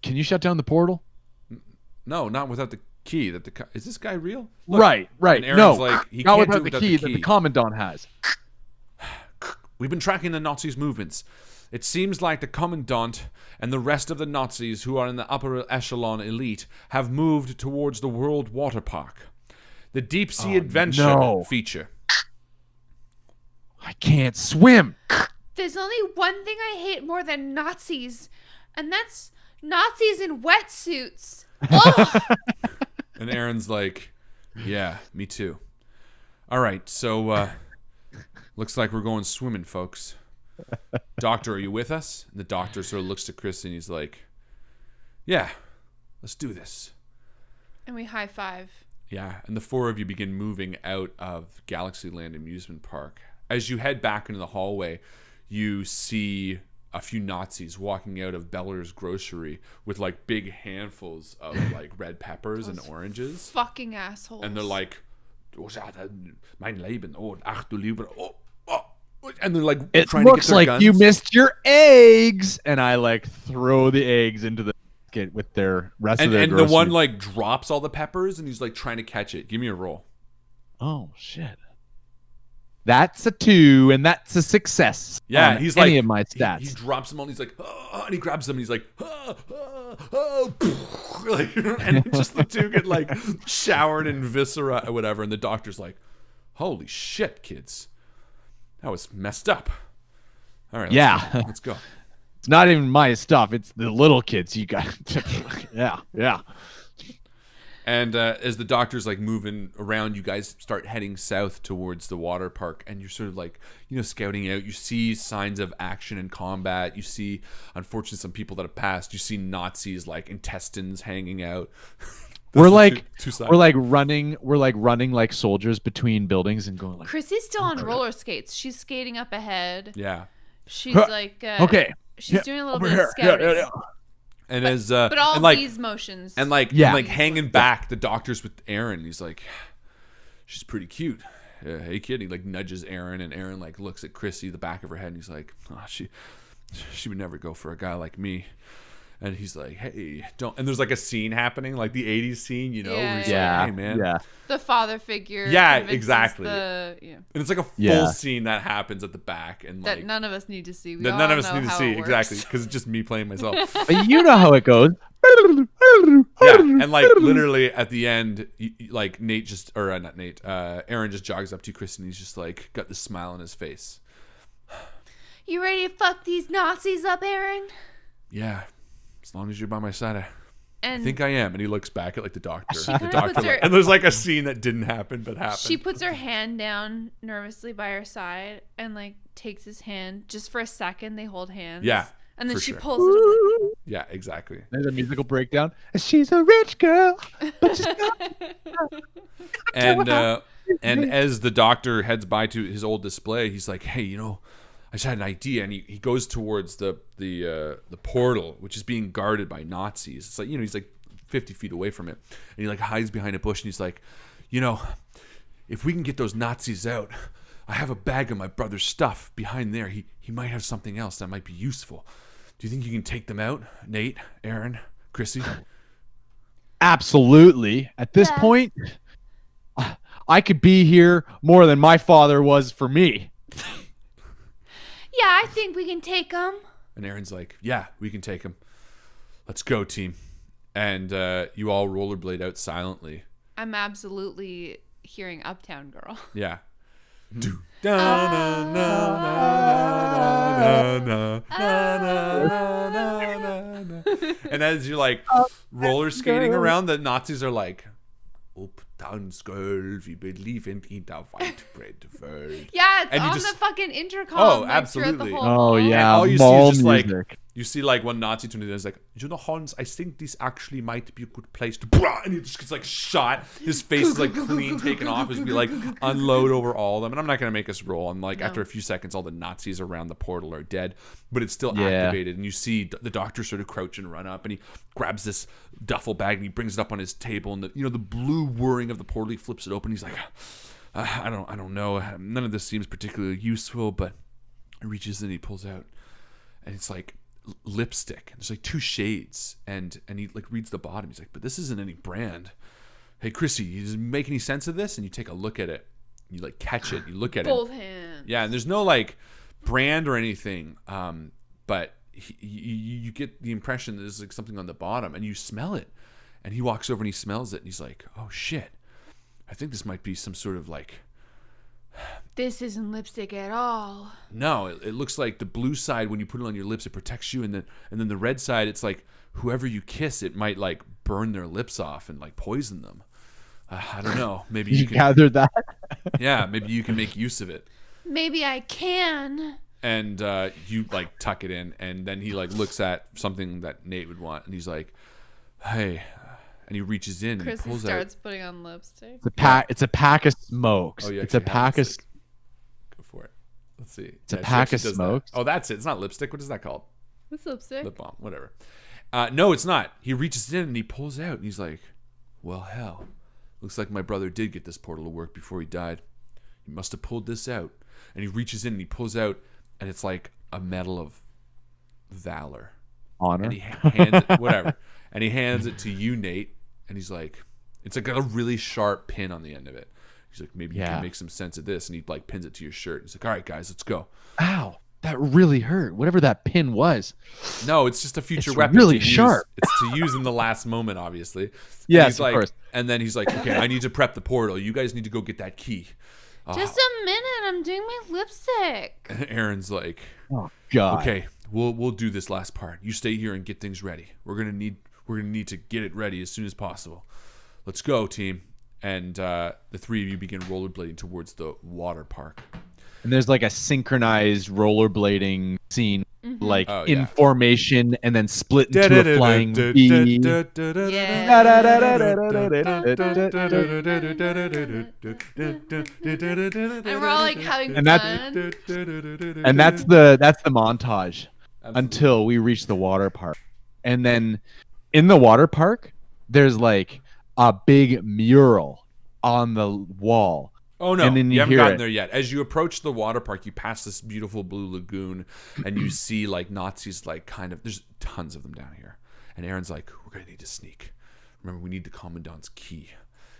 Can you shut down the portal? No, not without the key. Is this guy real? Look, Right. and Aaron's No, like, he not can't do without it the without key the that the Commandant has. We've been tracking the Nazis' movements. It seems like the Commandant and the rest of the Nazis who are in the upper echelon elite have moved towards the World Water Park. The deep sea adventure feature. I can't swim. There's only one thing I hate more than Nazis, and that's Nazis in wetsuits. Ugh. And Aaron's like, yeah, me too. All right, so looks like we're going swimming, folks. Doctor, are you with us? And the doctor sort of looks to Chris and he's like, yeah, let's do this. And we high five. Yeah, and the four of you begin moving out of Galaxyland Amusement Park. As you head back into the hallway, you see a few Nazis walking out of Beller's grocery with like big handfuls of like red peppers and oranges. Fucking assholes. And they're like, mein Leben, oh, ach du lieber, oh. And they're like It trying to get looks their like guns. you missed your eggs, and I like throw the eggs into the basket with their rest of their And the groceries. one like drops all the peppers and he's like trying to catch it. Give me a roll. Oh shit! That's a 2, and that's a success. Yeah, on he's any like of my stats. He drops them all. And he's like, and he grabs them. And he's like, like, and just the two get like showered in viscera or whatever. And the doctor's like, holy shit, kids, that was messed up. All right, let's go. It's not even my stuff. It's the little kids you got. Yeah. And as the doctor's like moving around, you guys start heading south towards the water park, and you're sort of like, scouting out. You see signs of action and combat. You see, unfortunately, some people that have passed. You see Nazis like intestines hanging out. We're like running like soldiers between buildings and going like. Chrissy's still on roller skates. She's skating up ahead. Yeah. She's like okay. She's doing a little bit of scouting. Yeah. And but all and like, these motions. And like, and like hanging back, the doctor's with Aaron. He's like, she's pretty cute. Hey kid. He like nudges Aaron, and Aaron like looks at Chrissy, the back of her head, and he's like, oh, she would never go for a guy like me. And he's like, hey, don't. And there's like a scene happening, like the 80s scene, where he's like, hey man. Yeah. The father figure. Yeah, exactly. And it's like a full scene that happens at the back, and that like none of us need to see. None of us need to see, exactly, because it's just me playing myself. But you know how it goes. Yeah, and like literally at the end, like Nate just, or not Nate, Aaron just jogs up to Chris, and he's just like got this smile on his face. You ready to fuck these Nazis up, Aaron? Yeah, as long as you're by my side, I And think I am. And he looks back at like the doctor. She The kinda doctor puts her- and there's like a scene that didn't happen but happened. she puts her hand down nervously by her side and like takes his hand just for a second. They hold hands. Yeah, And then for she sure. pulls it. Yeah, exactly. There's a musical breakdown. She's a rich girl, but she's not. And as the doctor heads by to his old display, he's like, hey, I just had an idea. And he goes towards the portal, which is being guarded by Nazis. It's like, he's like 50 feet away from it. And he like hides behind a bush, and he's like, if we can get those Nazis out, I have a bag of my brother's stuff behind there. He might have something else that might be useful. Do you think you can take them out, Nate, Aaron, Chrissy? Absolutely. At this point, I could be here more than my father was for me. Yeah, I think we can take them. And Aaron's like, yeah, we can take them. Let's go, team. And you all rollerblade out silently. I'm absolutely hearing Uptown Girl. Yeah. And as you're like roller skating around, the Nazis are like, Uptown Girl, we believe in the white bread world. Yeah, it's And you on just- the fucking intercom. Oh, like, absolutely. throughout the whole Oh mall. yeah, And all you see mall is just like, music. you see like one Nazi turn to the other, is like, Hans, I think this actually might be a good place to, and he just gets like shot. His face is like clean taken off as we like unload over all of them. And I'm not gonna make us roll. And like after a few seconds, all the Nazis around the portal are dead, but it's still activated. And you see the doctor sort of crouch and run up, and he grabs this duffel bag and he brings it up on his table. And the blue whirring of the portal, he flips it open. He's like, I don't know. None of this seems particularly useful, but he reaches in, he pulls out, and it's like lipstick. There's like two shades, and he like reads the bottom. He's like, but this isn't any brand. Hey Chrissy, does it make any sense of this? And you take a look at it. You like catch it. You look at Both it. hands. Yeah, and there's no like brand or anything. But you get the impression that there's like something on the bottom, and you smell it. And he walks over and he smells it, and he's like, oh shit, I think this might be some sort of like. This isn't lipstick at all. No, it looks like the blue side, when you put it on your lips, it protects you, and then the red side, it's like whoever you kiss, it might like burn their lips off and like poison them. I don't know. Maybe you can gathered that. Yeah, maybe you can make use of it. Maybe I can. And you like tuck it in, and then he like looks at something that Nate would want, and he's like, "Hey," and he reaches in and he Chrissy pulls starts out. putting on lipstick. It's a pack of smokes. Oh, yeah, it's a pack of. Go for it. Let's see. It's a pack of smokes. Oh, that's it. It's not lipstick. What is that called? What's lipstick? Lip balm. Whatever. No, it's not. He reaches in and he pulls out, and he's like, "Well, hell, looks like my brother did get this portal to work before he died. He must have pulled this out." And he reaches in and he pulls out, and it's like a medal of valor. Honor. And he hands it, whatever. And he hands it to you, Nate. And he's like, it's like got a really sharp pin on the end of it. He's like, maybe you can make some sense of this. And he like pins it to your shirt. He's like, all right, guys, let's go. Ow, that really hurt. Whatever that pin was. No, it's just a future It's weapon. really to sharp. It's to use in the last moment, obviously. Yes, he's of like, course. And then he's like, okay, I need to prep the portal. You guys need to go get that key. Just a minute. I'm doing my lipstick. And Aaron's like, Oh God. okay, we'll do this last part. You stay here and get things ready. We're gonna need to get it ready as soon as possible. let's go, team. And the three of you begin rollerblading towards the water park. And there's like a synchronized rollerblading scene, like Oh, in yeah. formation, and then split into a flying V. And we're all like having And fun. that's the montage until we reach the water park. And then in the water park, there's like a big mural on the wall. Oh no, And then you haven't hear gotten it. there yet. As you approach the water park, you pass this beautiful blue lagoon, and you see like Nazis, like kind of. There's tons of them down here, and Aaron's like, "We're gonna need to sneak. Remember, we need the Commandant's key.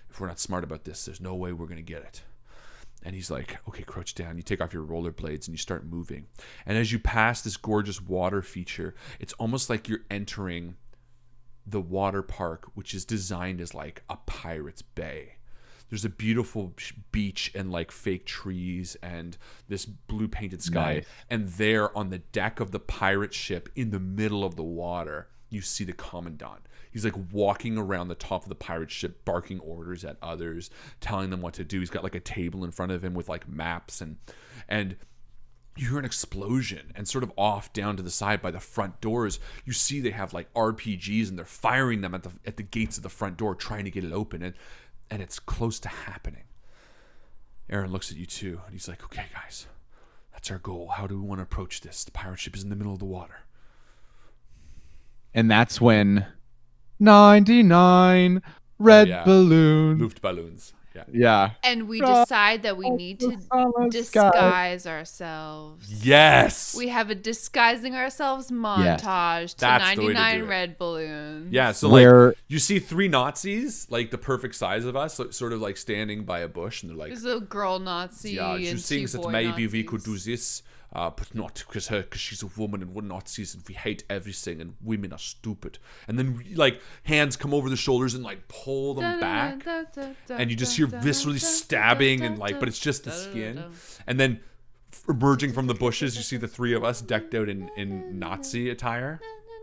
If we're not smart about this, there's no way we're gonna get it." And he's like, "Okay, crouch down." You take off your rollerblades and you start moving. And as you pass this gorgeous water feature, it's almost like you're entering the water park, which is designed as like a pirate's bay. There's a beautiful beach and like fake trees and this blue painted sky. Nice. And there on the deck of the pirate ship in the middle of the water, you see the Commandant. He's like walking around the top of the pirate ship, barking orders at others, telling them what to do. He's got like a table in front of him with like maps and you hear an explosion, and sort of off down to the side by the front doors, you see they have like RPGs and they're firing them at the gates of the front door, trying to get it open. And it's close to happening. Aaron looks at you too, and he's like, "Okay, guys, that's our goal. How do we want to approach this? The pirate ship is in the middle of the water." And that's when 99 red balloons. Luftballons. Yeah. Yeah. And we decide that we need to disguise ourselves. Yes. We have a disguising ourselves montage to That's the way to 99 do it. red balloons. Yeah, so Where- like you see three Nazis, like the perfect size of us, sort of like standing by a bush, and they're like, There's a girl Nazi "Yeah, and she two thinks that boy maybe Nazis. we could do this, but not because she's a woman and we're Nazis and we hate everything and women are stupid." And then like hands come over the shoulders and like pull them back, and you just hear viscerally stabbing and like, but it's just the skin. And then emerging from the bushes, you see the three of us decked out in Nazi attire.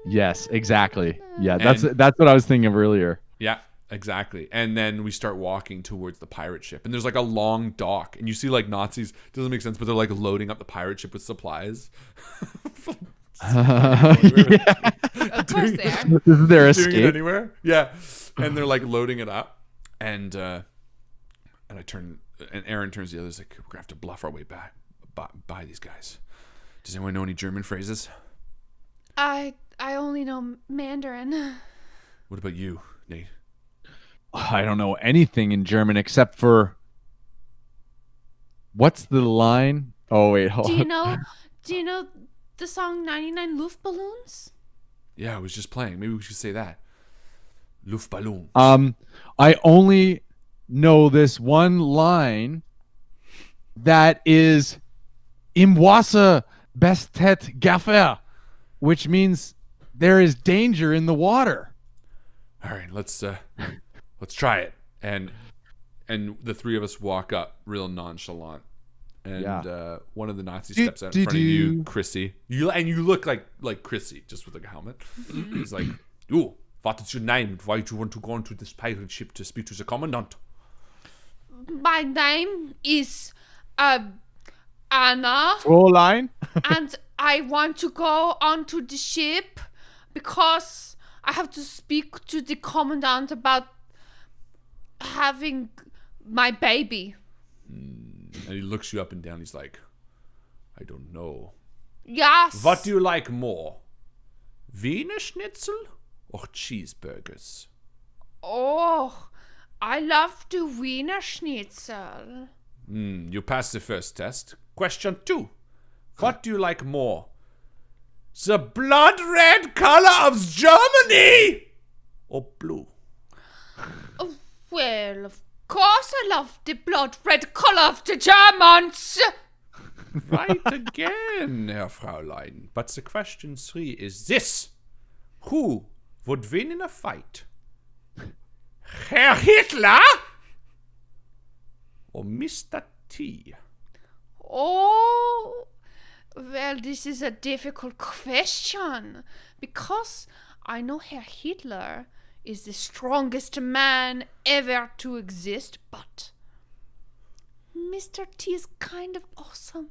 Yes, exactly. Yeah, And- that's what I was thinking of earlier. Yeah, exactly. And then we start walking towards the pirate ship. And there's like a long dock. And you see like Nazis, doesn't make sense, but they're like loading up the pirate ship with supplies. Of course they are. This is their Doing it escape. anywhere. Yeah. And they're like loading it up. And I turn, and Aaron turns to the others like, "We're going to have to bluff our way back by these guys. Does anyone know any German phrases? I only know Mandarin. What about you, Nate? I don't know anything in German except for what's the line? Oh wait, hold Do on. you know the song 99 Luftballons? Yeah, I was just playing. Maybe we should say that. Luftballon. I only know this one line that is Im Wasser bestet Gefahr, which means there is danger in the water. All right, let's try it. And the three of us walk up real nonchalant. And one of the Nazis steps out in front of you, Chrissy. You look like Chrissy, just with like a helmet. He's like, "You, what is your name? Why do you want to go into this pirate ship to speak to the Commandant?" My name is Anna, Fräulein? and I want to go onto the ship because I have to speak to the Commandant about having my baby. And he looks you up and down. He's like, "I don't know. Yes. What do you like more? Wiener Schnitzel or cheeseburgers?" Oh, I love the Wiener Schnitzel. You passed the first test. Question 2. What do you like more? The blood red color of Germany or blue? Oh, well, of course I love the blood red color of the Germans. Right again, Herr Fraulein. But the question 3 is this. Who would win in a fight? Herr Hitler or Mr. T? Oh, well, this is a difficult question because I know Herr Hitler is the strongest man ever to exist, but Mr. T is kind of awesome.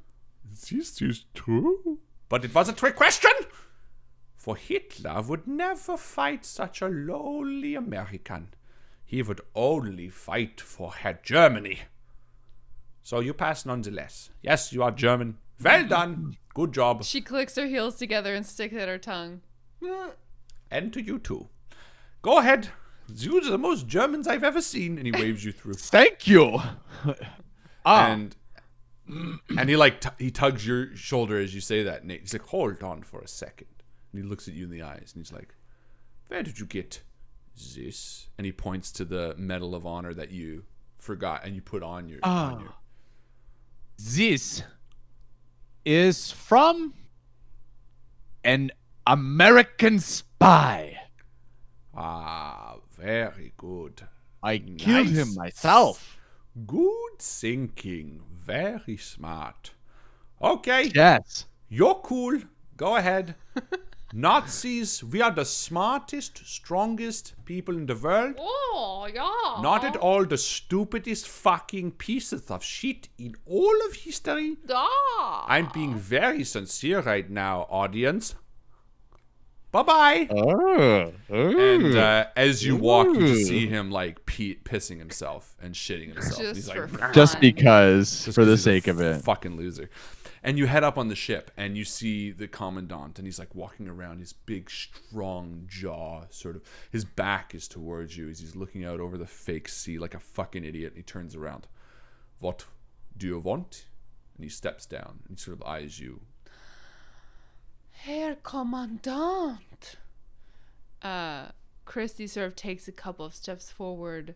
This is true. But it was a trick question. For Hitler would never fight such a lowly American. He would only fight for Herr Germany. So you pass nonetheless. Yes, you are German. Well done. Good job. She clicks her heels together and sticks at her tongue. And to you too. Go ahead. You are the most Germans I've ever seen. And he waves you through. Thank you. And he tugs your shoulder as you say that, Nate. He's like, hold on for a second. And he looks at you in the eyes and he's like, where did you get this? And he points to the Medal of Honor that you forgot and you put on your. This is from an American spy. Ah, very good. I killed him myself. Good thinking. Very smart. Okay. Yes. You're cool. Go ahead. Nazis, we are the smartest, strongest people in the world. Oh, yeah. Not at all the stupidest fucking pieces of shit in all of history. I'm being very sincere right now, audience. Bye-bye. And as you walk, you just see him like pissing himself and shitting himself. And he's like, just because, for the he's a sake of it. Fucking loser. And you head up on the ship and you see the Commandant and he's like walking around, his big, strong jaw, sort of, his back is towards you as he's looking out over the fake sea like a fucking idiot. And he turns around. What do you want? And he steps down and he sort of eyes you. Herr Commandant. Christy sort of takes a couple of steps forward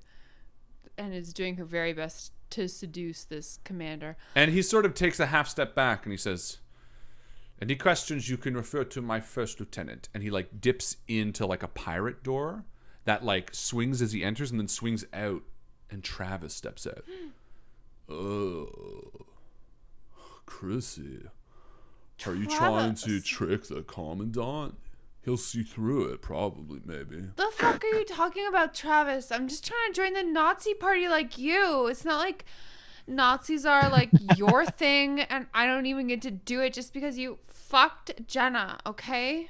and is doing her very best to seduce this commander. And he sort of takes a half step back and he says, any questions you can refer to my first lieutenant. And he like dips into like a pirate door that like swings as he enters and then swings out and Travis steps out. Oh, Chrissy, are you trying to trick the Commandant? He'll see through it, probably, maybe. The fuck are you talking about, Travis? I'm just trying to join the Nazi party like you. It's not like Nazis are like your thing and I don't even get to do it just because you fucked Jenna, okay?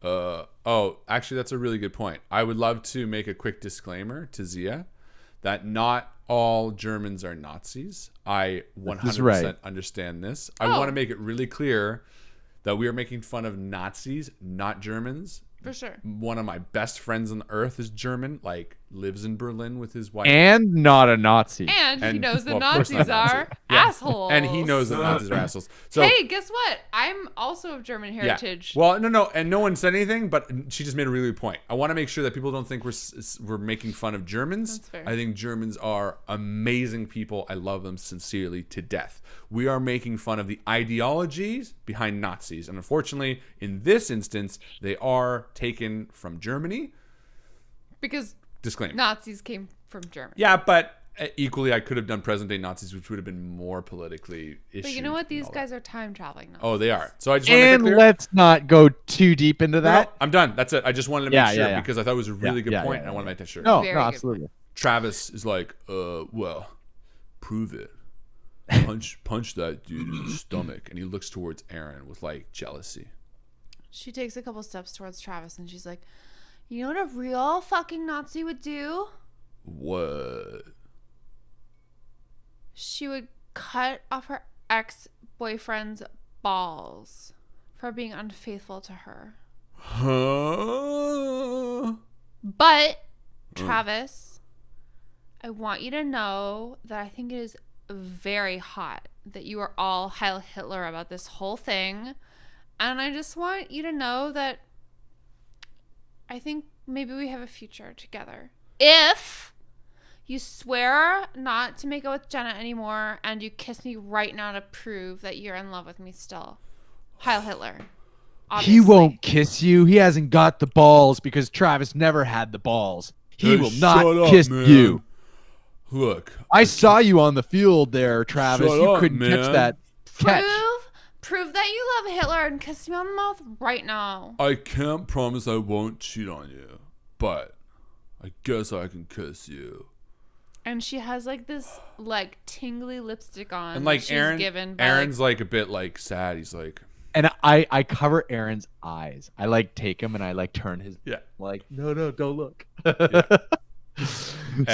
Oh, actually, that's a really good point. I would love to make a quick disclaimer to Zia that not all Germans are Nazis. I 100% understand this. I want to make it really clear that we are making fun of Nazis, not Germans. For sure. One of my best friends on earth is German, like lives in Berlin with his wife. And not a Nazi. And he knows that Nazis are assholes. And he knows that Nazis are assholes. So, hey, guess what? I'm also of German heritage. Yeah. Well, no. And no one said anything, but she just made a really good point. I want to make sure that people don't think we're making fun of Germans. That's fair. I think Germans are amazing people. I love them sincerely to death. We are making fun of the ideologies behind Nazis. And unfortunately, in this instance, they are taken from Germany. Because disclaimer. Nazis came from Germany. Yeah, but equally, I could have done present-day Nazis, which would have been more politically issued. But you know what? These guys are time traveling Nazis. Oh, they are. So I just want to make it clear. Let's not go too deep into that. No, I'm done. That's it. I just wanted to make sure because I thought it was a really good point. And I want to make that sure. No, Very absolutely. Travis is like, well, prove it. Punch that dude in the stomach. And he looks towards Aaron with like jealousy. She takes a couple steps towards Travis and she's like, you know what a real fucking Nazi would do? What? She would cut off her ex-boyfriend's balls for being unfaithful to her. Huh? But, Travis, I want you to know that I think it is very hot that you are all Heil Hitler about this whole thing. And I just want you to know that I think maybe we have a future together. If you swear not to make out with Jenna anymore and you kiss me right now to prove that you're in love with me still. Heil Hitler. Obviously. He won't kiss you. He hasn't got the balls because Travis never had the balls. He will not kiss you. Look. I saw you on the field there, Travis. You couldn't catch that catch. Prove that you love Hitler and kiss me on the mouth right now. I can't promise I won't cheat on you, but I guess I can kiss you. And she has like this like tingly lipstick on. And like she's Aaron, given by, Aaron's like a bit like sad. He's like, And I cover Aaron's eyes. I like take him and I like turn his yeah. like no, don't look. Yeah.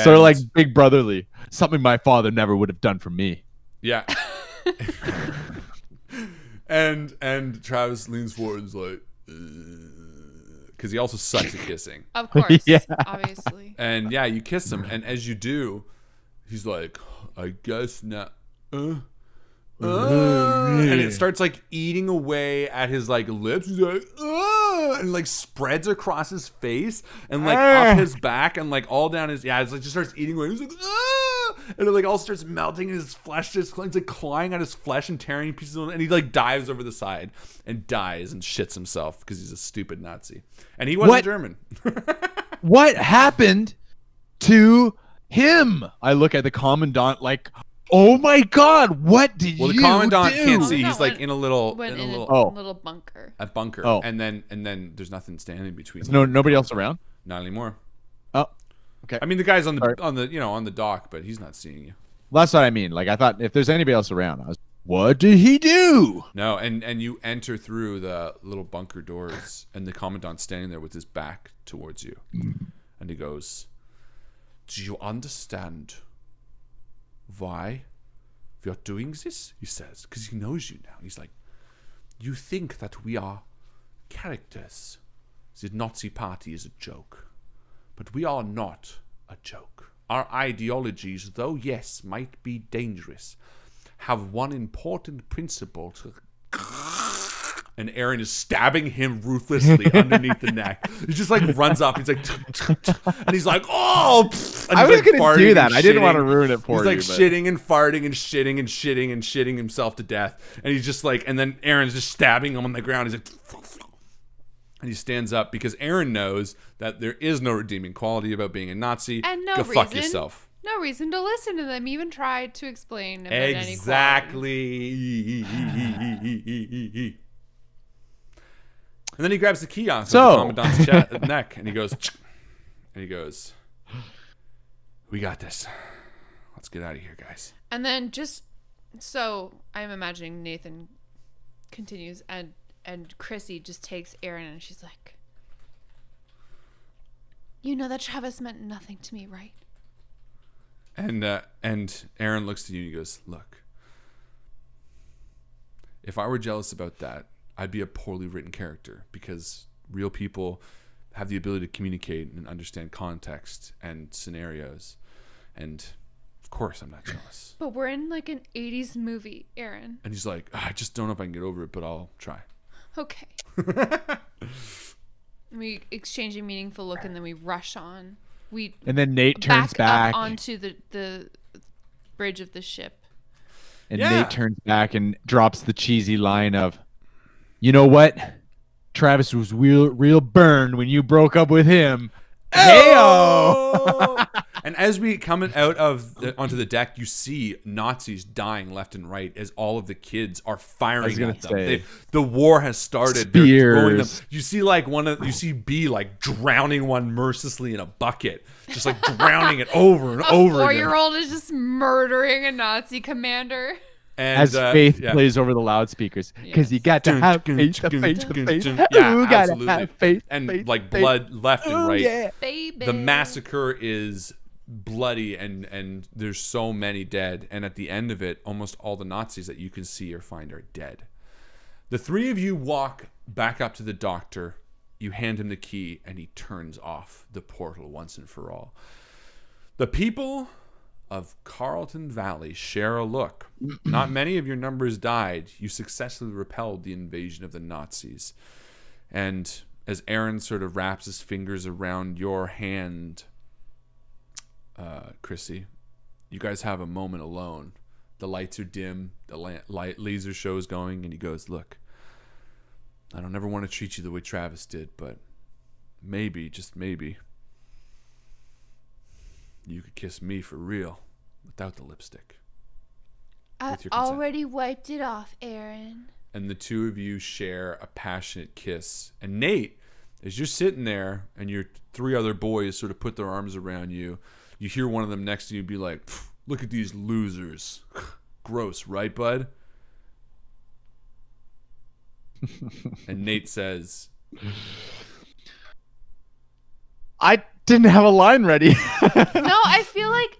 Sort of like big brotherly. Something my father never would have done for me. Yeah. and Travis leans forward and is like, because he also sucks at kissing. Of course, Yeah. obviously. And yeah, you kiss him, and as you do, he's like, I guess not. And it starts like eating away at his like lips. He's like, and like spreads across his face and like up his back and like all down his it's like just starts eating away. He's like, and it like all starts melting in his flesh. Just it's like clawing at his flesh and tearing pieces of him. And he like dives over the side and dies and shits himself because he's a stupid Nazi. And he wasn't German. What happened to him? I look at the commandant like, oh my god, what did you do? Well, the commandant do? can't see. He's like in a little little bunker. a bunker. Oh. And then there's nothing standing between. There's nobody else around? Not anymore. Oh. Okay. I mean, the guy's on the dock, but he's not seeing you. Well, that's what I mean. Like I thought if there's anybody else around, I was what did he do? No, and you enter through the little bunker doors, and the commandant's standing there with his back towards you, and he goes, "Do you understand why we are doing this?" He says, because he knows you now. He's like, "You think that we are characters. The Nazi Party is a joke, but we are not a joke. Our ideologies, though yes, might be dangerous, have one important principle to..." And Aaron is stabbing him ruthlessly underneath the neck. He just like runs up. He's like, and he's like, "Oh!" And I he's was like going to do that. and I didn't shitting. want to ruin it for He's you. like shitting and farting and shitting and shitting and shitting himself to death. And he's just like, and then Aaron's just stabbing him on the ground. He's like, and he stands up because Aaron knows that there is no redeeming quality about being a Nazi. And no Go reason. fuck yourself. No reason to listen to them. Even try to explain about Exactly. And then he grabs the key off the commandant's neck, and he goes, "We got this. Let's get out of here, guys." And then just so I'm imagining Nathan continues, and Chrissy just takes Aaron, and she's like, "You know that Travis meant nothing to me, right?" And Aaron looks to you and he goes, "Look, if I were jealous about that, I'd be a poorly written character, because real people have the ability to communicate and understand context and scenarios. And of course I'm not jealous." But we're in like an 80s movie, Aaron. And he's like, "I just don't know if I can get over it, but I'll try." Okay. We exchange a meaningful look, and then we rush on. And then Nate turns back up onto the bridge of the ship. And Nate turns back and drops the cheesy line of, "You know what? Travis was real burned when you broke up with him." Heyo! And as we come out onto the deck, you see Nazis dying left and right as all of the kids are firing at them. The war has started. They're throwing them. You see you see B like drowning one mercilessly in a bucket, just like drowning it over and over again. A 4-year-old is just murdering a Nazi commander. And, as Faith plays over the loudspeakers, because you got to have faith. Yeah, you gotta have faith. And like blood left and right. Yeah. Baby. The massacre is bloody, and there's so many dead. And at the end of it, almost all the Nazis that you can see or find are dead. The three of you walk back up to the doctor. You hand him the key, and he turns off the portal once and for all. The people of Carlton Valley share a look. Not many of your numbers died. You successfully repelled the invasion of the Nazis. And as Aaron sort of wraps his fingers around your hand, Chrissy, you guys have a moment alone. The lights are dim, the laser show is going, and he goes, "Look, I don't ever want to treat you the way Travis did, but maybe, just maybe, you could kiss me for real without the lipstick." I already wiped it off, Aaron. And the two of you share a passionate kiss. And Nate, as you're sitting there and your 3 other boys sort of put their arms around you, you hear one of them next to you be like, "Look at these losers." Gross, right, bud? And Nate says, I didn't have a line ready. No, I feel like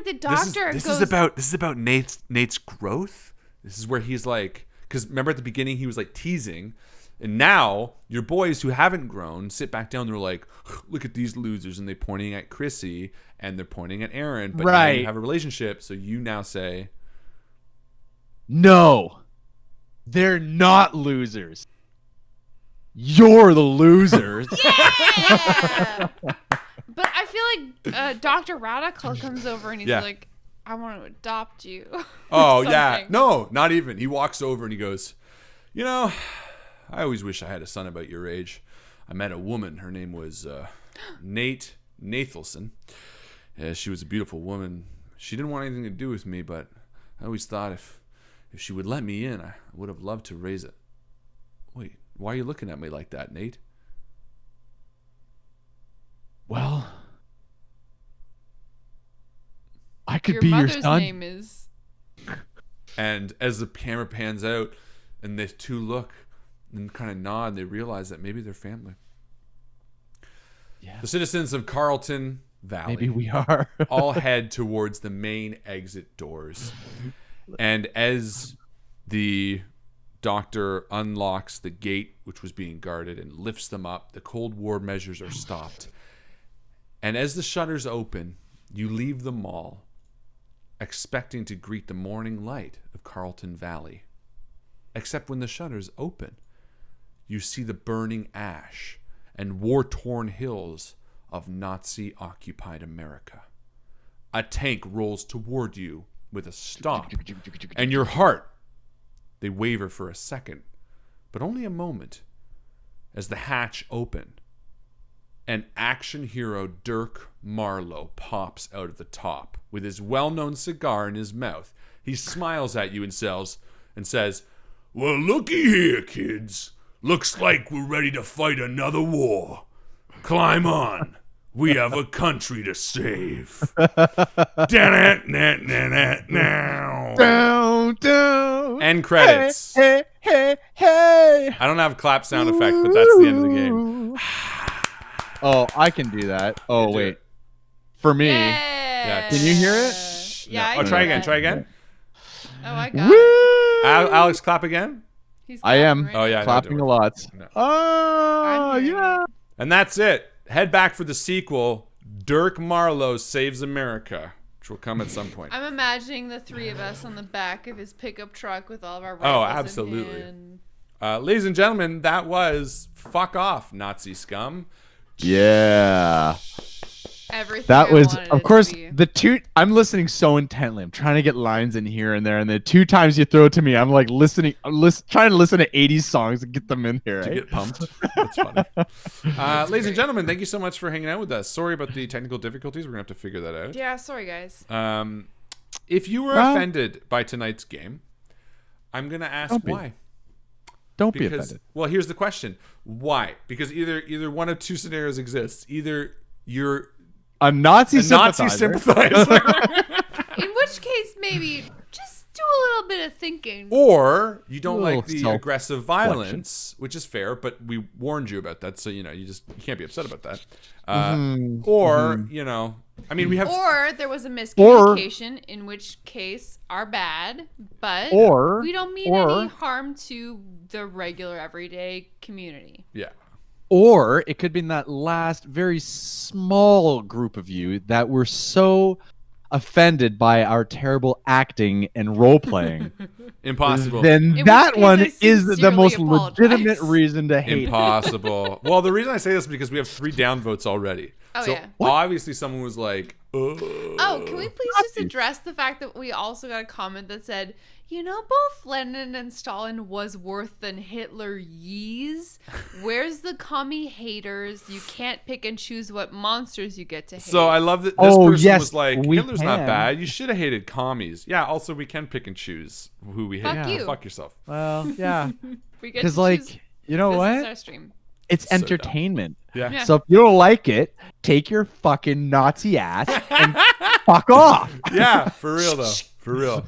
the doctor this goes. is about Nate's growth. This is where he's like, because remember at the beginning he was like teasing, and now your boys who haven't grown sit back down. They're like, "Look at these losers," and they're pointing at Chrissy and they're pointing at Aaron. But now you have a relationship, so you now say, "No, they're not losers. You're the losers." Yeah! But I feel like Dr. Radical comes over and he's like, "I want to adopt you." Oh, yeah. No, not even. He walks over and he goes, I always wish I had a son about your age. I met a woman. Her name was Nathelson. She was a beautiful woman. She didn't want anything to do with me, but I always thought if she would let me in, I would have loved to raise it. Wait, why are you looking at me like that, Nate? Well, I could Your be your mother's son. name is. And as the camera pans out and the two look and kind of nod, they realize that maybe they're family. Yeah. The citizens of Carlton Valley Maybe we are. all head towards the main exit doors. And as the doctor unlocks the gate, which was being guarded, and lifts them up, the Cold War measures are stopped. And as the shutters open, you leave the mall, expecting to greet the morning light of Carlton Valley. Except when the shutters open, you see the burning ash and war-torn hills of Nazi-occupied America. A tank rolls toward you with a stomp, and your heart, they waver for a second, but only a moment, as the hatch open, and action hero Dirk Marlowe pops out of the top with his well-known cigar in his mouth. He smiles at you and says, "Well, looky here, kids. Looks like we're ready to fight another war. Climb on. We have a country to save." Down, down. End credits. Hey, hey, hey. I don't have a clap sound effect, but that's the end of the game. Oh, I can do that. Oh, do wait. it. For me. Yeah. Can you hear it? Yeah. No. I Oh, try hear again. that. Try again. Oh, I got it. Woo! Alex, clap again. He's I am. clapping Oh, right yeah. now. Clapping a lot. No. Oh, I'm hearing yeah. And that's it. Head back for the sequel. Dirk Marlowe Saves America, which will come at some point. I'm imagining the 3 of us on the back of his pickup truck with all of our Oh, rifles in absolutely. hand. Ladies and gentlemen, that was Fuck Off, Nazi Scum. Yeah. Everything That I was, wanted it of to course, be. the two. I'm listening so intently. I'm trying to get lines in here and there, and the 2 times you throw it to me, I'm like listening, trying to listen to 80s songs and get them in here. To Right? get pumped. That's funny. Ladies and gentlemen, thank you so much for hanging out with us. Sorry about the technical difficulties. We're going to have to figure that out. Yeah, sorry guys. If you were offended by tonight's game, I'm going to ask Don't be. why. Don't be Because, offended. well, here's the question. Why? Because either one of 2 scenarios exists. Either you're A Nazi a Nazi sympathizer, In which case, maybe just do a little bit of thinking. or you don't Little like the aggressive violence, which is fair, but we warned you about that, so you can't be upset about that. Or I mean, we have Or there was a miscommunication, in which case are bad, but Or- we don't mean or- any harm to the regular everyday community. yeah. Or it could be in that last very small group of you that were so offended by our terrible acting and role playing. Impossible. Then In that which case, one I is the sincerely most apologize. legitimate reason to hate. Impossible. Well, the reason I say this is because we have 3 downvotes already. Oh, so yeah. obviously someone was like, Oh, can we please just address the fact that we also got a comment that said, both Lenin and Stalin was worse than Hitler yees. Where's the commie haters? You can't pick and choose what monsters you get to hate. So I love that this person yes, was like, we Hitler's not can. bad. You should have hated commies. Yeah, also we can pick and choose who we hate. Fuck you. Fuck yourself. Well, yeah. we get Because, to choose. you know This what? is our stream. It's So dumb. entertainment. Yeah. So if you don't like it, take your fucking Nazi ass and fuck off. Yeah, for real though. For real.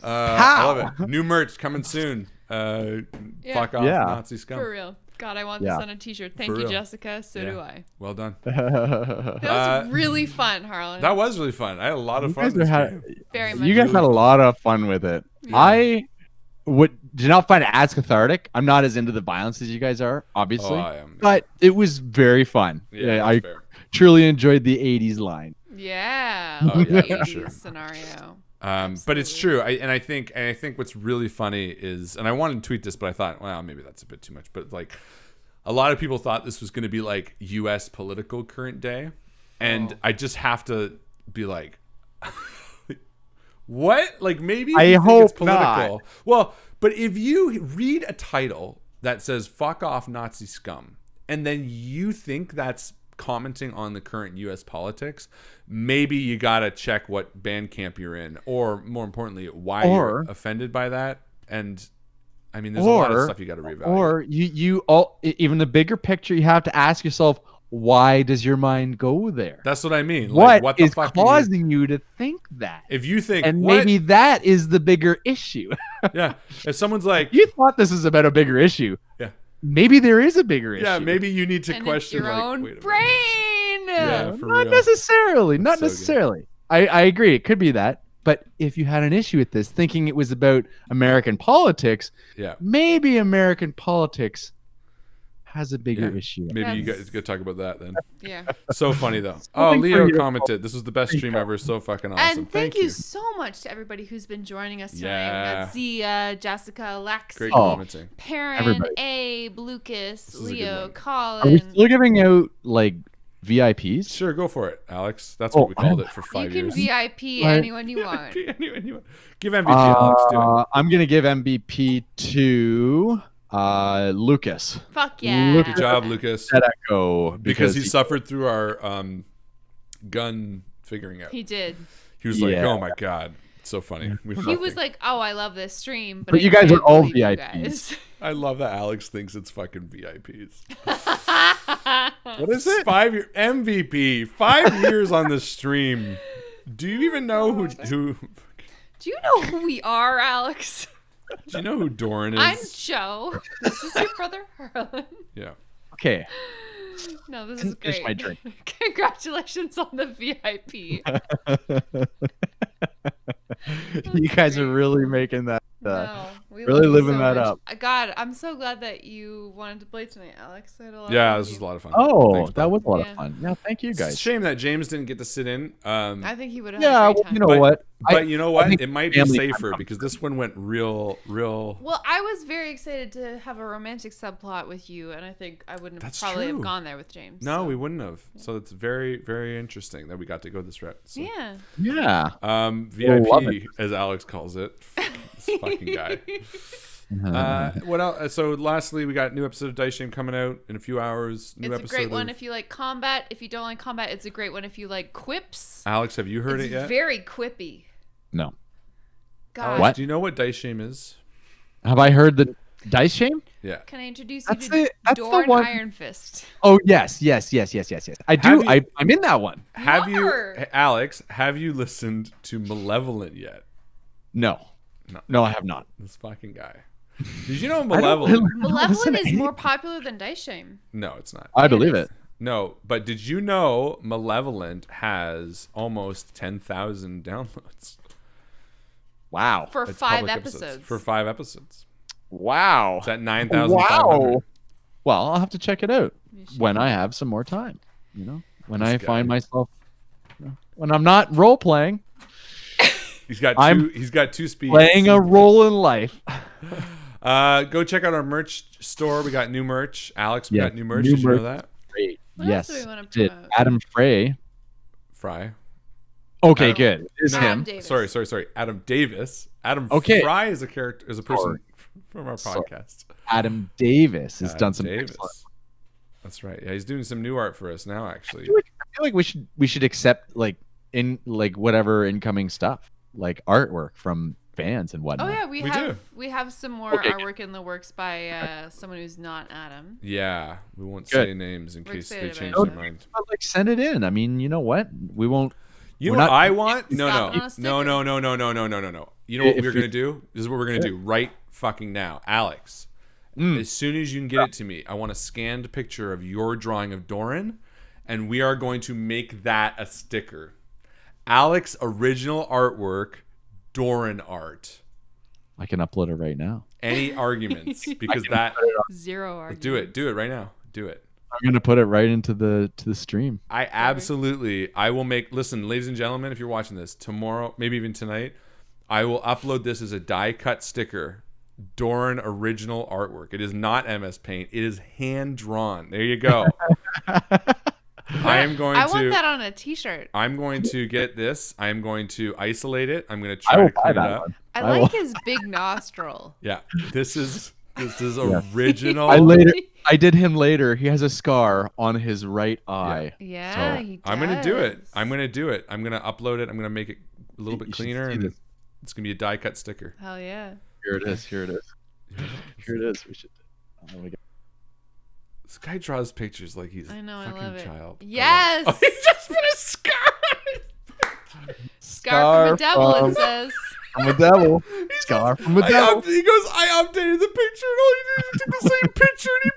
I How? love it. New merch coming soon. Fuck off, Yeah. Nazi scum. For real. God, I want Yeah. this on a t-shirt. Thank For you, real. Jessica. So do I. Well done. That was really fun, Harlan. That was really fun. I had a lot of fun. guys This are game. Very much. You guys had a lot of fun with it. Yeah. I did not find it as cathartic. I'm not as into the violence as you guys are, obviously. Oh, I am. But it was very fun. Yeah, I that's fair. truly enjoyed the 80s line. Yeah. Oh, yeah, the for sure. 80s scenario. But it's true. I think what's really funny is, and I wanted to tweet this, but I thought, well, maybe that's a bit too much. But like, a lot of people thought this was going to be like U.S. political current day, and I just have to be like, what? Like maybe I you think hope it's political. not. Well, but if you read a title that says "fuck off, Nazi scum," and then you think that's commenting on the current U.S. politics, maybe you gotta check what band camp you're in, or more importantly, why you're offended by that. And I mean, there's a lot of stuff you got to reevaluate. Or you all, even the bigger picture, you have to ask yourself, why does your mind go there? That's what I mean. What, Like, what the is fuck causing you to think that? if you think, And what? maybe that is the bigger issue. Yeah, if someone's like, You thought this is about a bigger issue. yeah, Maybe there is a bigger issue. yeah, maybe you need to And question it's your like, own wait a minute. brain. Yeah, for Not real. necessarily. Not so good. necessarily. I agree. It could be that. But if you had an issue with this, thinking it was about American politics, Yeah, maybe American politics has a bigger Yeah. issue. maybe you That's- guys could talk about that then. Yeah. So funny though. Something for Leo you to- commented, "This was the best stream ever. So fucking awesome." And thank you so much to everybody who's been joining us tonight. Yeah. We got Zia, Jessica, Lexi, Great Oh. commenting. Perrin, Everybody. Abe, Lucas, is a good Leo, one. Are we Colin. still giving out like VIPs? Sure, go for it, Alex. That's what we called it for You 5 can years. VIP What? anyone you want. Anyone you want. Give MVP, Alex. Do it. I'm gonna give MVP to Lucas. Fuck yeah. Good job, Lucas. Echo Because he suffered through our gun figuring out. He did. He was like, Yeah. "Oh my god, so funny." We He love was it. like, "Oh, I love this stream," But I you guys can't are all believe you VIPs. guys." I love that Alex thinks it's fucking VIPs. What is it? 5 year MVP. 5 years on the stream. Do you even know who? Do you know who we are, Alex? Do you know who Doran is? I'm Joe. This is your brother Harlan. Yeah. Okay. No, this is Finish great. my drink. Congratulations on the VIP. You guys are really making that. No, we really love you living so that much. up. God, I'm so glad that you wanted to play tonight, Alex. I had a lot Yeah, of this fun was with a lot of fun. Oh, Thanks, that bud. was a lot Yeah. of fun. Yeah, thank you It's a guys. shame that James didn't get to sit in. you. I think he would have Yeah, had a well, great time. you know But- what? But you know I what? think It might be family safer time because this one went real. Well, I was very excited to have a romantic subplot with you, and I think I wouldn't have That's probably true. have gone there with James. No, so. we wouldn't have. So it's very, very interesting that we got to go this route. So. Yeah. Yeah. VIP, love it. as Alex calls it. This fucking guy. What else? So lastly, we got new episode of Dice Shame coming out in a few hours. New It's a episode great one of- if you like combat. If you don't like combat, it's a great one if you like quips. Alex, have you heard It's it yet? very quippy. No. God. Alex, What? do you know what Dice Shame is? Have I heard the Dice Shame? Yeah. Can I introduce That's you to that's the Dorn one- Iron Fist? Oh yes. I do. Have you- I'm in that one. Have you, are. Alex? Have you listened to Malevolent yet? No. No. No, I have not. This fucking guy. Did you know I don't Malevolent? listen Malevolent to is any- more popular than Dice Shame. No, it's not. I Yeah, believe it it. No, but did you know Malevolent has almost 10,000 downloads? Wow. For It's 5 public episodes. For 5 episodes. Wow. It's at 9,500. Wow. Well, I'll have to check it out You should. when I have some more time. You know, when This I guy. find myself, when I'm not role playing, He's got I'm two speeds. playing a role in life. Go check out our merch store. We got new merch. Alex, we Yeah, got new merch. new Did you know merch. that? Great. What Yes. else do we want to Did promote? Adam Frey? Fry. Okay, Adam- good. It's Adam him. Davis. Sorry. Adam Davis. Adam Okay. Fry is a character, is a person Sorry. from our Sorry. podcast. Adam Davis has Adam done some Davis. excellent. That's right. Yeah, he's doing some new art for us now, I actually. feel like we should accept like whatever incoming stuff, like artwork from bands and Oh whatnot. yeah, We we have some more Okay. artwork in the works by someone who's not Adam. Yeah, we won't Good. say names in We're case they excited change about their it. mind. But, like, send it in. I mean, you know what? We won't. You know We're what not- I want? No, Slap it on a no, sticker. no, no, no, no, no, no, no, no, no. You know what If we're we- gonna do? This is what we're gonna do right fucking now, Alex. As soon as you can get it to me, I want a scanned picture of your drawing of Doran, and we are going to make that a sticker. Alex original artwork, Doran art. I can upload it right now. Any arguments? Because that Zero argument. do it right now. Do it. I'm gonna put it right into the stream. I will make, listen, ladies and gentlemen, if you're watching this tomorrow, maybe even tonight, I will upload this as a die cut sticker. Doran original artwork. It is not MS Paint. It is hand drawn. There you go. I want that on a t-shirt. I'm going to get this. I'm going to isolate it. I'm going to I try will to buy clean it that up. one. I I like will- his big nostril. Yeah. This is original. I did him later. He has a scar on his right eye. Yeah, So, he does. I'm going to do it. I'm going to upload it. I'm going to make it a little bit You should cleaner, see and this. it's going to be a die cut sticker. Hell yeah. Here it is. Here it is. Here it is. We should. Oh my God. This guy draws pictures like he's I know, a I fucking love it. child. Yes! Oh, he just put a scar Scar from the devil, from- it says. From a devil. Scar from a devil. He goes, I updated the picture, and all you did was took the same picture, and he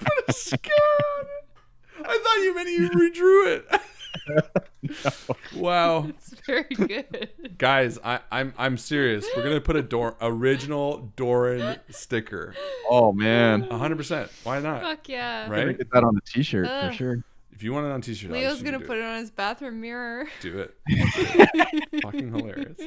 put a scar on it. I thought you meant you redrew it. Wow. It's very good. Guys, I'm serious. We're gonna put a original Doran sticker. Oh man. 100%. Why not? Fuck yeah. Right? Get that on the t-shirt for Ugh. sure. If you want it on t-shirt, Leo's Alex, you gonna can put it on his bathroom mirror. do it. Fucking hilarious.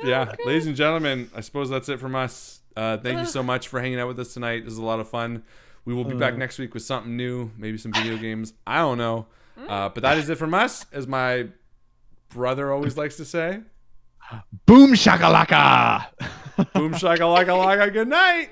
Yeah, ladies and gentlemen, I suppose that's it from us. Thank you so much for hanging out with us tonight. This is a lot of fun. We will be back next week with something new, maybe some video games. I don't know. But that is it from us, as my brother always likes to say. Boom shakalaka. Boom shakalaka laka. Good night.